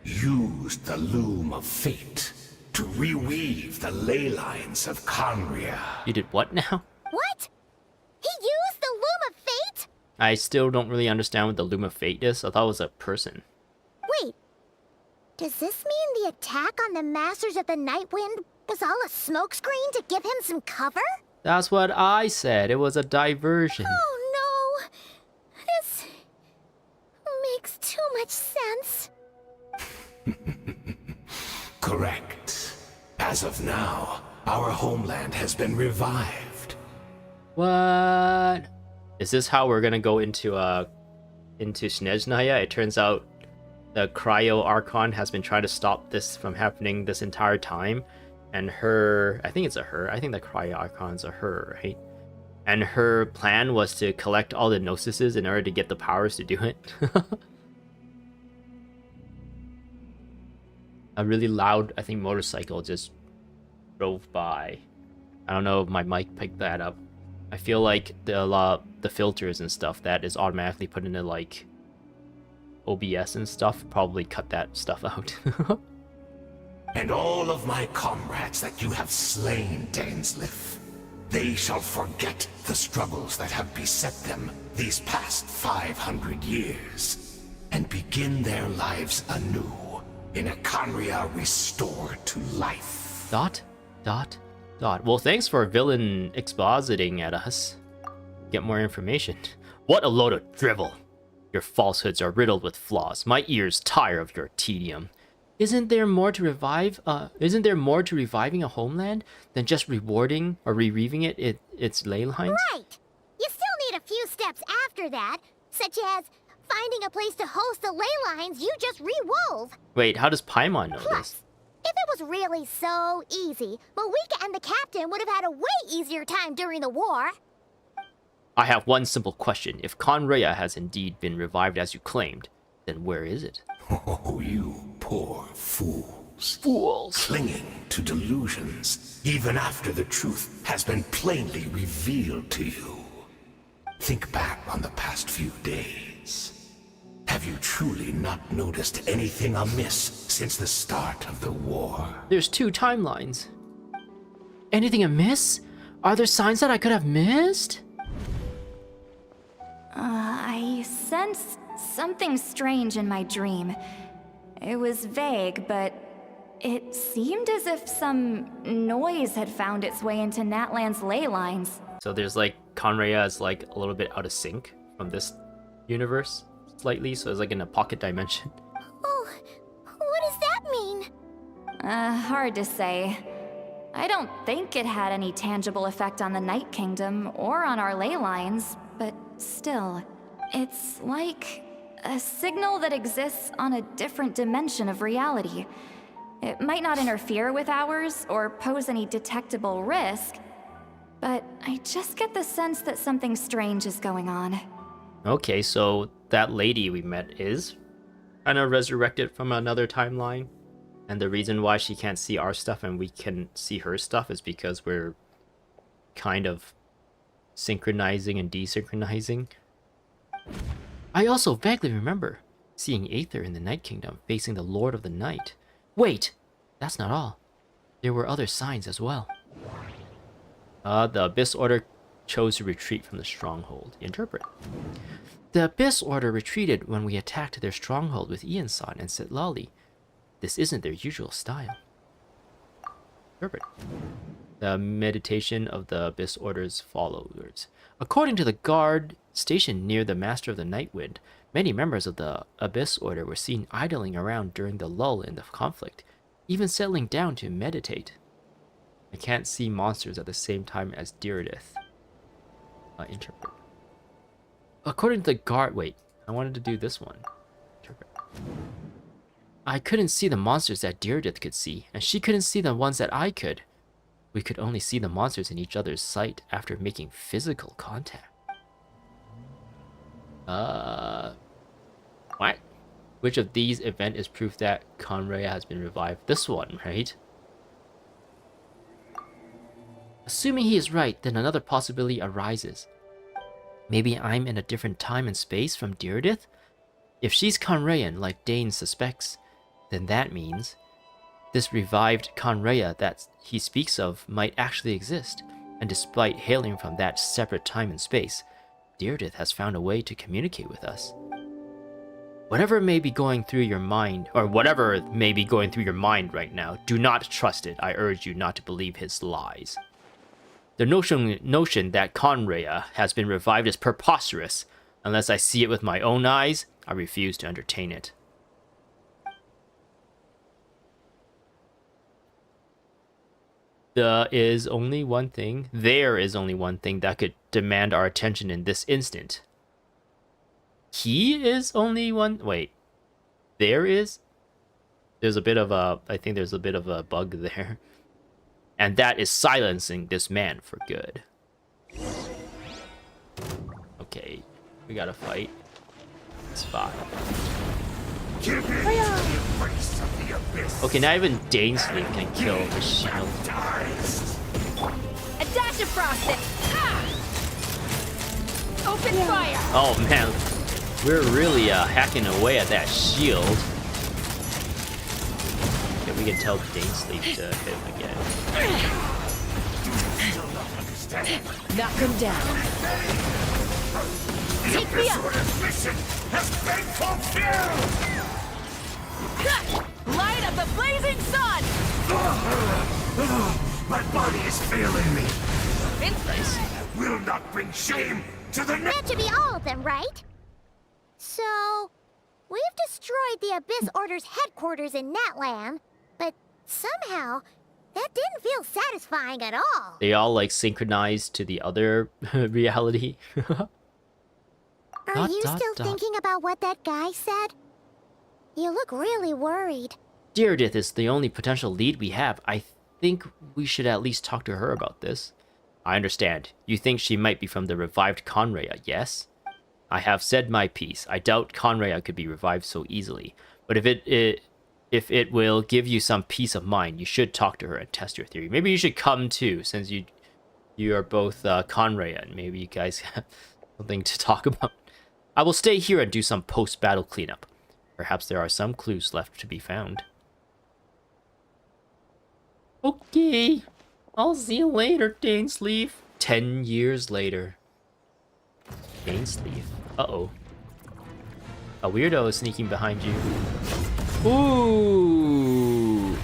used the Loom of Fate to reweave the ley lines of Conria. You did what now? What? He used the Loom of Fate? I still don't really understand what the Loom of Fate is. I thought it was a person. Wait. Does this mean the attack on the Masters of the Night Wind was all a smokescreen to give him some cover? That's what I said. It was a diversion. Oh no! This makes too much sense. Correct. As of now, our homeland has been revived. What? Is this how we're gonna go into Snezhnaya? It turns out the Cryo Archon has been trying to stop this from happening this entire time. And I think it's a her. I think the Cryo Archon's a her, right? And her plan was to collect all the Gnosises in order to get the powers to do it. A really loud, I think, motorcycle just drove by. I don't know if my mic picked that up. I feel like the filters and stuff that is automatically put into like OBS and stuff probably cut that stuff out. And all of my comrades that you have slain, Dainsleif, they shall forget the struggles that have beset them these past 500 years, and begin their lives anew in a Conria restored to life. ... Well, thanks for villain expositing at us. Get more information. What a load of drivel. Your falsehoods are riddled with flaws. My ears tire of your tedium. Isn't there more to reviving a homeland than just rewarding or reweaving its ley lines? Right! You still need a few steps after that, such as finding a place to host the ley lines you just rewove. Wait, how does Paimon know Plus, this? if it was really so easy, Moeka and the captain would have had a way easier time during the war. I have one simple question. If Conria has indeed been revived as you claimed, then where is it? Oh, you poor fools. Fools. Clinging to delusions, even after the truth has been plainly revealed to you. Think back on the past few days. Have you truly not noticed anything amiss since the start of the war? There's 2 timelines. Anything amiss? Are there signs that I could have missed? I sensed something strange in my dream. It was vague, but it seemed as if some noise had found its way into Natlan's ley lines. So there's like, Conria is like a little bit out of sync from this universe, slightly, so it's like in a pocket dimension. Oh, what does that mean? Hard to say. I don't think it had any tangible effect on the Night Kingdom or on our ley lines, but Still, it's like a signal that exists on a different dimension of reality. It might not interfere with ours or pose any detectable risk, but I just get the sense that something strange is going on. Okay, so that lady we met is kind of resurrected from another timeline. And the reason why she can't see our stuff and we can see her stuff is because we're kind of synchronizing and desynchronizing. I also vaguely remember seeing Aether in the Night Kingdom facing the Lord of the Night. Wait, that's not all. There were other signs as well. The Abyss Order chose to retreat from the stronghold. Interpret. The Abyss Order retreated when we attacked their stronghold with Iansan and Sitlali. This isn't their usual style. Interpret. The meditation of the Abyss Order's followers. According to the guard stationed near the Master of the Nightwind, many members of the Abyss Order were seen idling around during the lull in the conflict, even settling down to meditate. I can't see monsters at the same time as Diridith. Interpret. According to the guard... Wait, I wanted to do this one. Interpret. I couldn't see the monsters that Diridith could see, and she couldn't see the ones that I could. We could only see the monsters in each other's sight after making physical contact. What? Which of these events is proof that Conraya has been revived? This one, right? Assuming he is right, then another possibility arises. Maybe I'm in a different time and space from Diridith? If she's Conrayan, like Dane suspects, then that means this revived Conraya that he speaks of might actually exist, and despite hailing from that separate time and space, Diridith has found a way to communicate with us. Whatever may be going through your mind, or whatever may be going through your mind right now, do not trust it. I urge you not to believe his lies. The notion that Conraya has been revived is preposterous. Unless I see it with my own eyes, I refuse to entertain it. There is only one thing that could demand our attention in this instant. He is only one... Wait. There's a bit of a... I think there's a bit of a bug there. And that is silencing this man for good. Okay. We gotta fight. It's fine. Okay, not even Dainsleif can kill the shield. A dash of frosting! Ah! Open fire! Oh man, we're really hacking away at that shield. Okay, we can tell Dainsleif to hit him again. Knock him down. Take me up! Mission has been fulfilled! Light of the blazing sun! My body is failing me. Nice. Will not bring shame to the That should be all of them, right? So, we've destroyed the Abyss Order's headquarters in Natlan, but somehow, that didn't feel satisfying at all. They all like synchronized to the other reality. Are you still thinking about what that guy said? You look really worried. Diridith is the only potential lead we have. I think we should at least talk to her about this. I understand. You think she might be from the revived Conraya, yes? I have said my piece. I doubt Conraya could be revived so easily. But if it will give you some peace of mind, you should talk to her and test your theory. Maybe you should come too, since you are both Conraya, and maybe you guys have something to talk about. I will stay here and do some post-battle cleanup. Perhaps there are some clues left to be found. Okay. I'll see you later, Dainsleif. 10 years later. Dainsleif. Uh-oh. A weirdo is sneaking behind you. Ooh.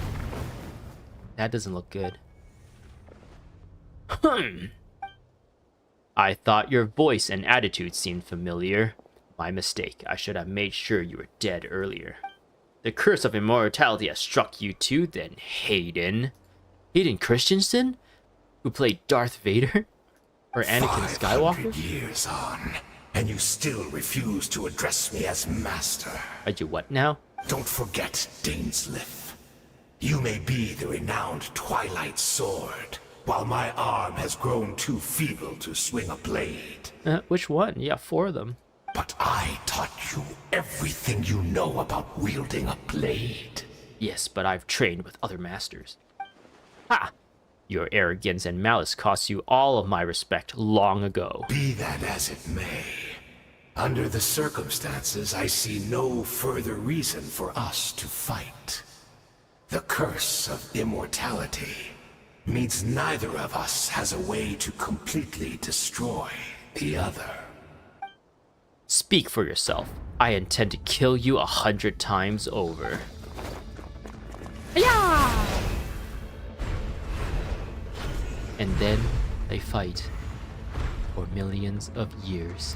That doesn't look good. I thought your voice and attitude seemed familiar. My mistake. I should have made sure you were dead earlier. The curse of immortality has struck you too, then, Hayden. Hayden Christensen? Who played Darth Vader? Or Anakin Skywalker? 500 years on, and you still refuse to address me as master. I do what now? Don't forget, Dainsleif. You may be the renowned Twilight Sword, while my arm has grown too feeble to swing a blade. Which one? Yeah, 4 of them. But I taught you everything you know about wielding a blade. Yes, but I've trained with other masters. Ha! Your arrogance and malice cost you all of my respect long ago. Be that as it may, under the circumstances, I see no further reason for us to fight. The curse of immortality means neither of us has a way to completely destroy the other. Speak for yourself. I intend to kill you 100 times over. Yeah! And then they fight for millions of years.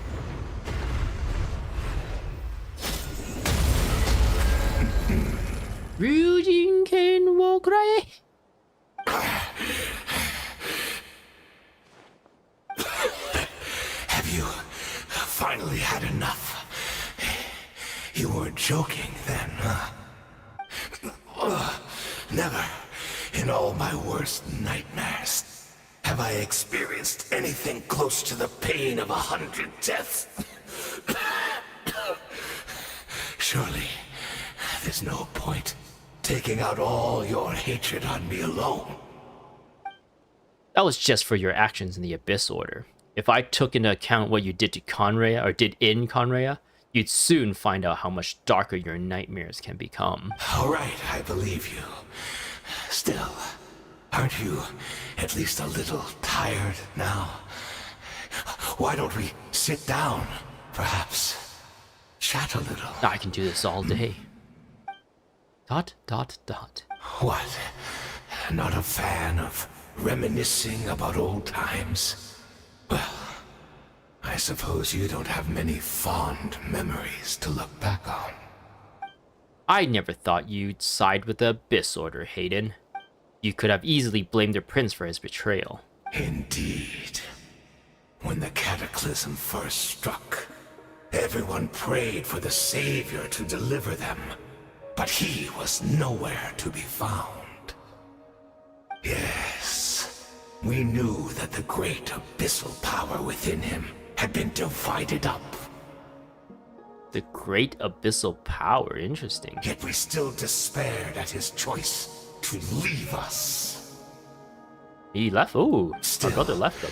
Ryujin Ken wo kurai. Have you finally had enough? You weren't joking then, huh? Never, in all my worst nightmares, have I experienced anything close to the pain of 100 deaths. Surely, there's no point taking out all your hatred on me alone. That was just for your actions in the Abyss Order. If I took into account what you did to Conrea, or did in Conrea, you'd soon find out how much darker your nightmares can become. All right, I believe you. Still, aren't you at least a little tired now? Why don't we sit down, perhaps? Chat a little. I can do this all day. ... What? Not a fan of reminiscing about old times? Well, I suppose you don't have many fond memories to look back on. I never thought you'd side with the Abyss Order, Hayden. You could have easily blamed the prince for his betrayal. Indeed. When the cataclysm first struck, everyone prayed for the Savior to deliver them, but he was nowhere to be found. Yes, we knew that the great abyssal power within him had been divided up. The great abyssal power, interesting. Yet we still despaired at his choice to leave us. He left? Ooh, Still, my brother left him.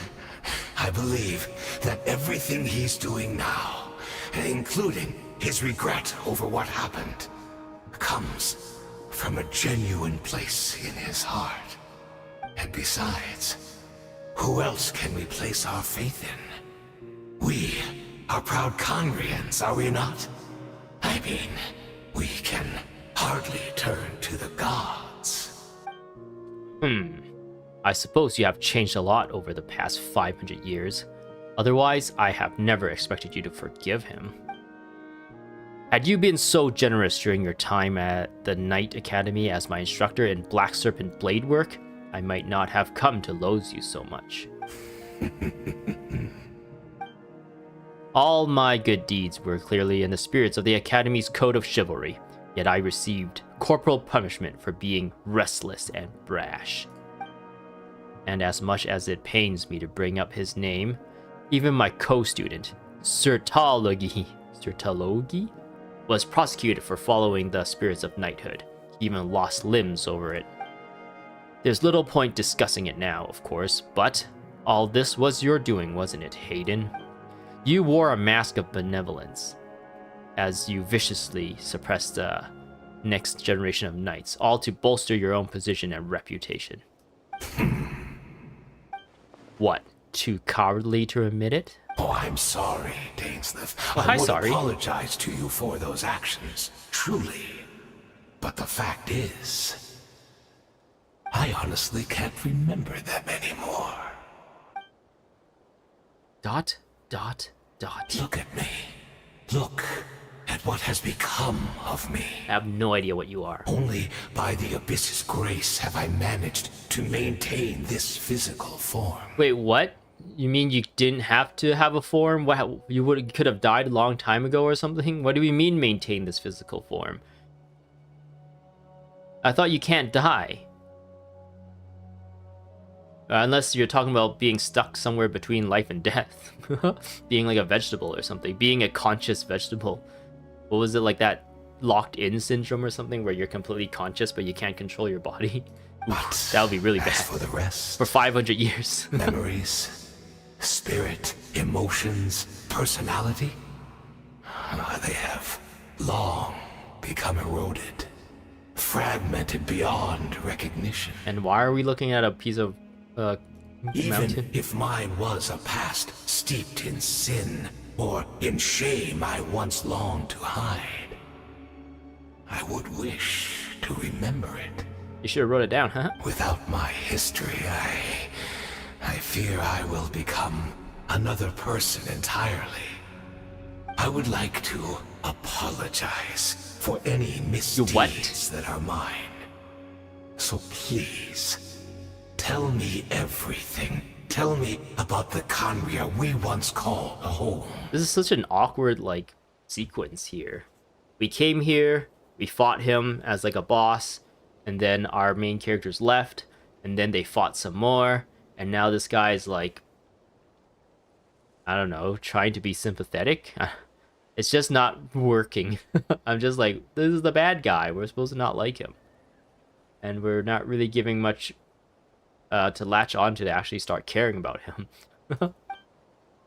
I believe that everything he's doing now, including his regret over what happened, comes from a genuine place in his heart. And besides, who else can we place our faith in? We are proud Conrians, are we not? I mean, we can hardly turn to the gods. I suppose you have changed a lot over the past 500 years. Otherwise, I have never expected you to forgive him. Had you been so generous during your time at the Knight Academy as my instructor in Black Serpent blade work, I might not have come to loathe you so much. All my good deeds were clearly in the spirits of the Academy's code of chivalry, yet I received corporal punishment for being restless and brash. And as much as it pains me to bring up his name, even my co-student, Sertalogi, was prosecuted for following the spirits of knighthood. He even lost limbs over it. There's little point discussing it now, of course, but all this was your doing, wasn't it, Hayden? You wore a mask of benevolence as you viciously suppressed the next generation of knights, all to bolster your own position and reputation. What, too cowardly to admit it? Oh, I'm sorry, Dainsleif. Well, I would sorry. apologize to you for those actions, truly. But the fact is, I honestly can't remember them anymore. ... Look at me. Look at what has become of me. I have no idea what you are. Only by the Abyss's grace have I managed to maintain this physical form. Wait, what? You mean you didn't have to have a form? What, you could have died a long time ago or something? What do we mean maintain this physical form? I thought you can't die. Unless you're talking about being stuck somewhere between life and death. Being like a vegetable or something. Being a conscious vegetable. What was it, like that locked in syndrome or something where you're completely conscious but you can't control your body? But that would be really bad. as for the rest, for 500 years. memories, spirit, emotions, personality, they have long become eroded, fragmented beyond recognition. And why are we looking at a piece of Even mountain? if mine was a past steeped in sin or in shame I once longed to hide, I would wish to remember it. You should have wrote it down, huh? Without my history, I fear I will become another person entirely. I would like to apologize for any misdeeds that are mine. So please, tell me everything. Tell me about the Khaenri'ah we once called home. This is such an awkward, like, sequence here. We came here, we fought him as, like, a boss, and then our main characters left, and then they fought some more, and now this guy's, like, I don't know, trying to be sympathetic? It's just not working. I'm just like, this is the bad guy. We're supposed to not like him. And we're not really giving much to latch on to actually start caring about him.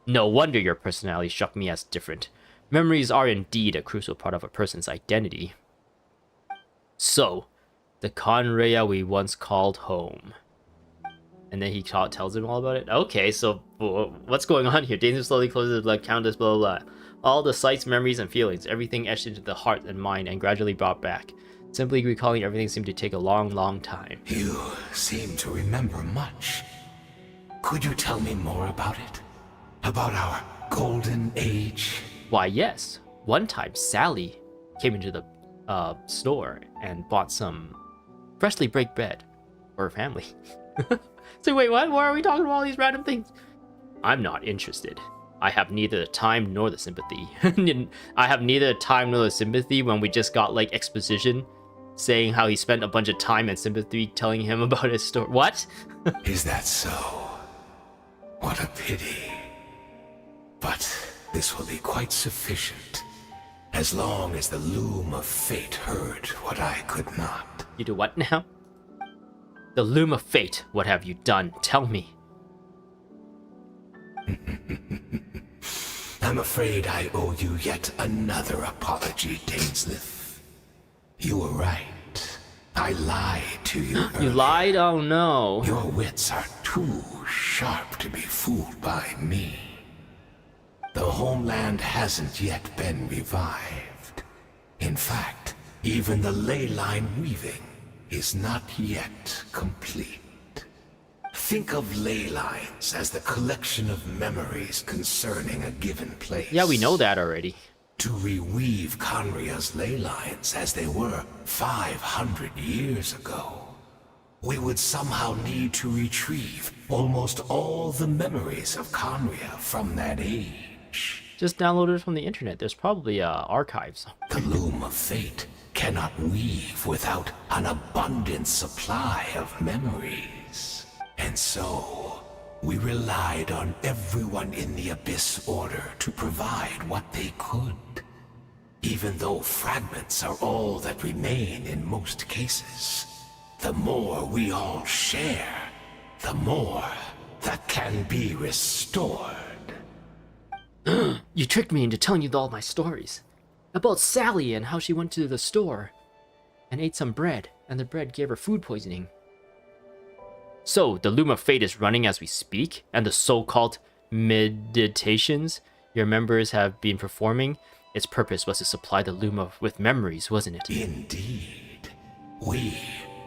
No wonder your personality struck me as different. Memories are indeed a crucial part of a person's identity. So, the Khaenri'ah we once called home. And then he tells him all about it? Okay, so what's going on here? Dainsleif slowly closes the countess, blah, blah, blah. All the sights, memories, and feelings, everything etched into the heart and mind and gradually brought back. Simply recalling everything seemed to take a long, long time. You seem to remember much. Could you tell me more about it? About our golden age? Why, yes. One time, Sally came into the store and bought some freshly baked bread for her family. So wait, what? Why are we talking about all these random things? I'm not interested. I have neither the time nor the sympathy. I have neither the time nor the sympathy when we just got, like, exposition saying how he spent a bunch of time and sympathy telling him about his story. What? Is that so? What a pity. But this will be quite sufficient, as long as the loom of fate heard what I could not. You do what now? The loom of fate, what have you done? Tell me. I'm afraid I owe you yet another apology, Dainsleif. You were right. I lied to you You earlier. lied? Oh no. Your wits are too sharp to be fooled by me. The homeland hasn't yet been revived. In fact, even the ley line weaving is not yet complete. Think of ley lines as the collection of memories concerning a given place. Yeah, we know that already. To reweave Khaenri'ah's ley lines as they were 500 years ago, we would somehow need to retrieve almost all the memories of Khaenri'ah from that age. Just download it from the internet. There's probably archives. The loom of fate cannot weave without an abundant supply of memories. And so, we relied on everyone in the Abyss Order to provide what they could. Even though fragments are all that remain in most cases, the more we all share, the more that can be restored. You tricked me into telling you all my stories. About Sally and how she went to the store and ate some bread, and the bread gave her food poisoning. So, the Loom of Fate is running as we speak, and the so-called meditations your members have been performing, its purpose was to supply the Loom with memories, wasn't it? Indeed. We,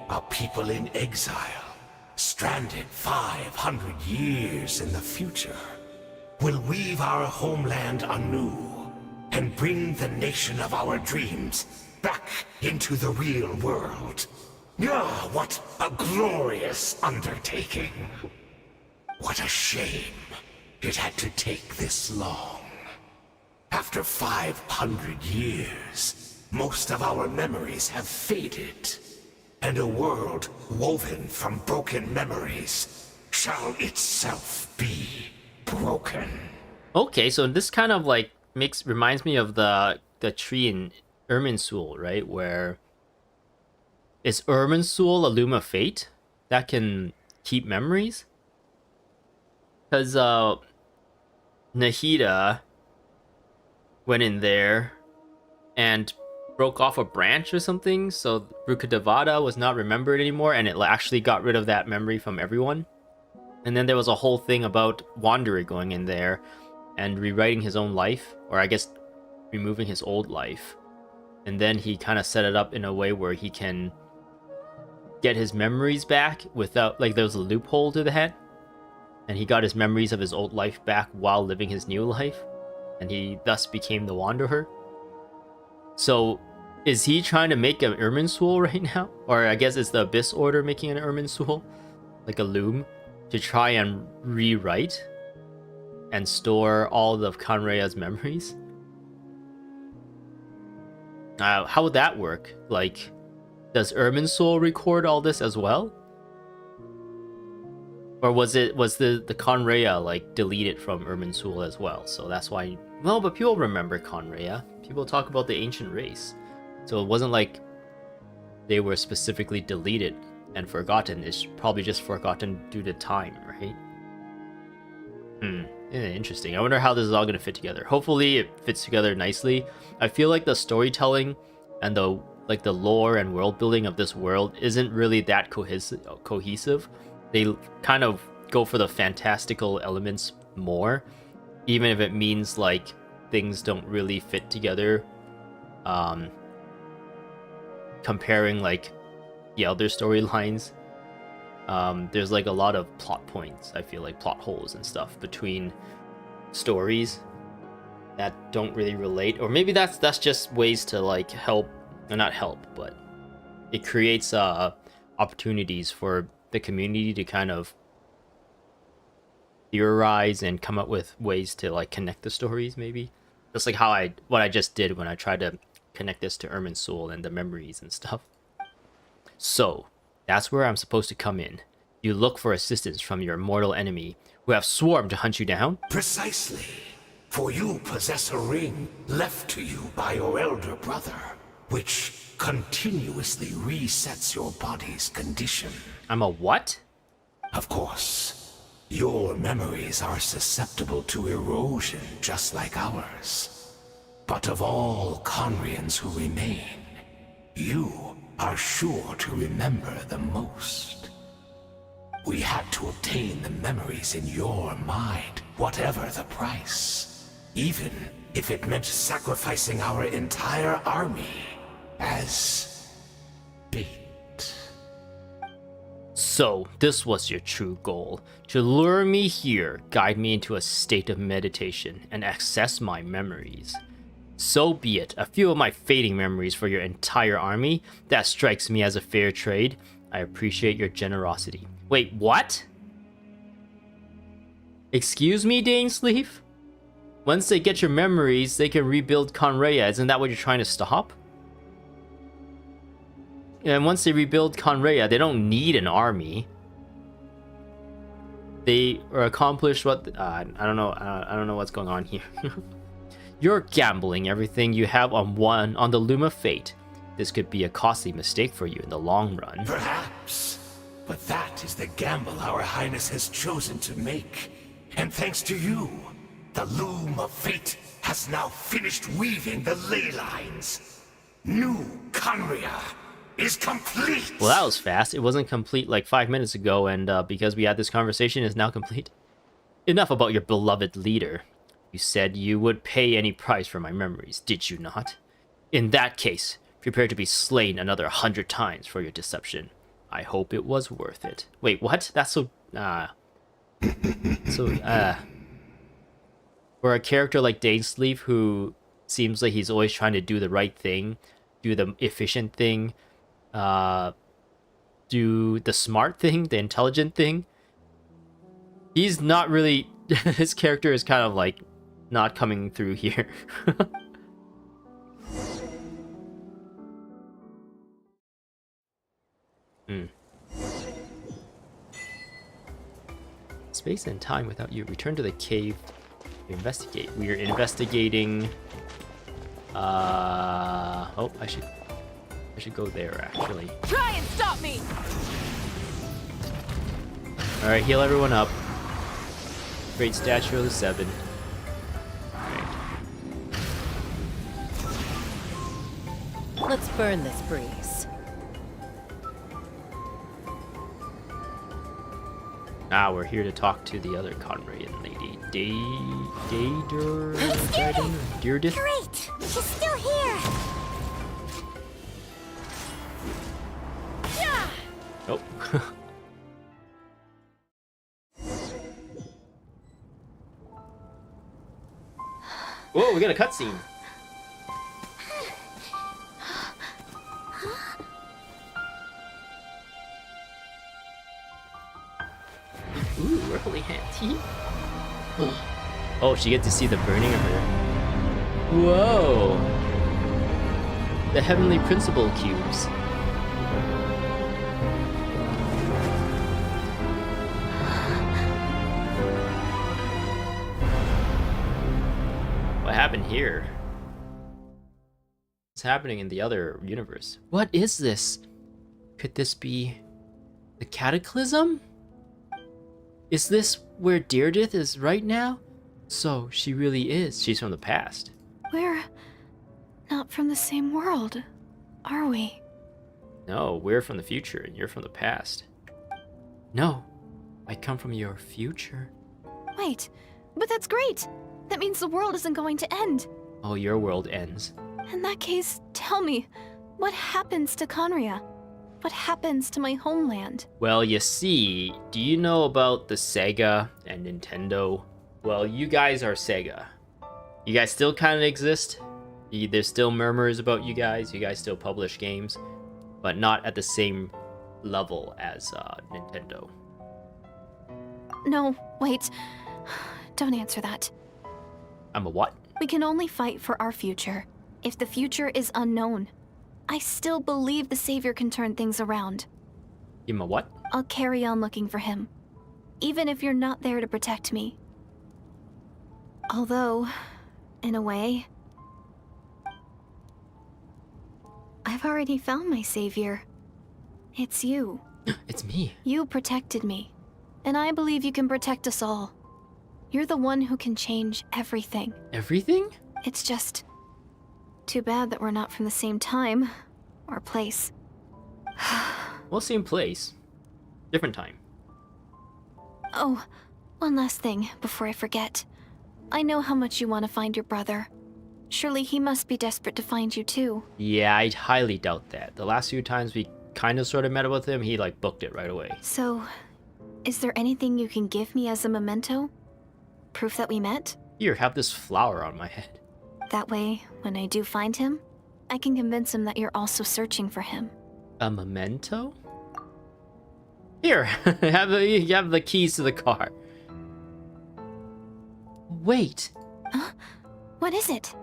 a people in exile, stranded 500 years in the future, will weave our homeland anew and bring the nation of our dreams back into the real world. Ah, what a glorious undertaking. What a shame it had to take this long. After 500 years, most of our memories have faded, and a world woven from broken memories shall itself be broken. Okay, so this kind of like reminds me of the tree in Irminsul, right? Where is Irminsul a loom of fate that can keep memories? Because Nahida went in there and broke off a branch or something, so Rukkhadevata was not remembered anymore, and it actually got rid of that memory from everyone. And then there was a whole thing about Wanderer going in there and rewriting his own life, or I guess removing his old life. And then he kind of set it up in a way where he can get his memories back without, like, there was a loophole to that. And he got his memories of his old life back while living his new life. And he thus became the Wanderer. So, is he trying to make an Irminsul right now? Or I guess it's the Abyss Order making an Irminsul? Like a loom? To try and rewrite and store all of Conraya's memories? How would that work? Like, does Irminsul record all this as well? Or was the Conraya like deleted from Irminsul as well? So that's why. Well, but people remember Conraya. People talk about the ancient race. So it wasn't like they were specifically deleted and forgotten. It's probably just forgotten due to time, right? Yeah, interesting. I wonder how this is all gonna fit together. Hopefully it fits together nicely. I feel like the storytelling and the lore and world building of this world isn't really that cohesive. They kind of go for the fantastical elements more, even if it means like things don't really fit together. Comparing like the other storylines, there's like a lot of plot points, I feel like plot holes and stuff between stories that don't really relate, or maybe that's just ways to like help, or not help, but it creates opportunities for the community to kind of theorize and come up with ways to like connect the stories, maybe just like what I just did when I tried to connect this to Irminsul and the memories and stuff. So that's where I'm supposed to come in. You look for assistance from your mortal enemy who have sworn to hunt you down? Precisely. For you possess a ring left to you by your elder brother, which continuously resets your body's condition. I'm a what? Of course. Your memories are susceptible to erosion just like ours. But of all Conrians who remain, you are sure to remember the most. We had to obtain the memories in your mind, whatever the price. Even if it meant sacrificing our entire army as bait. So, this was your true goal. To lure me here, guide me into a state of meditation, and access my memories. So be it. A few of my fading memories for your entire army. That strikes me as a fair trade. I appreciate your generosity. Wait, what? Excuse me, Dainsleif? Once they get your memories, they can rebuild Conraya. Isn't that what you're trying to stop? And once they rebuild Conraya, they don't need an army. They are accomplished what... I don't know. I don't know what's going on here. You're gambling everything you have on the loom of fate. This could be a costly mistake for you in the long run. Perhaps. But that is the gamble our Highness has chosen to make. And thanks to you, the loom of fate has now finished weaving the ley lines. New Conria is complete! Well, that was fast. It wasn't complete like 5 minutes ago, and because we had this conversation, it's now complete. Enough about your beloved leader. You said you would pay any price for my memories, did you not? In that case, prepare to be slain another 100 times for your deception. I hope it was worth it. Wait, what? That's so... For a character like Dainsleif, who seems like he's always trying to do the right thing, do the efficient thing, do the smart thing, the intelligent thing, he's not really his character is kind of like not coming through here. Space and time without you. Return to the cave to investigate. We are investigating. Oh, I should go there actually. Try and stop me! All right, heal everyone up. Great statue of the seven. Let's burn this breeze. Ah, we're here to talk to the other Conrayan lady, Deirdre. Great! She's still here! Oh. Whoa, we got a cutscene. Ooh, really handy. Oh, she gets to see the burning of her. Whoa! The Heavenly Principle cubes. What happened here? What's happening in the other universe? What is this? Could this be the Cataclysm? Is this where Deirdre is right now? So she really is. She's from the past. We're not from the same world, are we? No, we're from the future and you're from the past. No, I come from your future. Wait, but that's great! That means the world isn't going to end. Oh, your world ends. In that case, tell me, what happens to Conria? What happens to my homeland? Well, you see, do you know about the Sega and Nintendo? Well, you guys are Sega. You guys still kind of exist. There's still murmurs about you guys. You guys still publish games, but not at the same level as Nintendo. No, wait. Don't answer that. I'm a what? We can only fight for our future. If the future is unknown, I still believe the Savior can turn things around. I'm a what? I'll carry on looking for him, even if you're not there to protect me. Although, in a way, I've already found my Savior. It's you. It's me. You protected me, and I believe you can protect us all. You're the one who can change everything. Everything? It's just too bad that we're not from the same time or place. Well, same place. Different time. Oh, one last thing before I forget. I know how much you want to find your brother. Surely he must be desperate to find you too. Yeah, I highly doubt that. The last few times we kind of sort of met up with him, he like booked it right away. So, is there anything you can give me as a memento? Proof that we met? Here, have this flower on my head. That way, when I do find him, I can convince him that you're also searching for him. A memento? Here, you have the keys to the car. Wait. Huh? What is it?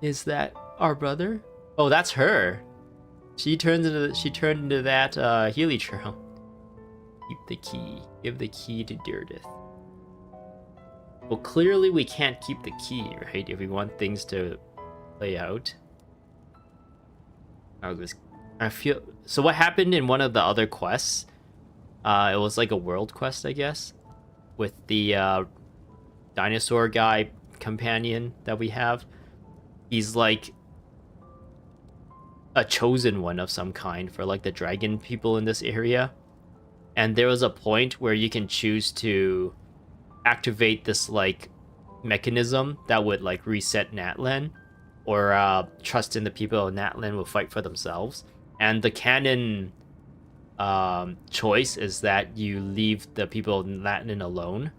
Is that our brother? Oh, that's her. She turned into that Helichurl. Keep the key. Give the key to Deirdre. Well, clearly we can't keep the key, right? If we want things to play out. I feel so. What happened in one of the other quests? It was like a world quest, I guess, with the dinosaur guy companion that we have. He's like a chosen one of some kind for like the dragon people in this area. And there was a point where you can choose to activate this like mechanism that would like reset Natlan, or trust in the people of Natlan will fight for themselves. And the canon choice is that you leave the people of Natlan alone.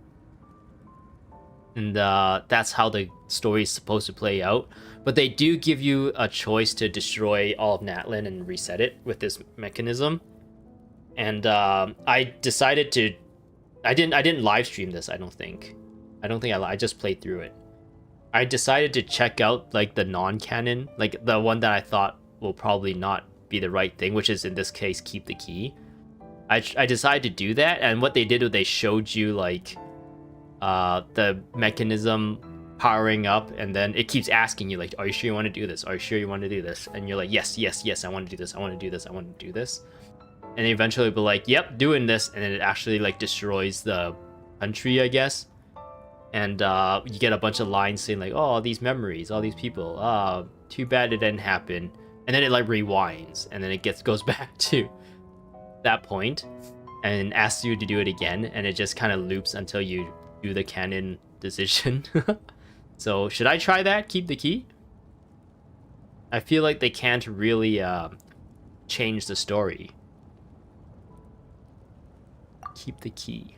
and that's how the story is supposed to play out. But they do give you a choice to destroy all of Natlin and reset it with this mechanism. And I decided to. I didn't live stream this. I don't think I just played through it. I decided to check out like the non-canon, like the one that I thought will probably not be the right thing, which is in this case keep the key. I decided to do that, and what they did was they showed you like the mechanism powering up, and then it keeps asking you like, are you sure you want to do this? Are you sure you want to do this? And you're like, yes, I want to do this, I want to do this, I want to do this. And eventually be like, yep, doing this, and then it actually like destroys the country, I guess. And you get a bunch of lines saying like, oh, these memories, all these people, too bad it didn't happen. And then it like rewinds, and then it goes back to that point and asks you to do it again, and it just kind of loops until you do the canon decision. So should I try that? Keep the key? I feel like they can't really change the story. Keep the key.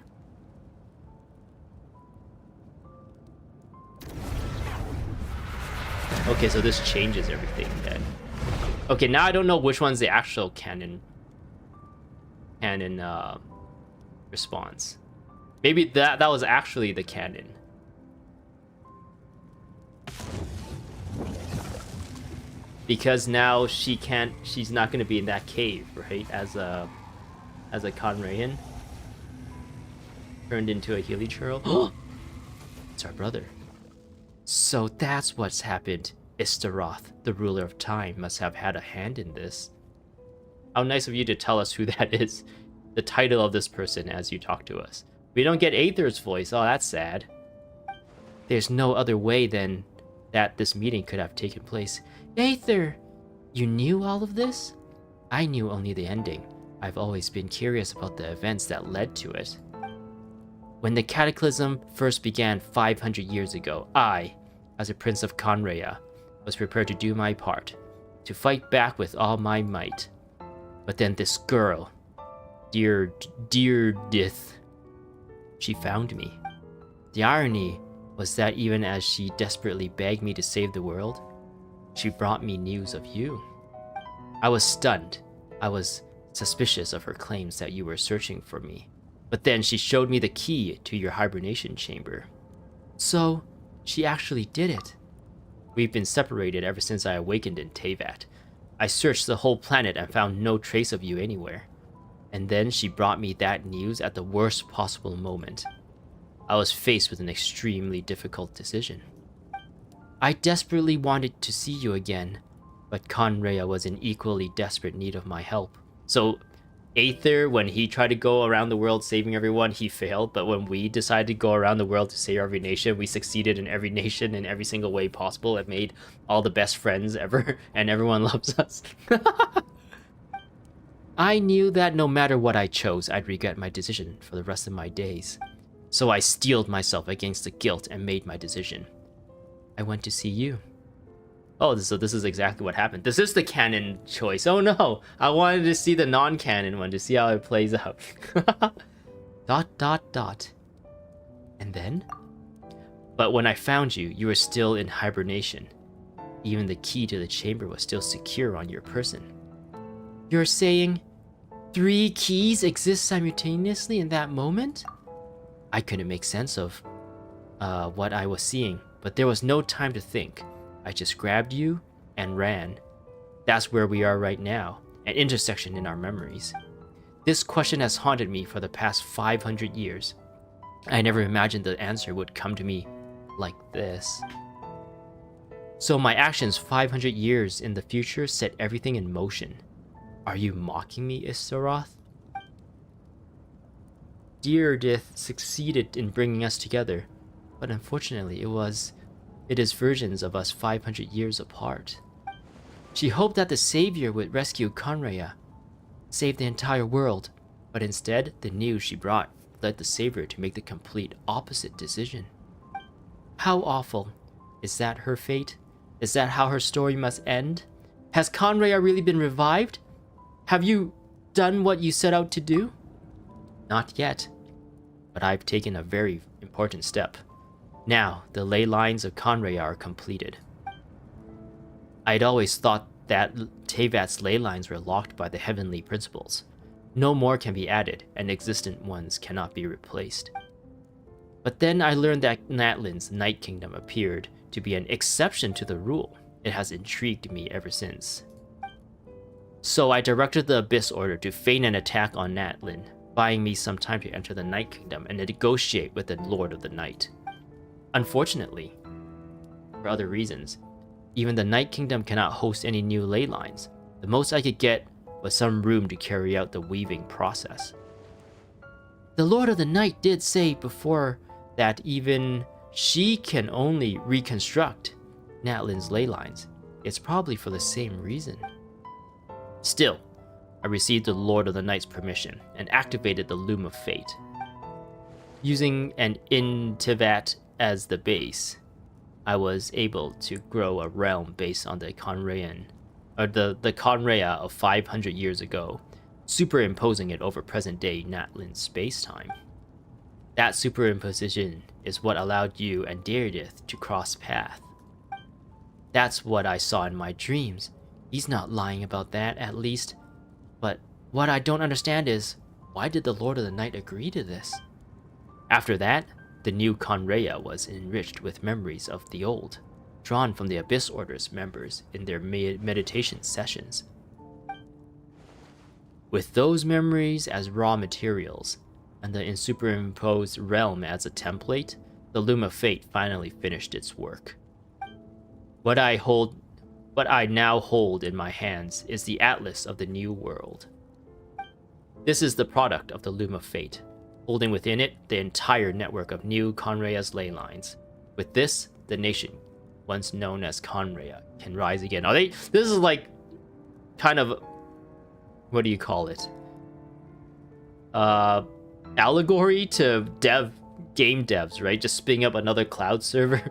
Okay, so this changes everything then. Okay, now I don't know which one's the actual canon response. Maybe that was actually the canon. Because now she's not gonna be in that cave, right? As a Conrayan. Turned into a Healy Churl. It's our brother. So that's what's happened. Istaroth, the ruler of time, must have had a hand in this. How nice of you to tell us who that is. The title of this person as you talk to us. We don't get Aether's voice. Oh, that's sad. There's no other way than that this meeting could have taken place. Aether! You knew all of this? I knew only the ending. I've always been curious about the events that led to it. When the cataclysm first began 500 years ago, I, as a prince of Conrea, was prepared to do my part, to fight back with all my might. But then this girl, Deirdith, she found me. The irony was that even as she desperately begged me to save the world, she brought me news of you. I was stunned. I was suspicious of her claims that you were searching for me. But then she showed me the key to your hibernation chamber. So, she actually did it. We've been separated ever since I awakened in Teyvat. I searched the whole planet and found no trace of you anywhere. And then she brought me that news at the worst possible moment. I was faced with an extremely difficult decision. I desperately wanted to see you again, but Conrea was in equally desperate need of my help. So, Aether, when he tried to go around the world saving everyone, he failed. But when we decided to go around the world to save every nation, we succeeded in every nation in every single way possible and made all the best friends ever, and everyone loves us. I knew that no matter what I chose, I'd regret my decision for the rest of my days. So I steeled myself against the guilt and made my decision. I went to see you. Oh, so this is exactly what happened. This is the canon choice. Oh no, I wanted to see the non-canon one to see how it plays out. ... And then? But when I found you, you were still in hibernation. Even the key to the chamber was still secure on your person. You're saying 3 keys exist simultaneously in that moment? I couldn't make sense of what I was seeing, but there was no time to think. I just grabbed you and ran. That's where we are right now, an intersection in our memories. This question has haunted me for the past 500 years. I never imagined the answer would come to me like this. So my actions 500 years in the future set everything in motion. Are you mocking me, Istaroth? Deirdith succeeded in bringing us together, but unfortunately it is versions of us 500 years apart. She hoped that the Savior would rescue Conrea, save the entire world, but instead, the news she brought led the Savior to make the complete opposite decision. How awful. Is that her fate? Is that how her story must end? Has Conrea really been revived? Have you done what you set out to do? Not yet, but I've taken a very important step. Now, the ley lines of Conraya are completed. I'd always thought that Teyvat's ley lines were locked by the heavenly principles. No more can be added, and existent ones cannot be replaced. But then I learned that Natlin's Night Kingdom appeared to be an exception to the rule. It has intrigued me ever since. So I directed the Abyss Order to feign an attack on Natlin, buying me some time to enter the Night Kingdom and negotiate with the Lord of the Night. Unfortunately, for other reasons, even the Night Kingdom cannot host any new ley lines. The most I could get was some room to carry out the weaving process. The Lord of the Night did say before that even she can only reconstruct Natlin's ley lines. It's probably for the same reason. Still, I received the Lord of the Night's permission and activated the Loom of Fate. Using an Teyvat as the base, I was able to grow a realm based on the Conraya of 500 years ago, superimposing it over present-day Natlin space-time. That superimposition is what allowed you and Dairdith to cross paths. That's what I saw in my dreams. He's not lying about that, at least. But what I don't understand is, why did the Lord of the Night agree to this? After that, the new Conraya was enriched with memories of the old, drawn from the Abyss Order's members in their meditation sessions. With those memories as raw materials, and the superimposed realm as a template, the Loom of Fate finally finished its work. What I now hold in my hands is the Atlas of the New World. This is the product of the Loom of Fate, holding within it the entire network of new Conraya's ley lines. With this, the nation, once known as Conraya, can rise again. This is like, kind of, what do you call it? Allegory to game devs, right? Just spinning up another cloud server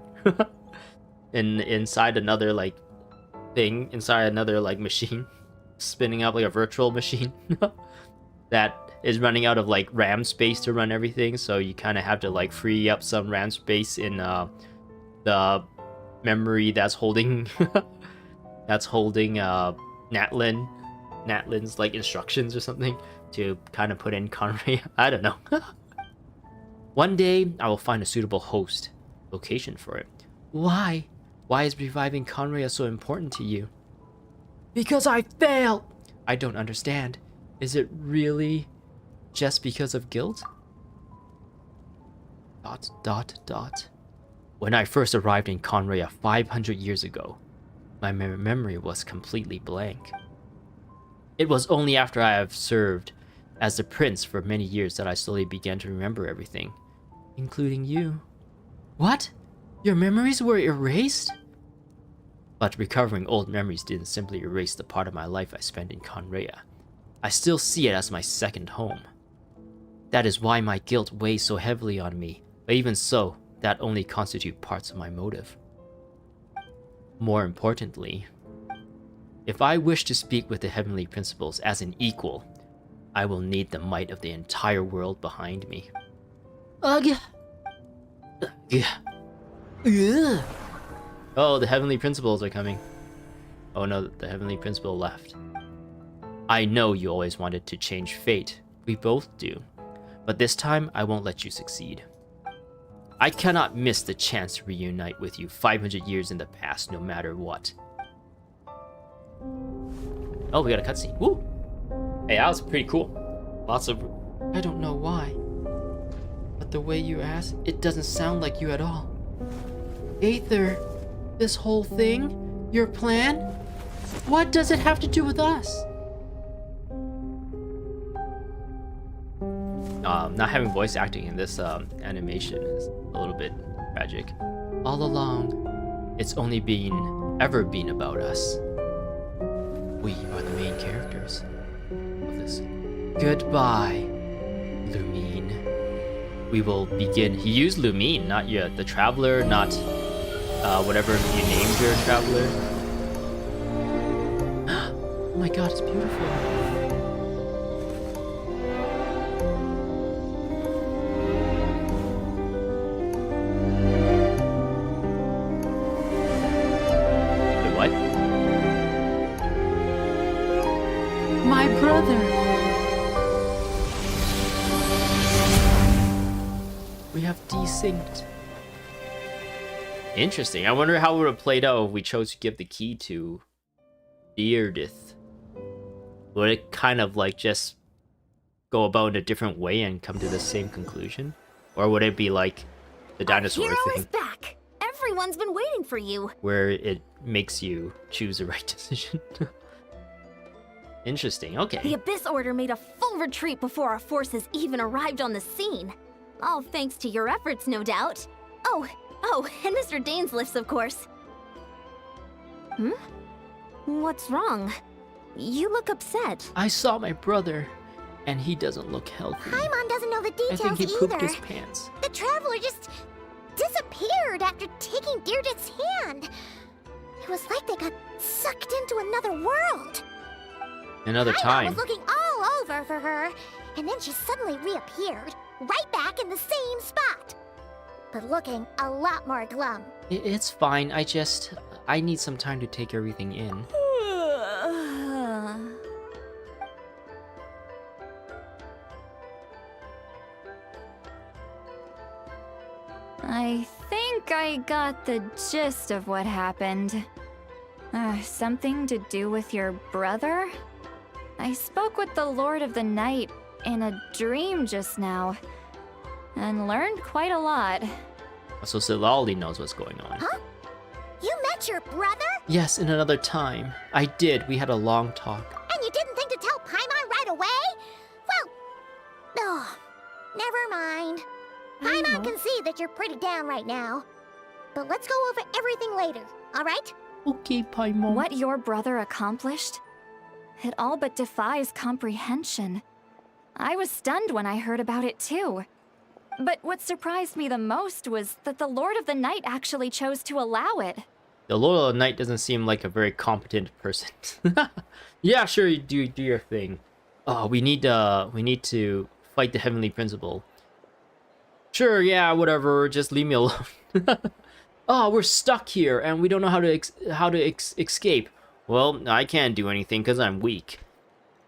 inside another like thing, inside another like machine, spinning up like a virtual machine that is running out of like RAM space to run everything. So you kind of have to like free up some RAM space in the memory that's holding Natlin's like instructions or something to kind of put in Conraya. I don't know. One day I will find a suitable location for it. Why? Why is reviving Conraya so important to you? Because I failed! I don't understand. Is it really just because of guilt? ... When I first arrived in Conraya 500 years ago, my memory was completely blank. It was only after I have served as the prince for many years that I slowly began to remember everything, including you. What? Your memories were erased? But recovering old memories didn't simply erase the part of my life I spent in Conraya. I still see it as my second home. That is why my guilt weighs so heavily on me, but even so, that only constitute parts of my motive. More importantly, if I wish to speak with the heavenly principles as an equal, I will need the might of the entire world behind me. Ugh. Oh, the heavenly principles are coming. Oh no, the heavenly principle left. I know you always wanted to change fate. We both do. But this time, I won't let you succeed. I cannot miss the chance to reunite with you 500 years in the past, no matter what. Oh, we got a cutscene. Woo! Hey, that was pretty cool. Lots of... I don't know why. But the way you ask, it doesn't sound like you at all. Aether, this whole thing? Your plan? What does it have to do with us? Not having voice acting in this animation is a little bit tragic. All along, it's only ever been about us. We are the main characters of this. Goodbye, Lumine. We will begin. He used Lumine, not yet. The Traveler, not whatever you named your Traveler. Oh my god, it's beautiful. My brother. We have desynced. Interesting. I wonder how it would have played out if we chose to give the key to Beardith. Would it kind of like just go about in a different way and come to the same conclusion? Or would it be like the dinosaur Hero thing? is back! Everyone's been waiting for you! Where it makes you choose the right decision. Interesting, okay. The Abyss Order made a full retreat before our forces even arrived on the scene. All thanks to your efforts, no doubt. Oh, and Mr. Dainsleif's, of course. What's wrong? You look upset. I saw my brother, and he doesn't look healthy. Paimon doesn't know the I details think he pooped either. his pants. The traveler just disappeared after taking Deirdre's hand. It was like they got sucked into another world. Another Paimon time. was looking all over for her, and then she suddenly reappeared, right back in the same spot. But looking a lot more glum. It's fine, I need some time to take everything in. I think I got the gist of what happened. Something to do with your brother? I spoke with the Lord of the Night in a dream just now, and learned quite a lot. So Silaldi knows what's going on. Huh? You met your brother? Yes, in another time. I did, we had a long talk. And you didn't think to tell Paimon right away? Well, never mind. Paimon can see that you're pretty down right now. But let's go over everything later, alright? Okay, Paimon. What your brother accomplished? It all but defies comprehension. I was stunned when I heard about it too. But what surprised me the most was that the Lord of the Night actually chose to allow it. The Lord of the Night doesn't seem like a very competent person. Yeah, sure, you do your thing. Oh, we need to fight the Heavenly Principle. Sure, yeah, whatever, just leave me alone. Oh, we're stuck here, and we don't know how to escape. Well, I can't do anything because I'm weak.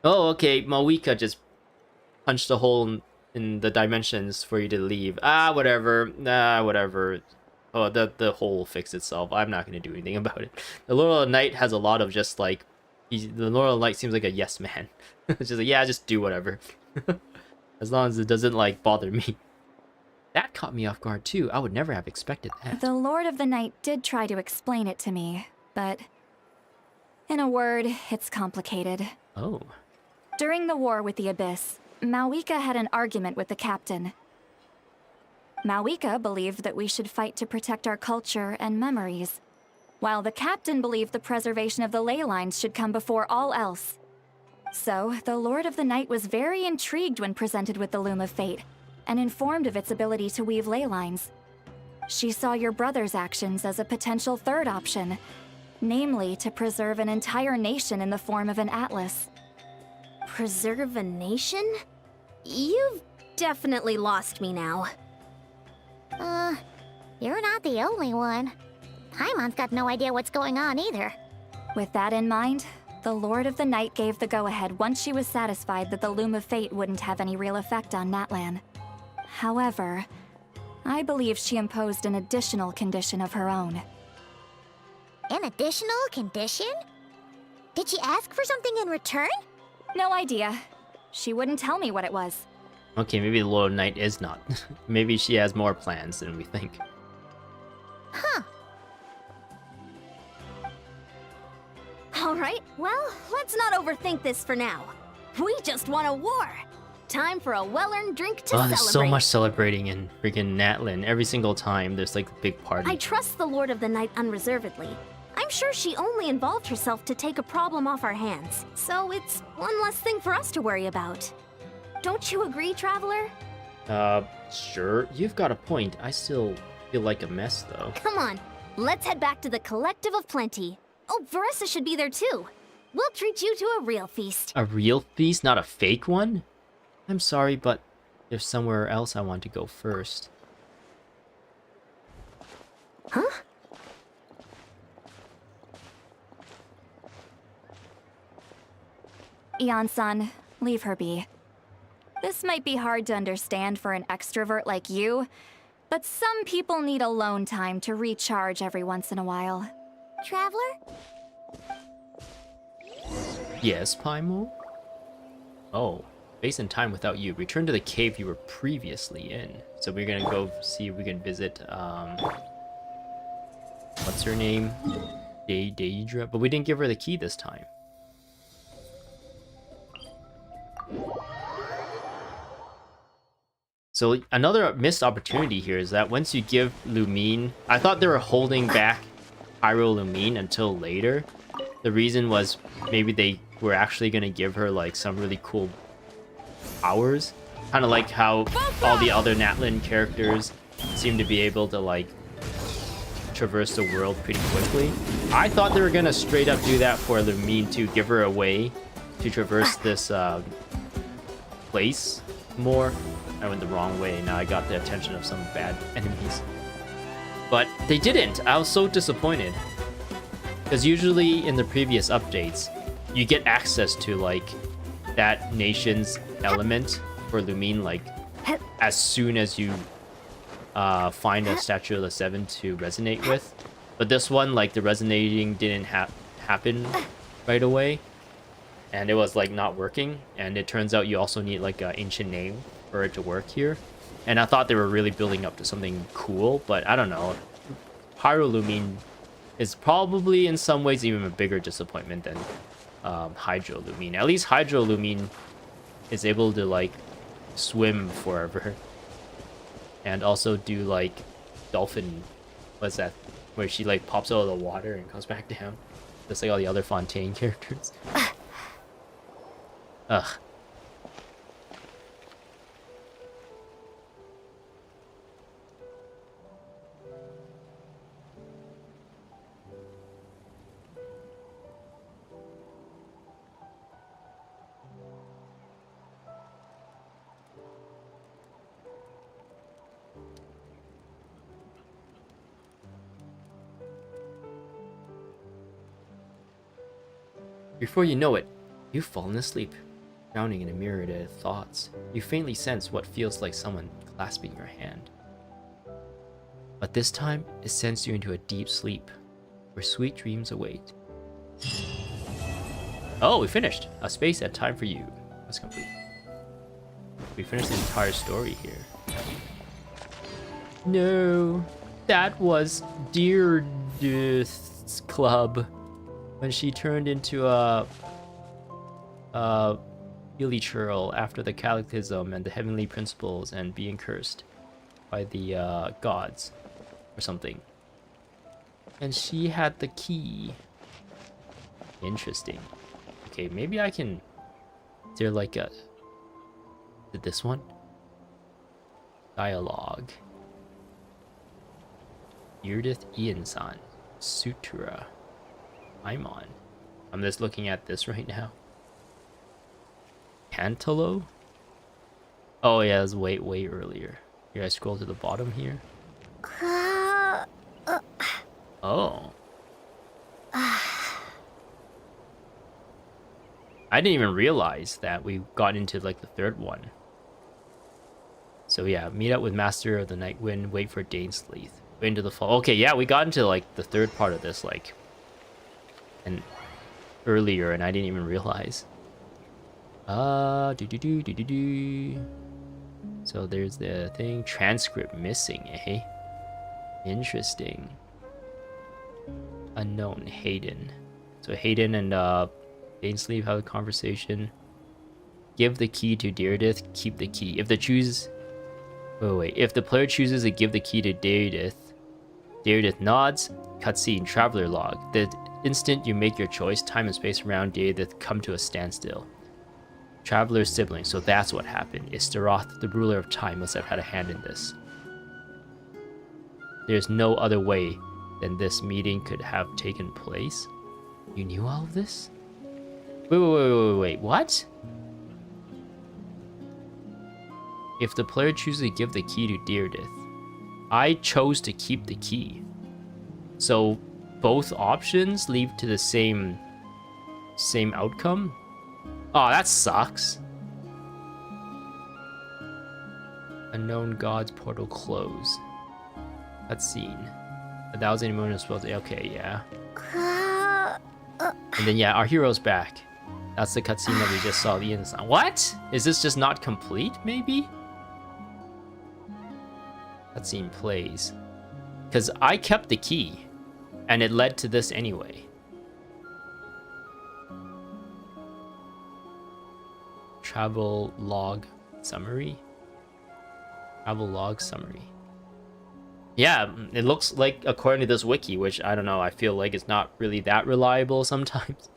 Oh, okay, Malika just punched a hole in the dimensions for you to leave. Whatever. Whatever. Oh, the hole will fix itself. I'm not going to do anything about it. The Lord of the Night has a lot of just like... the Lord of the Night seems like a yes man. It's just like, yeah, just do whatever. As long as it doesn't like bother me. That caught me off guard too. I would never have expected that. The Lord of the Night did try to explain it to me, but... in a word, it's complicated. Oh. During the war with the Abyss, Malika had an argument with the captain. Malika believed that we should fight to protect our culture and memories, while the captain believed the preservation of the ley lines should come before all else. So, the Lord of the Night was very intrigued when presented with the Loom of Fate, and informed of its ability to weave ley lines. She saw your brother's actions as a potential third option, namely to preserve an entire nation in the form of an atlas. Preserve a nation? You've definitely lost me now. You're not the only one. Paimon's got no idea what's going on either. With that in mind, the Lord of the Night gave the go-ahead once she was satisfied that the Loom of Fate wouldn't have any real effect on Natlan. However, I believe she imposed an additional condition of her own. An additional condition? Did she ask for something in return? No idea. She wouldn't tell me what it was. Okay, maybe the Lord of the Night is not. Maybe she has more plans than we think. Huh. Alright, well, let's not overthink this for now. We just won a war. Time for a well-earned drink to celebrate. There's so much celebrating in freaking Natlan. Every single time there's like a big party. I trust the Lord of the Night unreservedly. I'm sure she only involved herself to take a problem off our hands. So it's one less thing for us to worry about. Don't you agree, Traveler? Sure. You've got a point. I still feel like a mess, though. Come on, let's head back to the Collective of Plenty. Oh, Veressa should be there too. We'll treat you to a real feast. A real feast, not a fake one? I'm sorry, but there's somewhere else I want to go first. Huh? Eon-san, leave her be. This might be hard to understand for an extrovert like you, but some people need alone time to recharge every once in a while. Traveler? Yes, Paimon? Oh, space and time without you. Return to the cave you were previously in. So we're gonna go see if we can visit, what's her name? Daedra, but we didn't give her the key this time. So another missed opportunity here is that once you give Lumine, I thought they were holding back Pyro Lumine until later. The reason was maybe they were actually gonna give her like some really cool powers, kind of like how all the other Natlin characters seem to be able to like traverse the world pretty quickly. I thought they were gonna straight up do that for Lumine to give her a way to traverse this place more. I went the wrong way. Now I got the attention of some bad enemies. But they didn't. I was so disappointed. Because usually in the previous updates, you get access to like that nation's element for Lumine like as soon as you find a Statue of the Seven to resonate with. But this one, like the resonating didn't happen right away. And it was like not working. And it turns out you also need like an ancient name for it to work here. And I thought they were really building up to something cool, but I don't know. Pyro Lumine is probably in some ways even a bigger disappointment than Hydro Lumine. At least Hydro Lumine is able to like swim forever. And also do like dolphin, what's that? Where she like pops out of the water and comes back down. Just like all the other Fontaine characters. Ugh. Before you know it, you've fallen asleep, drowning in a myriad of thoughts. You faintly sense what feels like someone clasping your hand. But this time, it sends you into a deep sleep, where sweet dreams await. Oh, we finished! A space and time for you. That's complete. We finished the entire story here. No, that was Deirdre's club. When she turned into a Billy Churl after the Cataclysm and the Heavenly Principles and being cursed by the gods or something. And she had the key. Interesting. Okay, maybe I can... Is there like a... Did this one? Dialogue. Yurdith Iansan. Sutura. I'm just looking at this right now. Cantalo? Oh yeah, it was way earlier. Here, I scroll to the bottom here. Oh. I didn't even realize that we got into like the third one. So yeah, meet up with Master of the Night Wind, wait for Dainsleif. Wait into the fall. Okay, yeah, we got into like the third part of this, like... and earlier, and I didn't even realize. So there's the thing. Transcript missing, eh? Interesting. Unknown. Hayden. So Hayden and Dainsleif have a conversation. Give the key to Deirdith, keep the key. If the choose... wait. If the player chooses to give the key to Deirdith, Deirdith nods. Cutscene. Traveler log. The instant you make your choice, time and space around Deirdith come to a standstill. Traveler's sibling, so that's what happened. Istaroth, the ruler of time, must have had a hand in this. There's no other way than this meeting could have taken place. You knew all of this? Wait, what? If the player chooses to give the key to Deirdith, I chose to keep the key. So both options lead to the same outcome? Oh, that sucks. Unknown God's portal close. Cutscene. 1,000 emotional spells. Okay, yeah. And then yeah, our hero's back. That's the cutscene that we just saw the inside. What? Is this just not complete, maybe? Cutscene plays. Because I kept the key. And it led to this anyway. Travel log summary? Travel log summary. Yeah, it looks like, according to this wiki, which I don't know, I feel like it's not really that reliable sometimes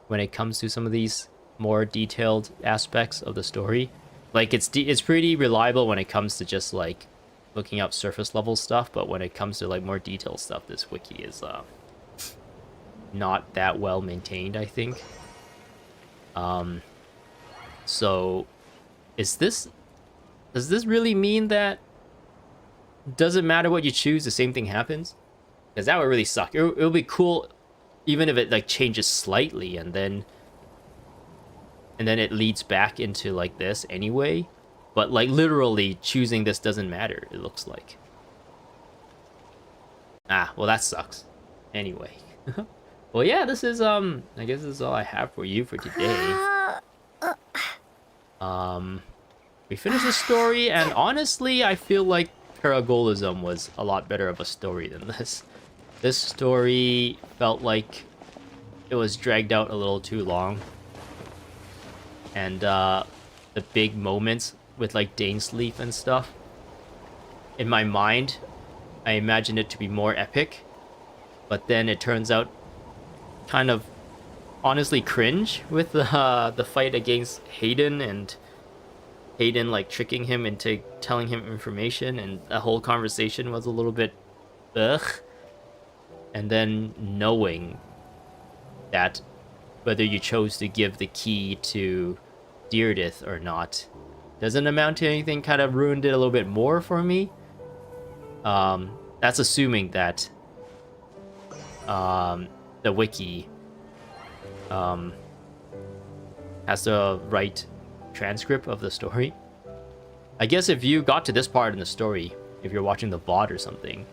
when it comes to some of these more detailed aspects of the story. Like, it's pretty reliable when it comes to just, like, looking up surface level stuff, but when it comes to, like, more detailed stuff, this wiki is not that well maintained, I think. So, does this really mean that doesn't matter what you choose, the same thing happens? Because that would really suck. It would be cool even if it like changes slightly and then it leads back into like this anyway. But like literally choosing this doesn't matter, it looks like. Ah, well that sucks. Anyway. Well yeah, this is I guess this is all I have for you for today. We finished the story, and honestly, I feel like Paragolism was a lot better of a story than this. This story felt like it was dragged out a little too long. And the big moments with like Dainsleif and stuff, in my mind, I imagined it to be more epic. But then it turns out kind of honestly cringe with the fight against Hayden, and Hayden like tricking him into telling him information, and the whole conversation was a little bit ugh. And then knowing that whether you chose to give the key to Deirdith or not doesn't amount to anything, kind of ruined it a little bit more for me. That's assuming that the wiki has the right transcript of the story. I guess if you got to this part in the story, if you're watching the VOD or something,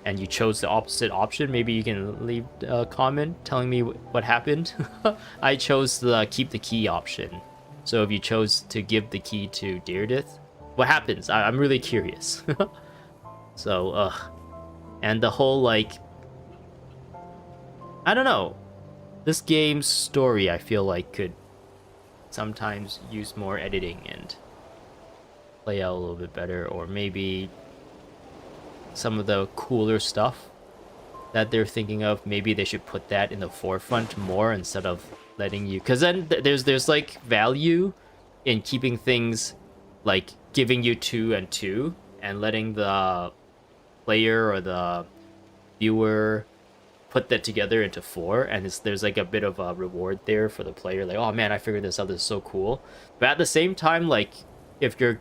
and you chose the opposite option, maybe you can leave a comment telling me what happened. I chose the keep the key option. So if you chose to give the key to Deirdith, what happens? I'm really curious. So, and the whole, like, I don't know. This game's story, I feel like, could sometimes use more editing and play out a little bit better, or maybe some of the cooler stuff that they're thinking of, maybe they should put that in the forefront more instead of letting you, because then there's like value in keeping things like giving you 2 and 2 and letting the player or the viewer put that together into 4, and there's like a bit of a reward there for the player, like, oh man, I figured this out, this is so cool. But at the same time, like, if you're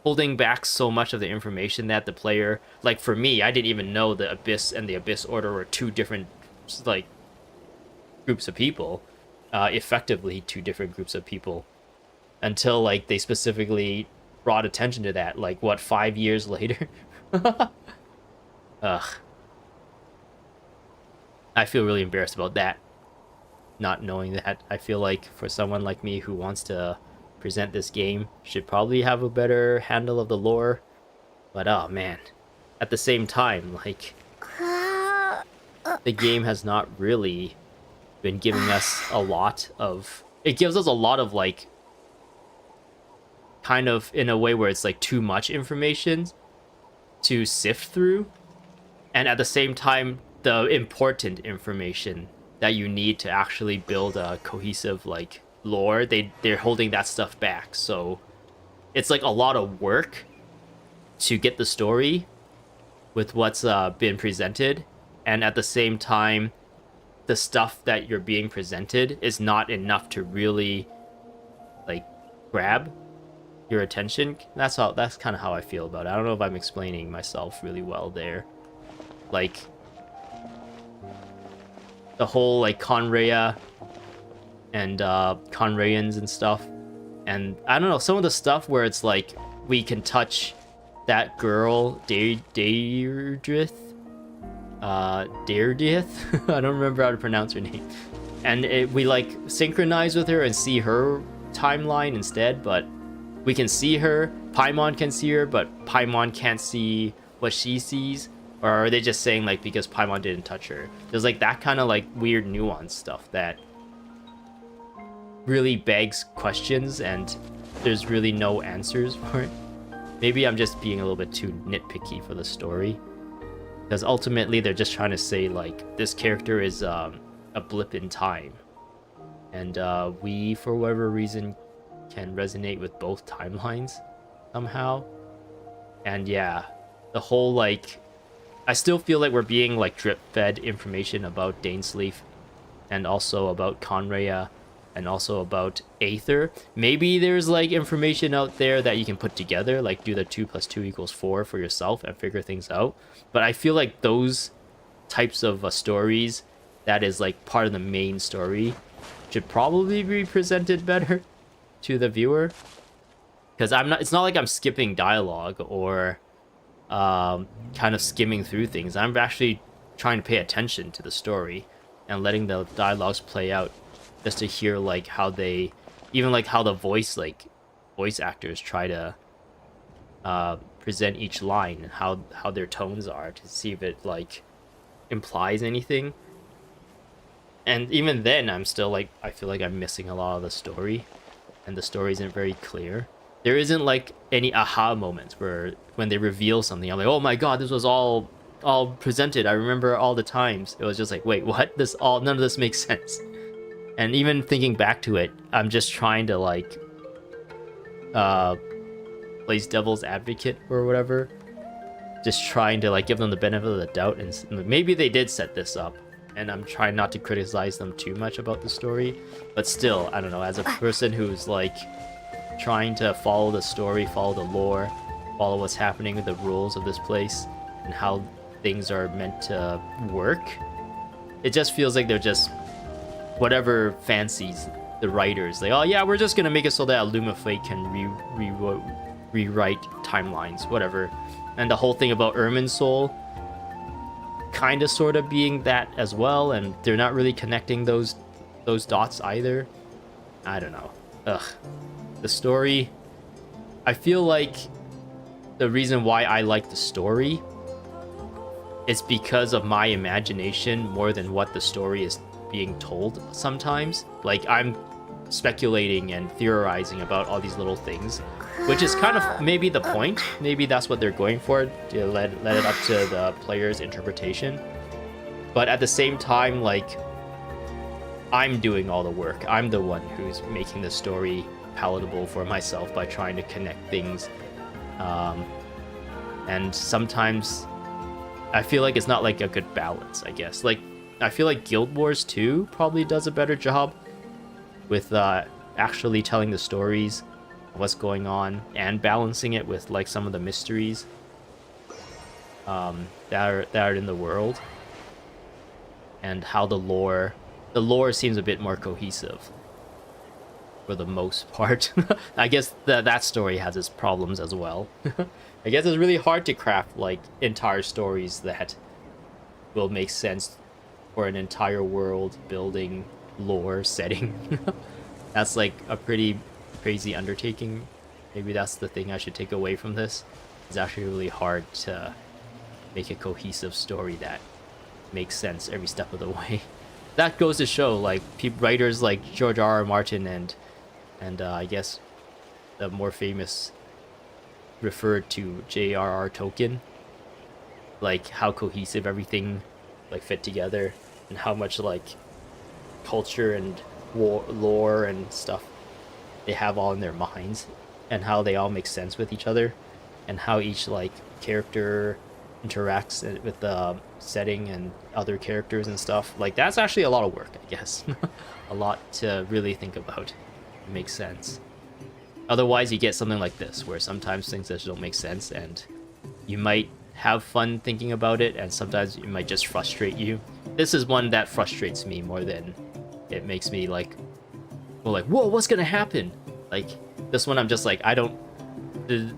holding back so much of the information that the player, like for me, I didn't even know the Abyss and the Abyss Order were 2 different like groups of people, effectively 2 different groups of people, until like they specifically brought attention to that, like what, 5 years later. Ugh. I feel really embarrassed about that, not knowing that. I feel like for someone like me who wants to present this game, should probably have a better handle of the lore. But oh man, at the same time, like, the game has not really been giving us a lot of, it gives us a lot of like, kind of in a way where it's like too much information to sift through, and at the same time the important information that you need to actually build a cohesive like lore, they're holding that stuff back. So it's like a lot of work to get the story with what's been presented, and at the same time the stuff that you're being presented is not enough to really like grab your attention. That's kind of how I feel about it. I don't know if I'm explaining myself really well there. Like, the whole like Conrea and Conrayans and stuff. And I don't know, some of the stuff where it's like we can touch that girl, Deirdre. Deirdre? I don't remember how to pronounce her name. And we like synchronize with her and see her timeline instead, but we can see her. Paimon can see her, but Paimon can't see what she sees. Or are they just saying like because Paimon didn't touch her? There's like that kind of like weird nuance stuff that really begs questions, and there's really no answers for it. Maybe I'm just being a little bit too nitpicky for the story, because ultimately they're just trying to say like this character is a blip in time, and we for whatever reason can resonate with both timelines somehow. And yeah, the whole like I still feel like we're being like drip fed information about Dainsleif, and also about Conraya, and also about Aether. Maybe there's like information out there that you can put together, like do the 2 + 2 = 4 for yourself and figure things out. But I feel like those types of stories that is like part of the main story should probably be presented better to the viewer, because it's not like I'm skipping dialogue or kind of skimming through things. I'm actually trying to pay attention to the story and letting the dialogues play out, just to hear like how they, even like how the voice actors try to present each line, and how their tones are, to see if it like implies anything. And even then I'm still like, I feel like I'm missing a lot of the story, and the story isn't very clear. There isn't like any aha moments where when they reveal something I'm like, oh my god, this was all presented, I remember all the times. It was just like, wait, what? None of this makes sense. And even thinking back to it, I'm just trying to like plays devil's advocate or whatever, just trying to like give them the benefit of the doubt, and maybe they did set this up, and I'm trying not to criticize them too much about the story. But still, I don't know, as a person who's like trying to follow the story, follow the lore, follow what's happening with the rules of this place and how things are meant to work, it just feels like they're just whatever fancies the writers, like, oh yeah, we're just gonna make it so that Lumifate can rewrite timelines, whatever. And the whole thing about Irminsul kind of sort of being that as well, and they're not really connecting those dots either. I don't know. Ugh. The story, I feel like the reason why I like the story is because of my imagination more than what the story is being told sometimes. Like, I'm speculating and theorizing about all these little things, which is kind of maybe the point. Maybe that's what they're going for, to let it up to the player's interpretation. But at the same time, like, I'm doing all the work. I'm the one who's making the story palatable for myself by trying to connect things. And sometimes I feel like it's not like a good balance, I guess. Like, I feel like Guild Wars 2 probably does a better job with actually telling the stories, what's going on, and balancing it with like some of the mysteries that are in the world, and how the lore seems a bit more cohesive for the most part. I guess that story has its problems as well. I guess it's really hard to craft like entire stories that will make sense for an entire world building lore setting. That's like a pretty crazy undertaking. Maybe that's the thing I should take away from this. It's actually really hard to make a cohesive story that makes sense every step of the way. That goes to show, like, writers like George R.R. Martin and I guess the more famous referred to J.R.R. Tolkien, like how cohesive everything like fit together, and how much like culture and lore and stuff they have all in their minds, and how they all make sense with each other, and how each like character interacts with the setting and other characters and stuff. Like, that's actually a lot of work, I guess. A lot to really think about. It makes sense. Otherwise you get something like this, where sometimes things just don't make sense, and you might have fun thinking about it, and sometimes it might just frustrate you. This is one that frustrates me more than it makes me like we're like, whoa, what's gonna happen? Like, this one I'm just like,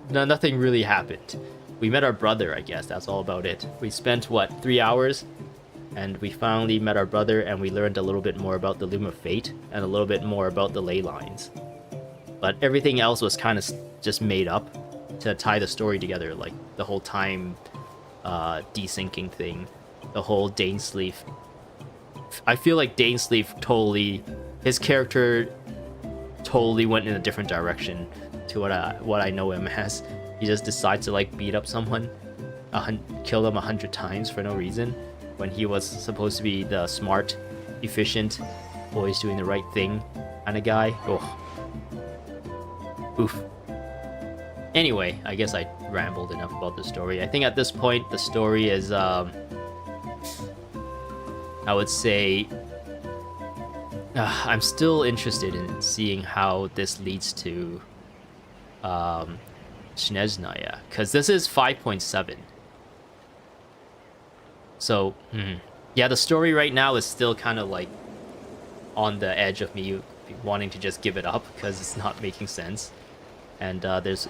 nothing really happened. We met our brother, I guess, that's all about it. We spent, what, 3 hours? And we finally met our brother, and we learned a little bit more about the Loom of Fate, and a little bit more about the ley lines. But everything else was kind of just made up to tie the story together, like the whole time desyncing thing, the whole Dainsleif. I feel like Dainsleif totally, his character totally went in a different direction to what I know him as. He just decides to like beat up someone, kill them 100 times for no reason, when he was supposed to be the smart, efficient, always doing the right thing kind of guy. Oh. Oof. Anyway, I guess I rambled enough about the story. I think at this point, the story is, I would say, I'm still interested in seeing how this leads to Snezhnaya, because this is 5.7. So, yeah, the story right now is still kind of like on the edge of me wanting to just give it up because it's not making sense. And there's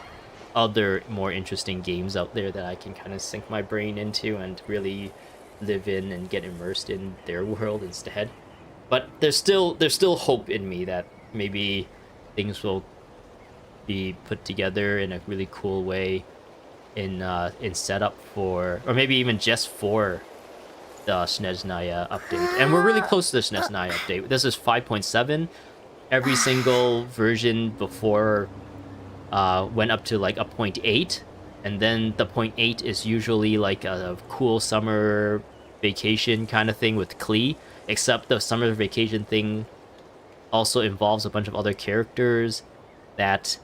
other more interesting games out there that I can kind of sink my brain into and really live in and get immersed in their world instead. But there's still hope in me that maybe things will be put together in a really cool way in setup for, or maybe even just for the Snezhnaya update. And we're really close to the Snezhnaya update. This is 5.7. Every single version before went up to like a 0.8, and then the 0.8 is usually like a cool summer vacation kind of thing with Klee, except the summer vacation thing also involves a bunch of other characters that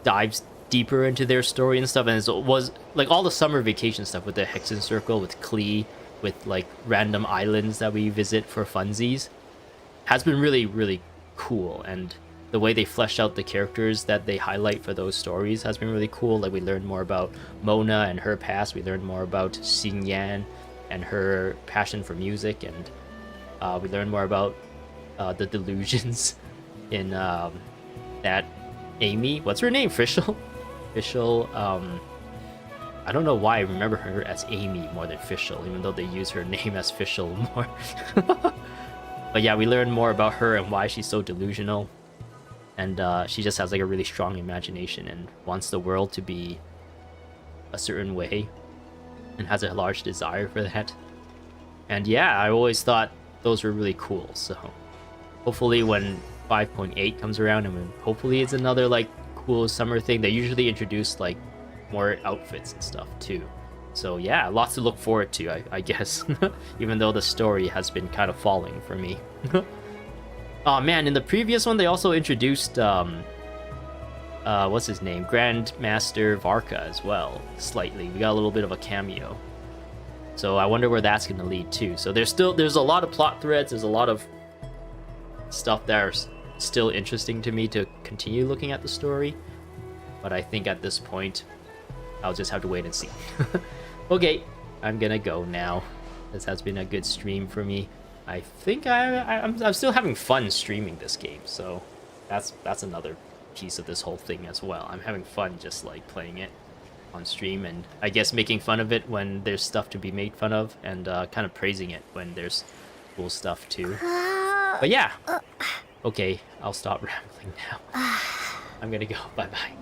dives deeper into their story and stuff, and it was like all the summer vacation stuff with the Hexen Circle, with Klee, with like random islands that we visit for funsies, has been really, really cool. And the way they flesh out the characters that they highlight for those stories has been really cool. Like, we learned more about Mona and her past, we learned more about Xinyan and her passion for music, and we learned more about the delusions in that Amy, what's her name? Fischl? I don't know why I remember her as Amy more than Fischl, even though they use her name as Fischl more. But yeah, we learned more about her and why she's so delusional. And she just has like a really strong imagination and wants the world to be a certain way and has a large desire for that. And yeah, I always thought those were really cool. So hopefully when 5.8 comes around, and when hopefully it's another like cool summer thing, they usually introduce like more outfits and stuff too. So yeah, lots to look forward to, I guess. Even though the story has been kind of falling for me. Oh man, in the previous one they also introduced what's his name, Grandmaster Varka as well, slightly. We got a little bit of a cameo, so I wonder where that's going to lead to. So there's a lot of plot threads, there's a lot of stuff that are still interesting to me to continue looking at the story, but I think at this point I'll just have to wait and see. Okay, I'm gonna go now. This has been a good stream for me. I think I'm still having fun streaming this game, so that's another piece of this whole thing as well. I'm having fun just like playing it on stream, and I guess making fun of it when there's stuff to be made fun of, and kind of praising it when there's cool stuff too. But yeah, okay, I'll stop rambling now. I'm gonna go. Bye bye.